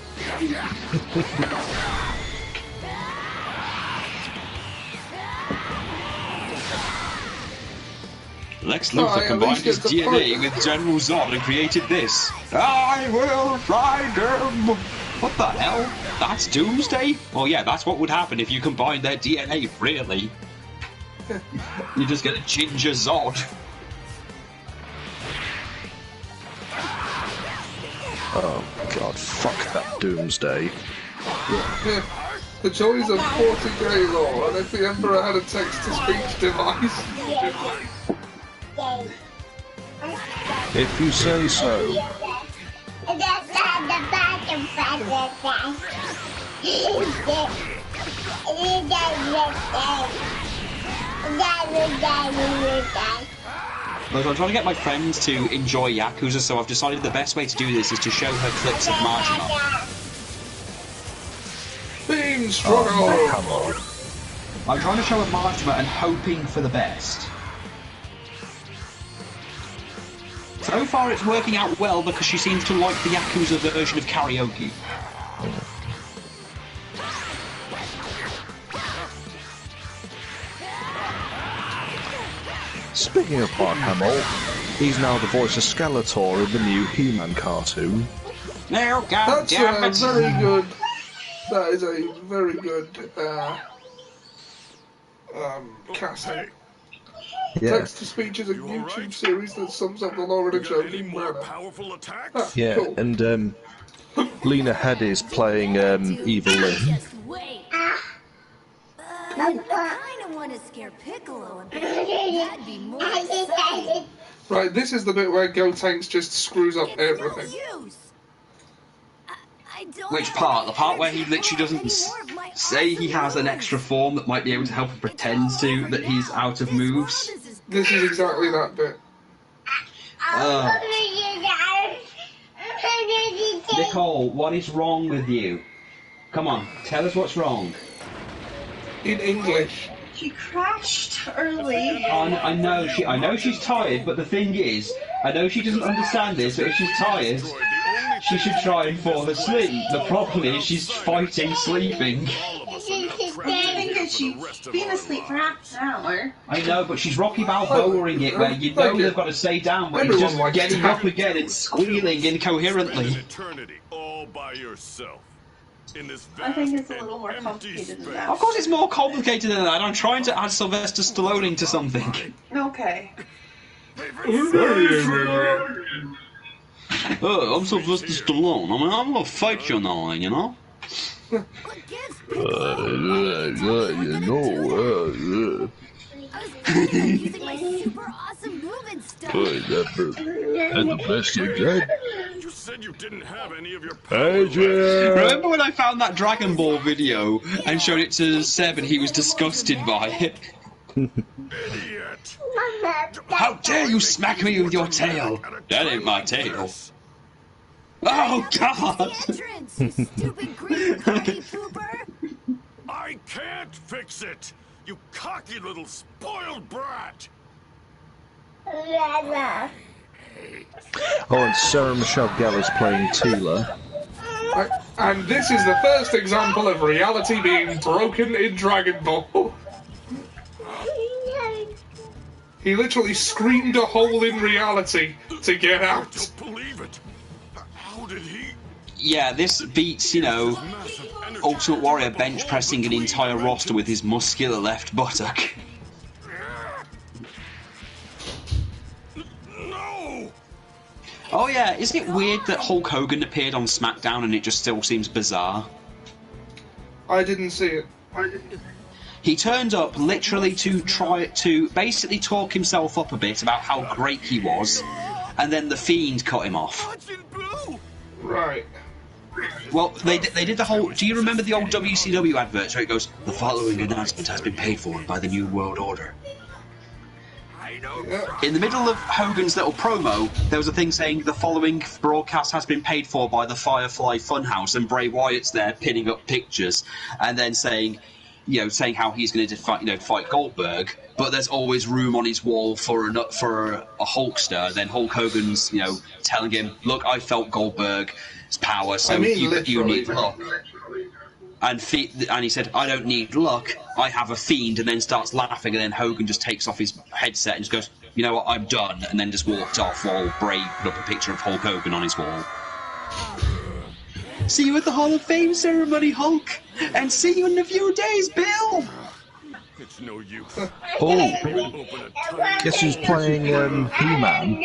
[SPEAKER 13] Lex Luthor combined his DNA with General Zod and created this. I will find him! What the hell? That's Doomsday? Oh yeah, that's what would happen if you combined their DNA, really. You just get a ginger Zod.
[SPEAKER 3] Oh god, fuck that Doomsday.
[SPEAKER 1] The joys of 40k lore, and if the Emperor had a text-to-speech device.
[SPEAKER 3] If you say so.
[SPEAKER 13] Look, I'm trying to get my friends to enjoy Yakuza, so I've decided the best way to do this is to show her clips of Marginal.
[SPEAKER 1] Beam struggle!
[SPEAKER 3] Oh, come on.
[SPEAKER 13] I'm trying to show her Marginal and hoping for the best. So far it's working out well because she seems to like the Yakuza version of karaoke.
[SPEAKER 3] Speaking of Mark Hamill, he's now the voice of Skeletor in the new He-Man cartoon.
[SPEAKER 13] No,
[SPEAKER 1] That's very good. That is a very good casting.
[SPEAKER 3] Yeah.
[SPEAKER 1] Text-to-speech is a YouTube series that sums up the lore in a joking manner.
[SPEAKER 3] Yeah,
[SPEAKER 1] cool.
[SPEAKER 3] and Lena Headey is playing Evil Lynn.
[SPEAKER 5] Just wait. I kind of want to scare Piccolo a bit. That'd be more exciting.
[SPEAKER 1] Right, this is the bit where Gotenks just screws up everything.
[SPEAKER 13] Which part? The part where he literally doesn't say he has an extra form that might be able to help him pretend to that he's out of moves?
[SPEAKER 1] This is exactly that bit.
[SPEAKER 13] Nicole, what is wrong with you? Come on, tell us what's wrong.
[SPEAKER 1] In English.
[SPEAKER 14] She crashed early.
[SPEAKER 13] I know she's tired, but the thing is, I know she doesn't understand this, but if she's tired, she should try and fall asleep. The problem is she's fighting sleeping.
[SPEAKER 14] She's been asleep for half an hour.
[SPEAKER 13] I know, but she's Rocky Balboaing it, where you know they've got to stay down, but he's just getting up again and squealing incoherently.
[SPEAKER 6] All by yourself. In this
[SPEAKER 14] I think it's a little more complicated than that.
[SPEAKER 13] Of course it's more complicated than that. I'm trying to add Sylvester Stallone into something.
[SPEAKER 14] Okay.
[SPEAKER 13] Oh, I'm Sylvester Stallone. I mean, I'm gonna fight you now, you know?
[SPEAKER 5] Using my super awesome move and stuff.
[SPEAKER 3] And the best you get.
[SPEAKER 6] You said you didn't have any of your
[SPEAKER 13] Remember when I found that Dragon Ball video and showed it to Seb and he was disgusted by it?
[SPEAKER 6] Idiot!
[SPEAKER 13] How dare you smack me with your tail? That ain't my tail. Oh, God!
[SPEAKER 5] Stupid green cocky pooper.
[SPEAKER 6] I can't fix it! You cocky little spoiled brat!
[SPEAKER 3] Oh, and Sarah Michelle Gellar's playing Teela.
[SPEAKER 1] And this is the first example of reality being broken in Dragon Ball. He literally screamed a hole in reality to get out.
[SPEAKER 6] I don't believe it. How did he?
[SPEAKER 13] yeah, this beats, you know, Ultimate Warrior bench pressing an entire roster with his muscular left buttock.
[SPEAKER 6] No!
[SPEAKER 13] Oh yeah, isn't it weird that Hulk Hogan appeared on SmackDown and it just still seems bizarre?
[SPEAKER 1] I didn't see it.
[SPEAKER 13] He turned up literally to try to basically talk himself up a bit about how great he was, and then the Fiend cut him off.
[SPEAKER 1] Right.
[SPEAKER 13] Well, they did the whole... Do you remember the old WCW adverts where it goes, "The following announcement has been paid for by the New World Order"?
[SPEAKER 1] Yeah.
[SPEAKER 13] In the middle of Hogan's little promo, there was a thing saying, "The following broadcast has been paid for by the Firefly Funhouse," and Bray Wyatt's there pinning up pictures, and then saying... You know, saying how he's going to fight Goldberg, but there's always room on his wall for a Hulkster. Then Hulk Hogan's, you know, telling him, "Look, I felt Goldberg's power, so you need luck." And he said, "I don't need luck. I have a Fiend," and then starts laughing, and then Hogan just takes off his headset and just goes, "You know what? I'm done," and then just walked off while Bray put up a picture of Hulk Hogan on his wall. "See you at the Hall of Fame ceremony, Hulk, and see you in a few days, Bill."
[SPEAKER 6] It's no use.
[SPEAKER 3] Oh, guess who's playing He-Man?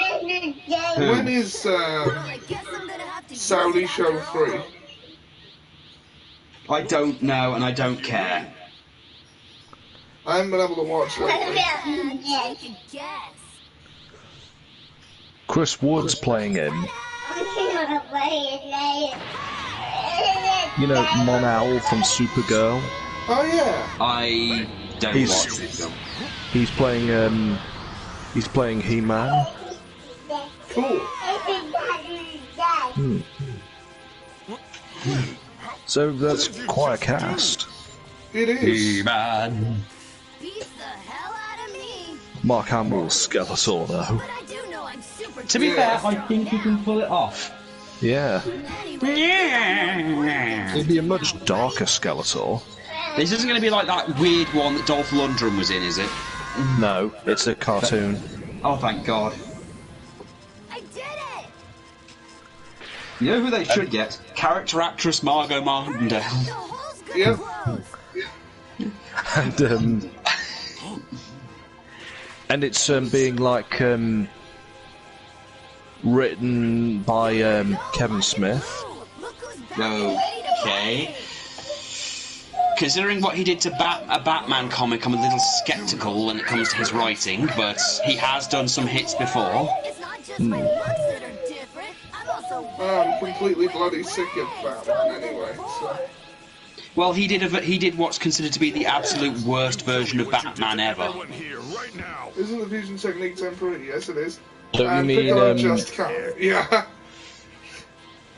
[SPEAKER 1] When is Saudi Show 3?
[SPEAKER 13] I don't know, and I don't care.
[SPEAKER 1] I haven't been able to watch lately.
[SPEAKER 3] Chris Wood's playing him. You know, Mon Owl from Supergirl.
[SPEAKER 1] Oh yeah.
[SPEAKER 13] I don't watch it.
[SPEAKER 3] He's playing He-Man.
[SPEAKER 1] Cool.
[SPEAKER 3] So that's quite a cast.
[SPEAKER 1] It is.
[SPEAKER 13] He-Man.
[SPEAKER 3] Mark Hamill's Skeletor, though.
[SPEAKER 13] To be fair, I think he can pull it off.
[SPEAKER 3] Yeah. It'd be a much darker Skeletor.
[SPEAKER 13] This isn't going to be like that weird one that Dolph Lundgren was in, is it?
[SPEAKER 3] No, it's a cartoon.
[SPEAKER 13] Oh, thank God.
[SPEAKER 5] I did it!
[SPEAKER 13] You know who they should get? Character actress Margot Martindale.
[SPEAKER 1] Yep.
[SPEAKER 3] And it's being like written by Kevin Smith.
[SPEAKER 13] Okay. Considering what he did to a Batman comic, I'm a little sceptical when it comes to his writing, but he has done some hits before.
[SPEAKER 1] I'm completely bloody sick of Batman anyway, so...
[SPEAKER 13] Well, he did what's considered to be the absolute worst version of Batman ever.
[SPEAKER 1] Isn't the fusion technique temporary? Yes, it is.
[SPEAKER 3] Don't you mean
[SPEAKER 1] just can't. Yeah.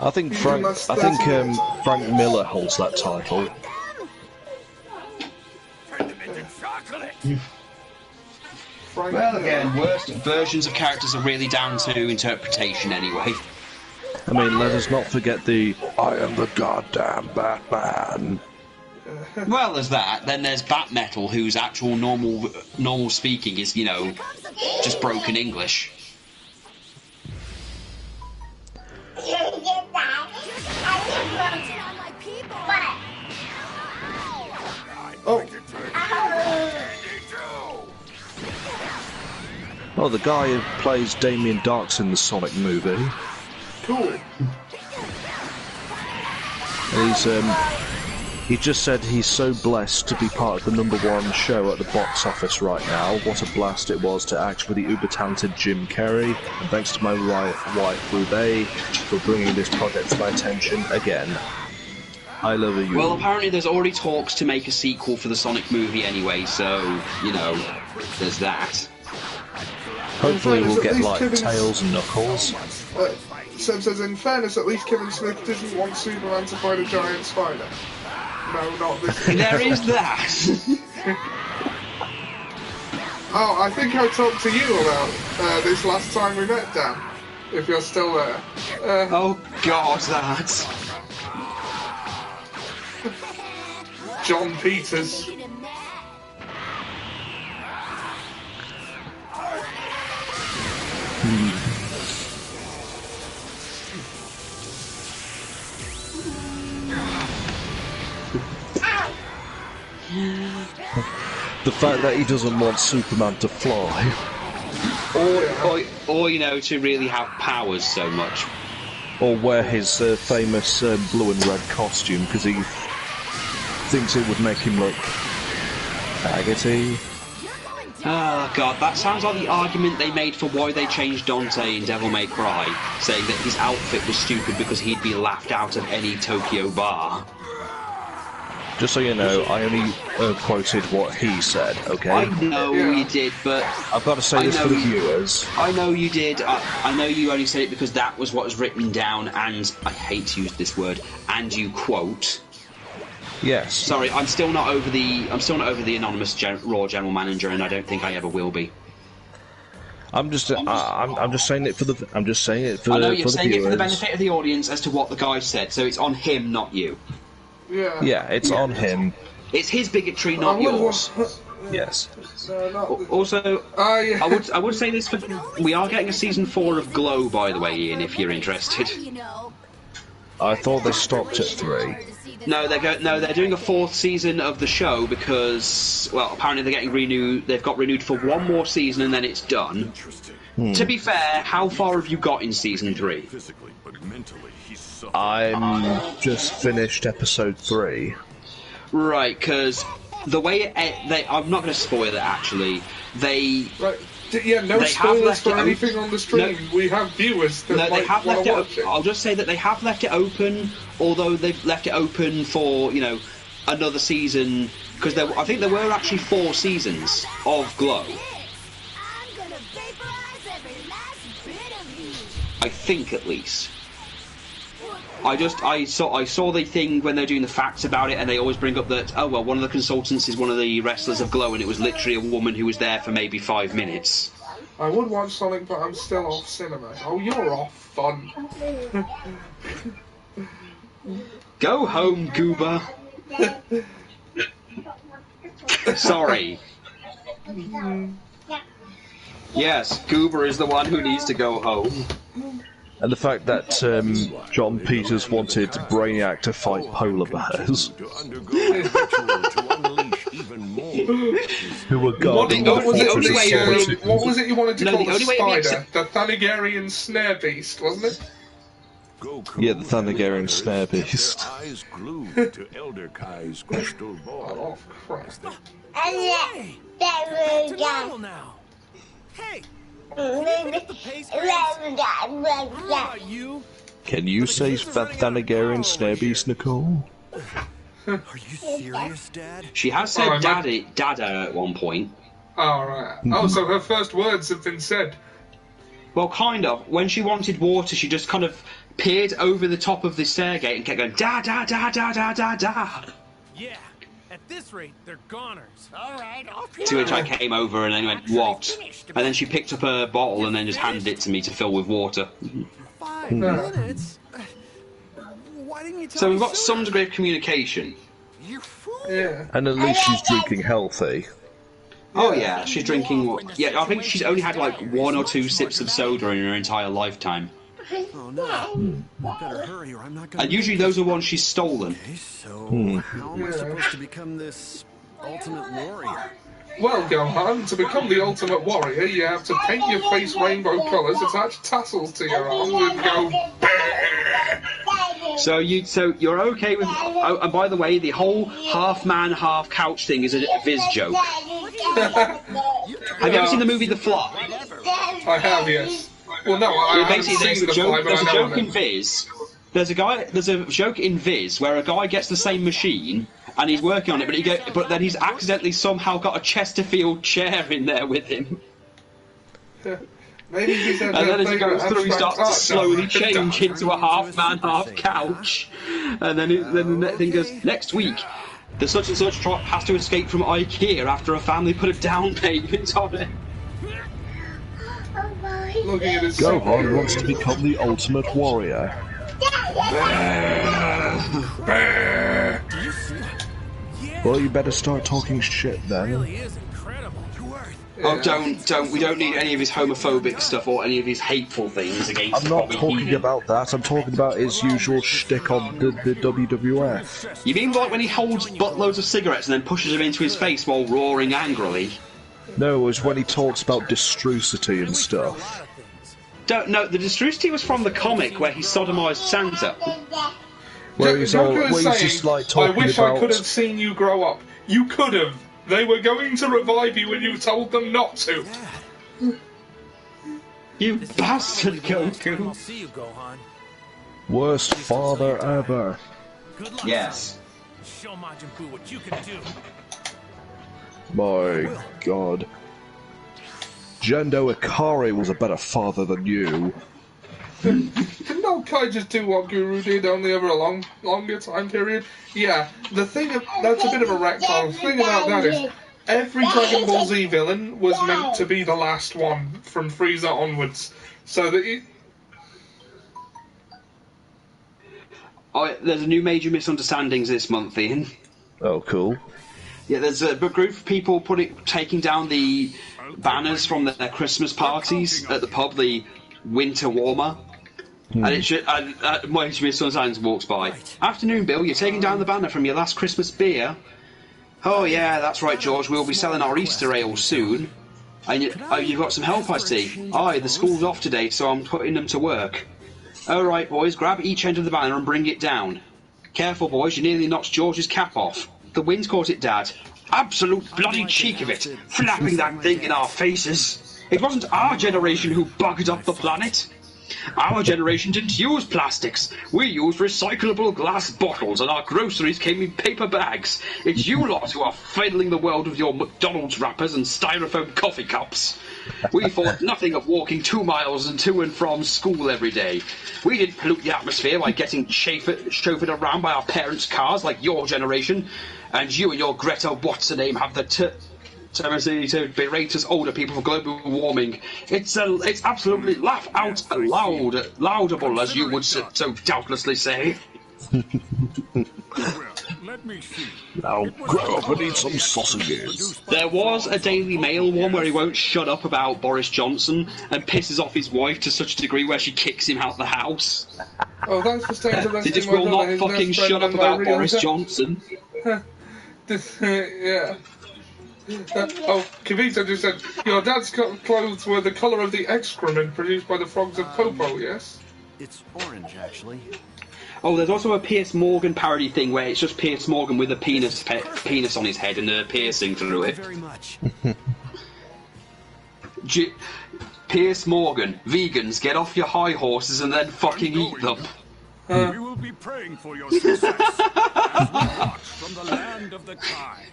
[SPEAKER 3] I think Frank Miller holds that title.
[SPEAKER 13] Well, again, worst versions of characters are really down to interpretation anyway.
[SPEAKER 3] I mean, let us not forget the "I am the goddamn Batman."
[SPEAKER 13] Well, there's that. Then there's Bat Metal, whose actual normal speaking is, you know, just broken English.
[SPEAKER 3] Oh, the guy who plays Damien Dark's in the Sonic movie.
[SPEAKER 1] Cool.
[SPEAKER 3] And he just said he's so blessed to be part of the #1 show at the box office right now. What a blast it was to act with the uber-talented Jim Carrey, and thanks to my wife Ruby for bringing this project to my attention again. I love you.
[SPEAKER 13] Well, apparently there's already talks to make a sequel for the Sonic movie anyway, so, you know, there's that.
[SPEAKER 3] Hopefully we'll get, like, Tails and Knuckles.
[SPEAKER 1] Sam says, in fairness, at least Kevin Smith doesn't want Superman to fight a giant spider. No, not this.
[SPEAKER 13] There is that!
[SPEAKER 1] Oh, I think I talked to you about this last time we met, Dan. If you're still there.
[SPEAKER 13] Oh, God, that.
[SPEAKER 1] John Peters.
[SPEAKER 3] The fact that he doesn't want Superman to fly.
[SPEAKER 13] Or you know, to really have powers so much.
[SPEAKER 3] Or wear his famous blue and red costume, because he thinks it would make him look faggoty.
[SPEAKER 13] Oh god, that sounds like the argument they made for why they changed Dante in Devil May Cry, saying that his outfit was stupid because he'd be laughed out of any Tokyo bar.
[SPEAKER 3] Just so you know, I only quoted what he said, okay?
[SPEAKER 13] I know you did, but...
[SPEAKER 3] I've got to say this for the viewers.
[SPEAKER 13] I know you did. I know you only said it because that was what was written down, and I hate to use this word, and you quote...
[SPEAKER 3] Yes.
[SPEAKER 13] Sorry, I'm still not over the anonymous Raw general manager, and I don't think I ever will be.
[SPEAKER 3] I'm just saying it for the. I'm just saying it for.
[SPEAKER 13] I know you're
[SPEAKER 3] for
[SPEAKER 13] saying
[SPEAKER 3] the
[SPEAKER 13] it for the
[SPEAKER 3] viewers.
[SPEAKER 13] benefit of the audience as to what the guy said, so it's on him, not you.
[SPEAKER 1] Yeah.
[SPEAKER 3] Yeah, it's on him.
[SPEAKER 13] It's his bigotry, not yours.
[SPEAKER 3] Yes.
[SPEAKER 13] Also, I would say this: we are getting a season 4 of Glow, by the way, Ian. If you're interested.
[SPEAKER 3] I thought they stopped at 3.
[SPEAKER 13] No, they're doing a 4th season of the show because, well, apparently they're getting renewed. They've got renewed for 1 more season and then it's done. To be fair, how far have you got in season 3?
[SPEAKER 3] I'm just finished episode 3.
[SPEAKER 13] Right, because the way I'm not going to spoil it. Actually,
[SPEAKER 1] no spoilers for anything on the stream.
[SPEAKER 13] No,
[SPEAKER 1] we have viewers that
[SPEAKER 13] they have left it
[SPEAKER 1] watch it.
[SPEAKER 13] I'll just say that they have left it open, although they've left it open for, you know, another season, because I think there were actually 4 seasons of Glow. I think, at least. I saw the thing when they're doing the facts about it, and they always bring up that, oh well, one of the consultants is one of the wrestlers of Glow, and it was literally a woman who was there for maybe 5 minutes.
[SPEAKER 1] I would watch Sonic, but I'm still off cinema. Oh, you're off fun.
[SPEAKER 13] Go home, Goober. Sorry. Yes, Goober is the one who needs to go home.
[SPEAKER 3] And the fact that John Peters wanted Brainiac to fight polar bears. Who were guarding
[SPEAKER 1] what was it you wanted to call the spider? The Thanagarian snare beast, wasn't it?
[SPEAKER 3] Yeah, the Thanagarian snare beast.
[SPEAKER 11] Eyes glued to Elder Kai's crystal ball.
[SPEAKER 1] Oh, Christ.
[SPEAKER 7] Hey, back to normal now. Hey.
[SPEAKER 3] Can you say Thanagarian snare beast, Nicole?
[SPEAKER 8] Are you serious, Dad?
[SPEAKER 13] She has said Dada at one point.
[SPEAKER 1] Oh, right. Oh, so her first words have been said.
[SPEAKER 13] Well, kind of. When she wanted water, she just kind of peered over the top of the stairgate and kept going, da da da da da da da.
[SPEAKER 7] Yeah. At this rate, they're goners.
[SPEAKER 4] All right,
[SPEAKER 13] to which I came over and then went, what? And then she picked up a bottle and then just handed it to me to fill with water.
[SPEAKER 7] 5 minutes? Why didn't you tell me?
[SPEAKER 13] So we've got some degree of communication.
[SPEAKER 7] You fool.
[SPEAKER 1] Yeah.
[SPEAKER 3] And at least she's drinking healthy.
[SPEAKER 13] Oh yeah, she's drinking. Yeah, I think she's only had like 1 or 2 sips of soda in her entire lifetime.
[SPEAKER 8] Oh no! Better hurry, or I'm not gonna.
[SPEAKER 13] And usually those are ones she's stolen.
[SPEAKER 8] Okay, so how am I supposed to become this ultimate warrior?
[SPEAKER 1] Well, Gohan, to become the ultimate warrior, you have to paint your face rainbow colours, attach tassels to your arms, and go.
[SPEAKER 13] So you're okay with? Oh, and by the way, the whole half man, half couch thing is a Viz joke. Have you ever seen the movie The Fly?
[SPEAKER 1] I have, yes. Well, no, I haven't seen The Fly, but I know of it.
[SPEAKER 13] In Viz. There's a joke in Viz where a guy gets the same machine and he's working on it, but then he's accidentally somehow got a Chesterfield chair in there with him.
[SPEAKER 1] Maybe he's
[SPEAKER 13] and then as he goes through, he starts to slowly change into a half man, half couch. And then the next thing goes, next week, the such and such has to escape from IKEA after a family put a down payment on it.
[SPEAKER 3] Gohan wants to become the ultimate warrior. Well, you better start talking shit then.
[SPEAKER 7] It really is incredible.
[SPEAKER 8] To Earth,
[SPEAKER 13] Oh, don't. We don't need any of his homophobic stuff or any of his hateful things against
[SPEAKER 3] I'm not
[SPEAKER 13] Bobby
[SPEAKER 3] talking
[SPEAKER 13] Heenan.
[SPEAKER 3] about that. I'm talking about his usual shtick on the WWF.
[SPEAKER 13] You mean like when he holds buttloads of cigarettes and then pushes them into his face while roaring angrily?
[SPEAKER 3] No, it was when he talks about distrucity and stuff.
[SPEAKER 13] No, the distrucity was from the comic where he sodomized Santa.
[SPEAKER 3] Where he's just like talking
[SPEAKER 1] I wish
[SPEAKER 3] about...
[SPEAKER 1] I could have seen you grow up. You could have. They were going to revive you and you told them not to.
[SPEAKER 13] You bastard, Goku.
[SPEAKER 7] I'll see you, Gohan.
[SPEAKER 3] Worst father ever.
[SPEAKER 7] Good luck.
[SPEAKER 13] Yes.
[SPEAKER 7] Show Majin Buu what you can do.
[SPEAKER 3] My god. Gendo Ikari was a better father than you.
[SPEAKER 1] Didn't old Kai just do what Guru did only over a longer time period? Yeah, that's a bit of a retcon. The thing about that is, every Dragon Ball Z villain was meant to be the last one from Frieza onwards. So that
[SPEAKER 13] there's a new major misunderstandings this month, Ian.
[SPEAKER 3] Oh, cool.
[SPEAKER 13] Yeah, there's a group of people taking down the banners from their Christmas parties at the pub, the Winter Warmer. And it should. Major misunderstandings walks by. Afternoon, Bill. You're taking down the banner from your last Christmas beer. Oh yeah, that's right, George. We'll be selling our Easter ale soon. And you've got some help, I see. Aye, the school's off today, so I'm putting them to work. All right, boys, grab each end of the banner and bring it down. Careful, boys, you nearly knocked George's cap off. The wind's caught it, Dad. Absolute bloody cheek of it, flapping that thing in our faces. It wasn't our generation who bugged up the planet. Our generation didn't use plastics. We used recyclable glass bottles, and our groceries came in paper bags. It's you lot who are fiddling the world with your McDonald's wrappers and styrofoam coffee cups. We thought nothing of walking 2 miles and to and from school every day. We didn't pollute the atmosphere by getting chauffeured around by our parents' cars like your generation. And you and your Greta what's-her-name have the temerity to berate us older people for global warming. It's absolutely laugh out loud, laudable, as you would so doubtlessly say.
[SPEAKER 2] Let me see.
[SPEAKER 3] Now grow up and eat some sausages.
[SPEAKER 13] There was a Daily Mail one where he won't shut up about Boris Johnson and pisses off his wife to such a degree where she kicks him out the house.
[SPEAKER 1] Oh, thanks for staying to
[SPEAKER 13] They just will not fucking shut up about Boris Johnson.
[SPEAKER 1] Yeah. Kavita just said, your dad's clothes were the colour of the excrement produced by the frogs of Popo, yes?
[SPEAKER 8] It's orange, actually.
[SPEAKER 13] Oh, there's also a Piers Morgan parody thing where it's just Piers Morgan with a penis on his head and a piercing through it.
[SPEAKER 8] Very much.
[SPEAKER 13] Piers Morgan, vegans, get off your high horses and then fucking eat them.
[SPEAKER 2] We will be praying for your success. From the land of the Kai.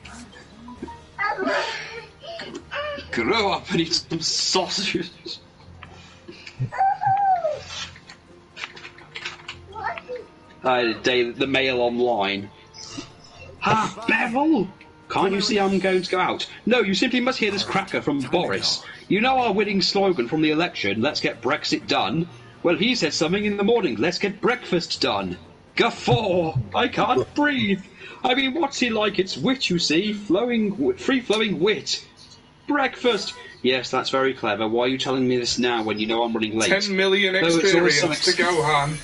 [SPEAKER 13] Grow up and eat some sausages. The Mail Online. Ah, Beryl! Can't you see I'm going to go out? No, you simply must hear this cracker from Boris. You know our winning slogan from the election, let's get Brexit done? Well, he said something in the morning, let's get breakfast done. Guffaw! I can't breathe! I mean, what's he like? It's wit, you see, free-flowing wit. Breakfast! Yes, that's very clever. Why are you telling me this now when you know I'm running late?
[SPEAKER 1] 10 million experience to Gohan.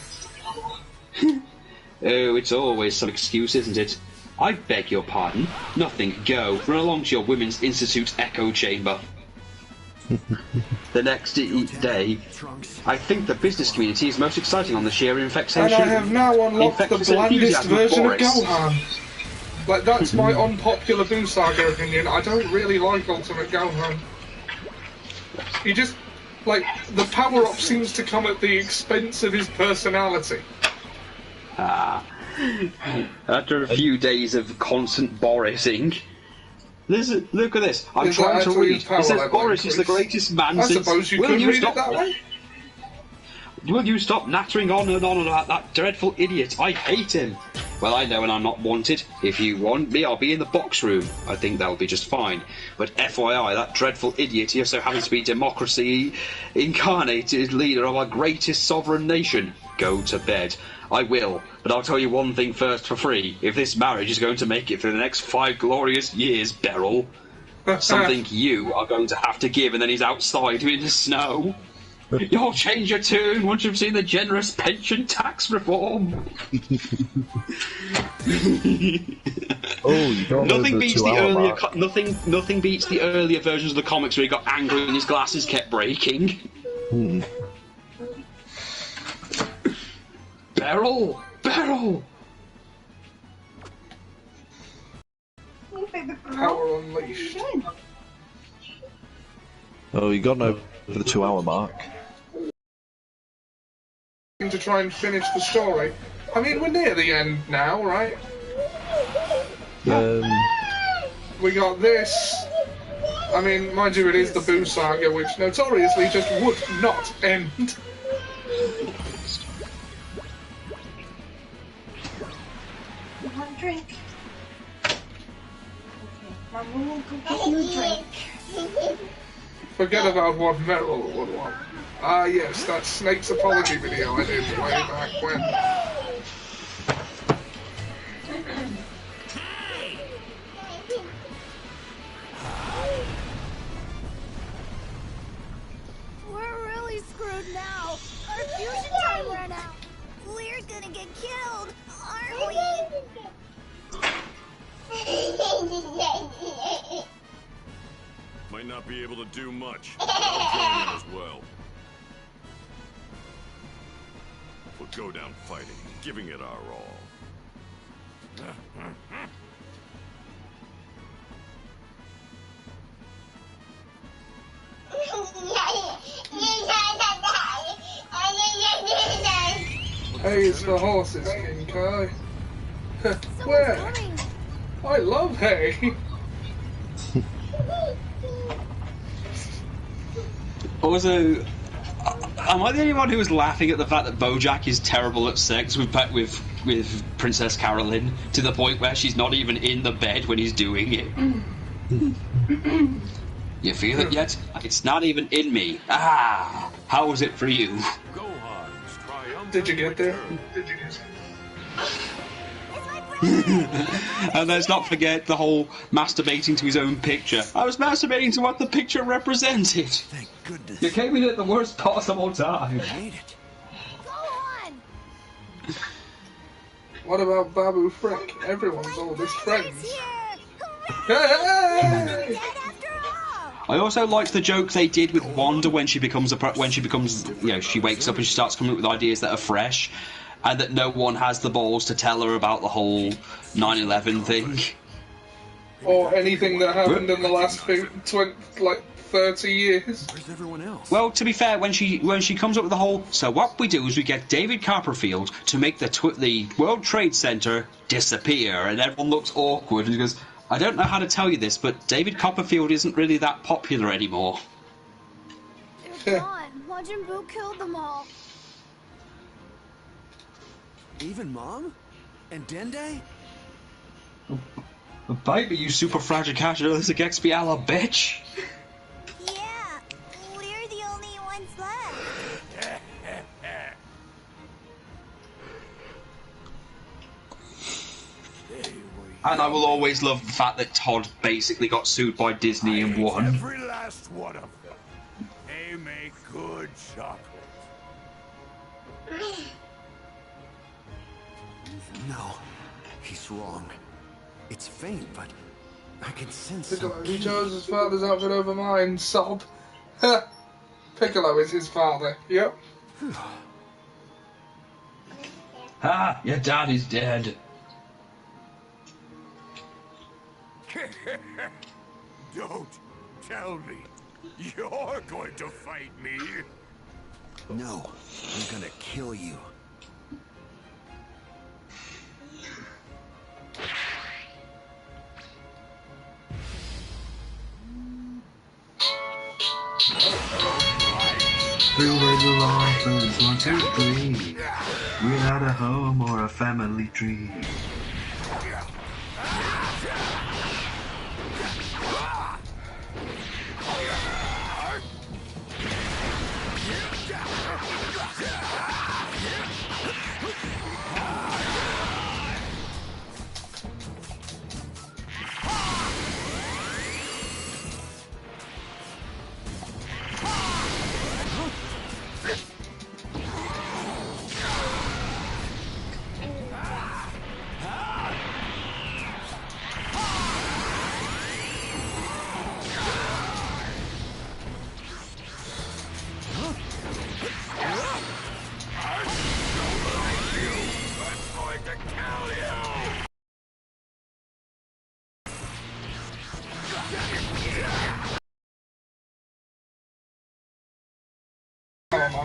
[SPEAKER 13] Oh, it's always some excuse, isn't it? I beg your pardon. Nothing. Go. Run along to your Women's Institute echo chamber. The next day, I think the business community is most exciting on the sheer infection.
[SPEAKER 1] And I have now unlocked the blandest version of Gohan. Like, that's my unpopular Buu Saga opinion. I don't really like Ultimate Gohan. He just, like, the power-up seems to come at the expense of his personality.
[SPEAKER 13] After a few days of constant Borising. Look at this. I'm trying to read. It says Boris is the greatest man since...
[SPEAKER 1] I suppose you could read it that way.
[SPEAKER 13] Will you stop nattering on and on about that dreadful idiot? I hate him. Well, I know when I'm not wanted. If you want me, I'll be in the box room. I think that'll be just fine. But FYI, that dreadful idiot, he also happens to be democracy incarnated leader of our greatest sovereign nation. Go to bed. I will, but I'll tell you one thing first for free. If this marriage is going to make it for the next 5 glorious years, Beryl, something you are going to have to give, and then he's outside in the snow. You'll change your tune once you've seen the generous pension tax reform.
[SPEAKER 3] Oh, you don't know
[SPEAKER 13] Nothing
[SPEAKER 3] the
[SPEAKER 13] beats
[SPEAKER 3] 2
[SPEAKER 13] the
[SPEAKER 3] hour
[SPEAKER 13] earlier.
[SPEAKER 3] mark.
[SPEAKER 13] Nothing beats the earlier versions of the comics where he got angry and his glasses kept breaking. Beryl!
[SPEAKER 1] Power unleashed.
[SPEAKER 3] Oh, you got no for the 2 hour mark.
[SPEAKER 1] To try and finish the story. I mean, we're near the end now, right? We got this. I mean, mind you, it is the Boo Saga, which notoriously just would not end.
[SPEAKER 14] One drink. Okay, Mom will go get you a drink.
[SPEAKER 1] Forget about what Meryl would want. Ah, yes, that Snake's apology video I did way back when.
[SPEAKER 5] We're really screwed now. Our fusion time ran out. We're gonna get killed, aren't we?
[SPEAKER 6] Might not be able to do much. I'll join in as well. We'll go down fighting, giving it our all.
[SPEAKER 1] Hey, it's the horses, King Kai. Where? I love hay.
[SPEAKER 13] Also, am I the only one who was laughing at the fact that BoJack is terrible at sex with Princess Carolyn to the point where she's not even in the bed when he's doing it? You feel it yet? It's not even in me. Ah, how was it for you?
[SPEAKER 1] Did you get there?
[SPEAKER 13] And let's not forget the whole masturbating to his own picture. I was masturbating to what the picture represented.
[SPEAKER 8] Thank goodness.
[SPEAKER 13] You came in at the worst possible time.
[SPEAKER 8] I made it.
[SPEAKER 1] What about Babu Frick? Everyone's oldest friends. Hey!
[SPEAKER 13] I also liked the joke they did with Wanda when she becomes she wakes up and she starts coming up with ideas that are fresh, and that no one has the balls to tell her about the whole 9/11 thing.
[SPEAKER 1] Or anything that happened in the last 30 years.
[SPEAKER 8] Where's everyone else?
[SPEAKER 13] Well, to be fair, when she comes up with the whole, so what we do is we get David Copperfield to make the World Trade Center disappear, and everyone looks awkward and he goes, I don't know how to tell you this, but David Copperfield isn't really that popular anymore.
[SPEAKER 5] They're gone. Majin Buu killed them all.
[SPEAKER 8] Even Mom? And Dende?
[SPEAKER 13] Baby, you super fragilistic expiala bitch!
[SPEAKER 5] Yeah, we're the only ones left.
[SPEAKER 13] And I will always love the fact that Todd basically got sued by Disney and won.
[SPEAKER 9] Every last one of them. They make good chocolate.
[SPEAKER 8] No, he's wrong. It's faint, but I can sense
[SPEAKER 1] Piccolo,
[SPEAKER 8] some
[SPEAKER 1] he chose his father's outfit over mine, sob. Piccolo is his father, yep.
[SPEAKER 13] Ah, your dad is dead.
[SPEAKER 9] Don't tell me you're going to fight me.
[SPEAKER 8] No, I'm gonna kill you.
[SPEAKER 15] Three ways of life is 1, 2, 3. Without a home or a family tree.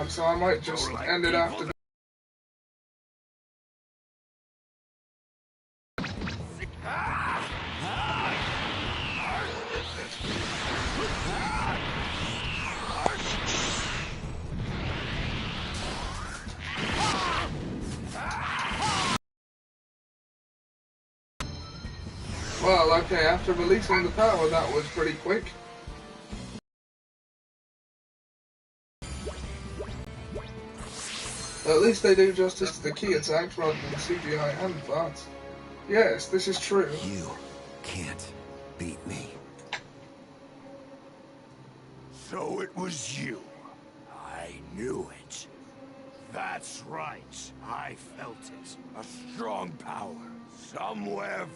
[SPEAKER 1] hard, so I might just end it after. Well, okay, after releasing the power, that was pretty quick. At least they do justice to the key attacks rather than CGI hand parts. Yes, this is true.
[SPEAKER 8] You can't beat me.
[SPEAKER 9] So it was you. I knew it. That's right. I felt it. A strong power. Somewhere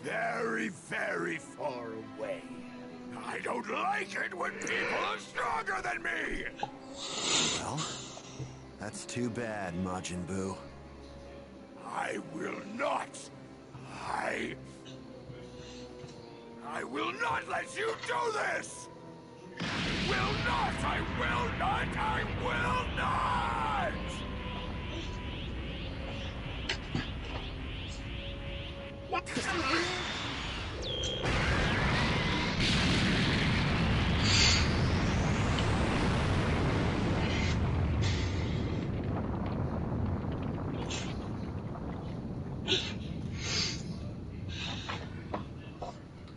[SPEAKER 9] very, very far away. I don't like it when people are stronger than me!
[SPEAKER 8] Well, that's too bad, Majin Buu.
[SPEAKER 9] I will not. I will not let you do this! Will not! I will not! I will not!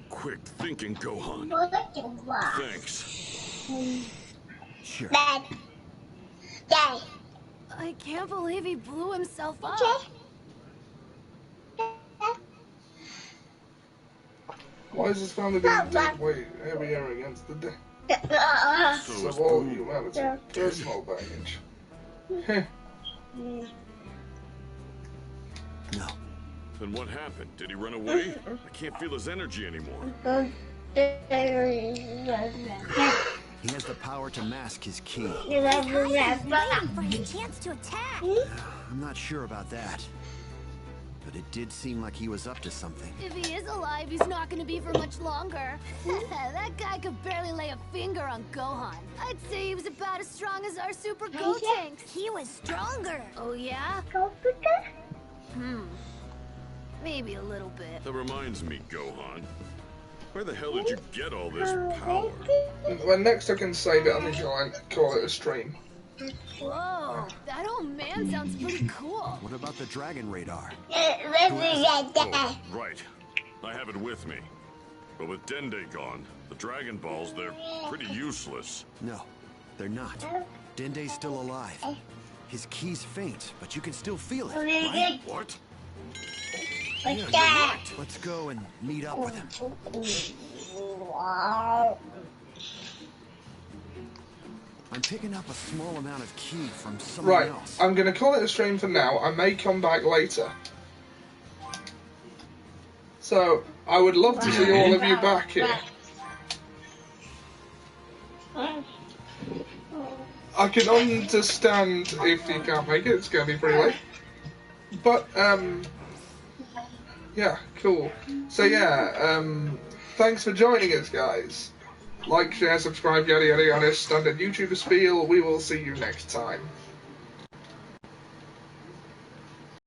[SPEAKER 6] Quick thinking, Gohan. Thanks.
[SPEAKER 8] Sure.
[SPEAKER 5] Dad.
[SPEAKER 12] I can't believe he blew himself up.
[SPEAKER 1] Why is this family being dead weight heavier against the death of all humanity? Personal baggage.
[SPEAKER 8] No.
[SPEAKER 6] Then what happened? Did he run away? I can't feel his energy anymore.
[SPEAKER 8] He has the power to mask his ki.
[SPEAKER 5] He's
[SPEAKER 12] waiting for a chance to attack.
[SPEAKER 8] I'm not sure about that. But it did seem like he was up to something.
[SPEAKER 12] If he is alive, he's not going to be for much longer. That guy could barely lay a finger on Gohan. I'd say he was about as strong as our Super Gotenks. He was stronger. Oh, yeah? Maybe a little bit.
[SPEAKER 6] That reminds me, Gohan. Where the hell did you get all this power?
[SPEAKER 1] When next I can save it, I think I'll call it a stream.
[SPEAKER 12] Whoa, that old man sounds pretty cool.
[SPEAKER 8] What about the Dragon Radar?
[SPEAKER 6] Oh, right. I have it with me. But with Dende gone, the Dragon Balls, they're pretty useless.
[SPEAKER 8] No, they're not. Dende's still alive. His ki's faint, but you can still feel it, right?
[SPEAKER 6] What?
[SPEAKER 8] Yeah, you're right. Let's go and meet up with him. I'm picking up a small amount of ki from someone else.
[SPEAKER 1] I'm going to call it a stream for now. I may come back later. So, I would love to see all of you back here. I can understand if you can't make it, it's going to be pretty late. But, yeah, cool. So yeah, thanks for joining us, guys. Like, share, subscribe, yada yada yada, standard YouTuber spiel. We will see you next time.